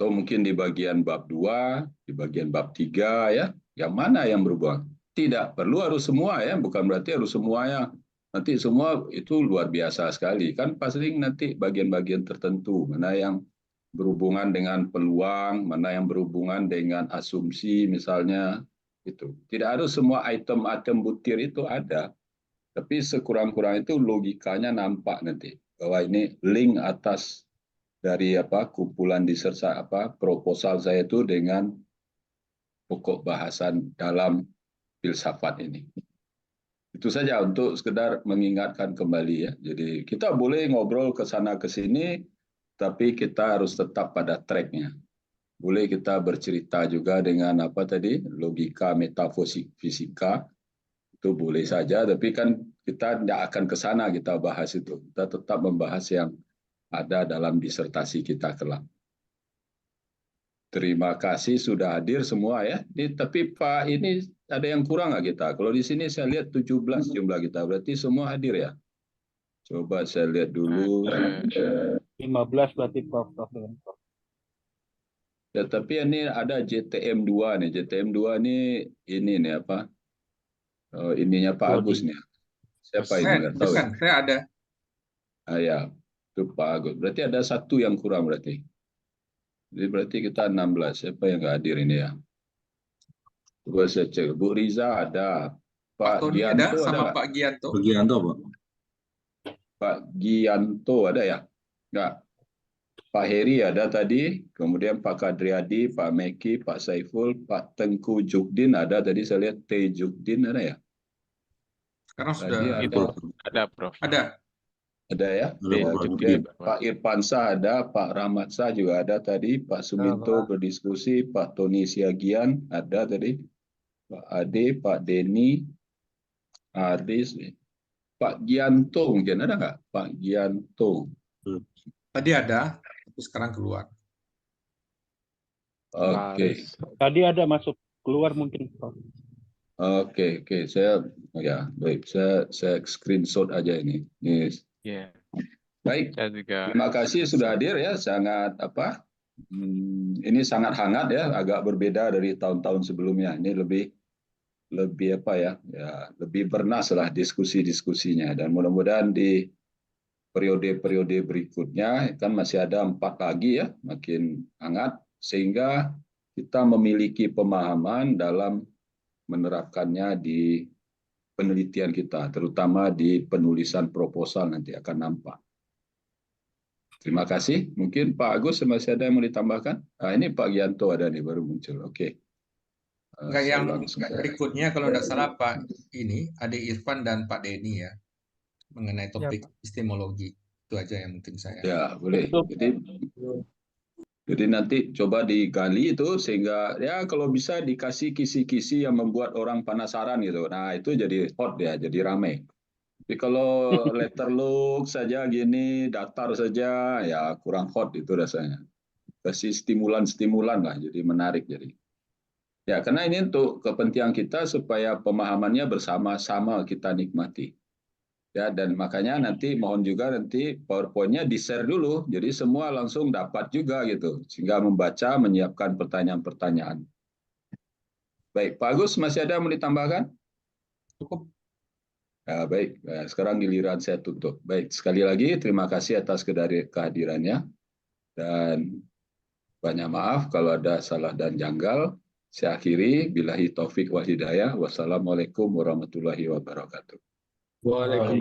Atau mungkin di bagian bab 2, di bagian bab 3 ya, yang mana yang berhubungan. Tidak perlu harus semua ya, bukan berarti harus semuanya. Nanti semua itu luar biasa sekali. Kan pasti nanti bagian-bagian tertentu, mana yang berhubungan dengan peluang, mana yang berhubungan dengan asumsi misalnya. Itu tidak harus semua item-item butir itu ada, tapi sekurang-kurang itu logikanya nampak nanti bahwa ini link atas dari kumpulan diserta proposal saya itu dengan pokok bahasan dalam filsafat ini. Itu saja untuk sekedar mengingatkan kembali ya. Jadi kita boleh ngobrol ke sana ke sini, tapi kita harus tetap pada tracknya. Boleh kita bercerita juga dengan logika metafisika, itu boleh saja, tapi kan kita tidak akan ke sana kita bahas itu. Kita tetap membahas yang ada dalam disertasi kita kelak. Terima kasih sudah hadir semua ya. Tapi Pak, ini ada yang kurang nggak kita? Kalau di sini saya lihat 17 jumlah kita, berarti semua hadir ya? Coba saya lihat dulu. 15 berarti Prof. Ya, tapi ini ada JTM2 nih. JTM2 ini nih apa? Ininya Pak Agus nih. Siapa ini nggak tahu? Bukan, saya ada. Ya, itu Pak Agus. Berarti ada satu yang kurang berarti. Jadi berarti kita 16. Siapa yang nggak hadir ini ya? Coba saya cek. Bu Riza ada. Pak Tony ada sama Pak Gianto. Pak Gianto, Pak. Pak Gianto ada ya? Enggak. Pak Heri ada tadi, kemudian Pak Kadriadi, Pak Meki, Pak Saiful, Pak Tengku Jukdin ada tadi, saya lihat T Jukdin ada ya? Sekarang sudah ada Prof. Ada ya? Jukdin. Pak Irfansa ada, Pak Rahmat Shah juga ada tadi, Pak Suminto berdiskusi, Pak Tony Siagian ada tadi, Pak Ade, Pak Denny, Aris, Pak Gianto mungkin ada nggak? Pak Gianto. Tadi ada, tapi sekarang keluar. Oke. Tadi ada masuk, keluar mungkin. Oke. Saya ya baik. Saya screenshot aja ini. Yeah. Baik. Saya juga. Terima kasih sudah hadir ya. Sangat ini sangat hangat ya. Agak berbeda dari tahun-tahun sebelumnya. Ini lebih lebih bernas lah diskusi-diskusinya, dan mudah-mudahan di periode-periode berikutnya kan masih ada 4 lagi ya, makin hangat sehingga kita memiliki pemahaman dalam menerapkannya di penelitian kita, terutama di penulisan proposal nanti akan nampak. Terima kasih. Mungkin Pak Agus masih ada yang mau ditambahkan? Ini Pak Gianto ada nih baru muncul. Oke. Enggak, yang berikutnya kalau tidak salah Pak ini Ade Irfan dan Pak Denny ya, mengenai topik epistemologi. Itu aja yang mungkin saya. Ya, boleh. Jadi nanti coba digali itu sehingga ya kalau bisa dikasih kisi-kisi yang membuat orang penasaran gitu. Nah, itu jadi hot ya, jadi ramai. Tapi kalau letterlock saja gini, datar saja ya kurang hot itu rasanya. Kasih stimulan-stimulan lah, jadi menarik jadi. Ya, karena ini untuk kepentingan kita supaya pemahamannya bersama-sama kita nikmati. Ya, dan makanya nanti mohon juga nanti PowerPoint-nya di-share dulu, jadi semua langsung dapat juga gitu, sehingga membaca, menyiapkan pertanyaan-pertanyaan. Baik, Pak Agus masih ada yang mau ditambahkan? Cukup. Ya, baik, nah, sekarang giliran saya tutup. Baik, sekali lagi terima kasih atas kehadirannya, dan Banyak maaf kalau ada salah dan janggal. Saya akhiri, billahi taufik wal hidayah. Wassalamualaikum warahmatullahi wabarakatuh. Waalaikumsalam.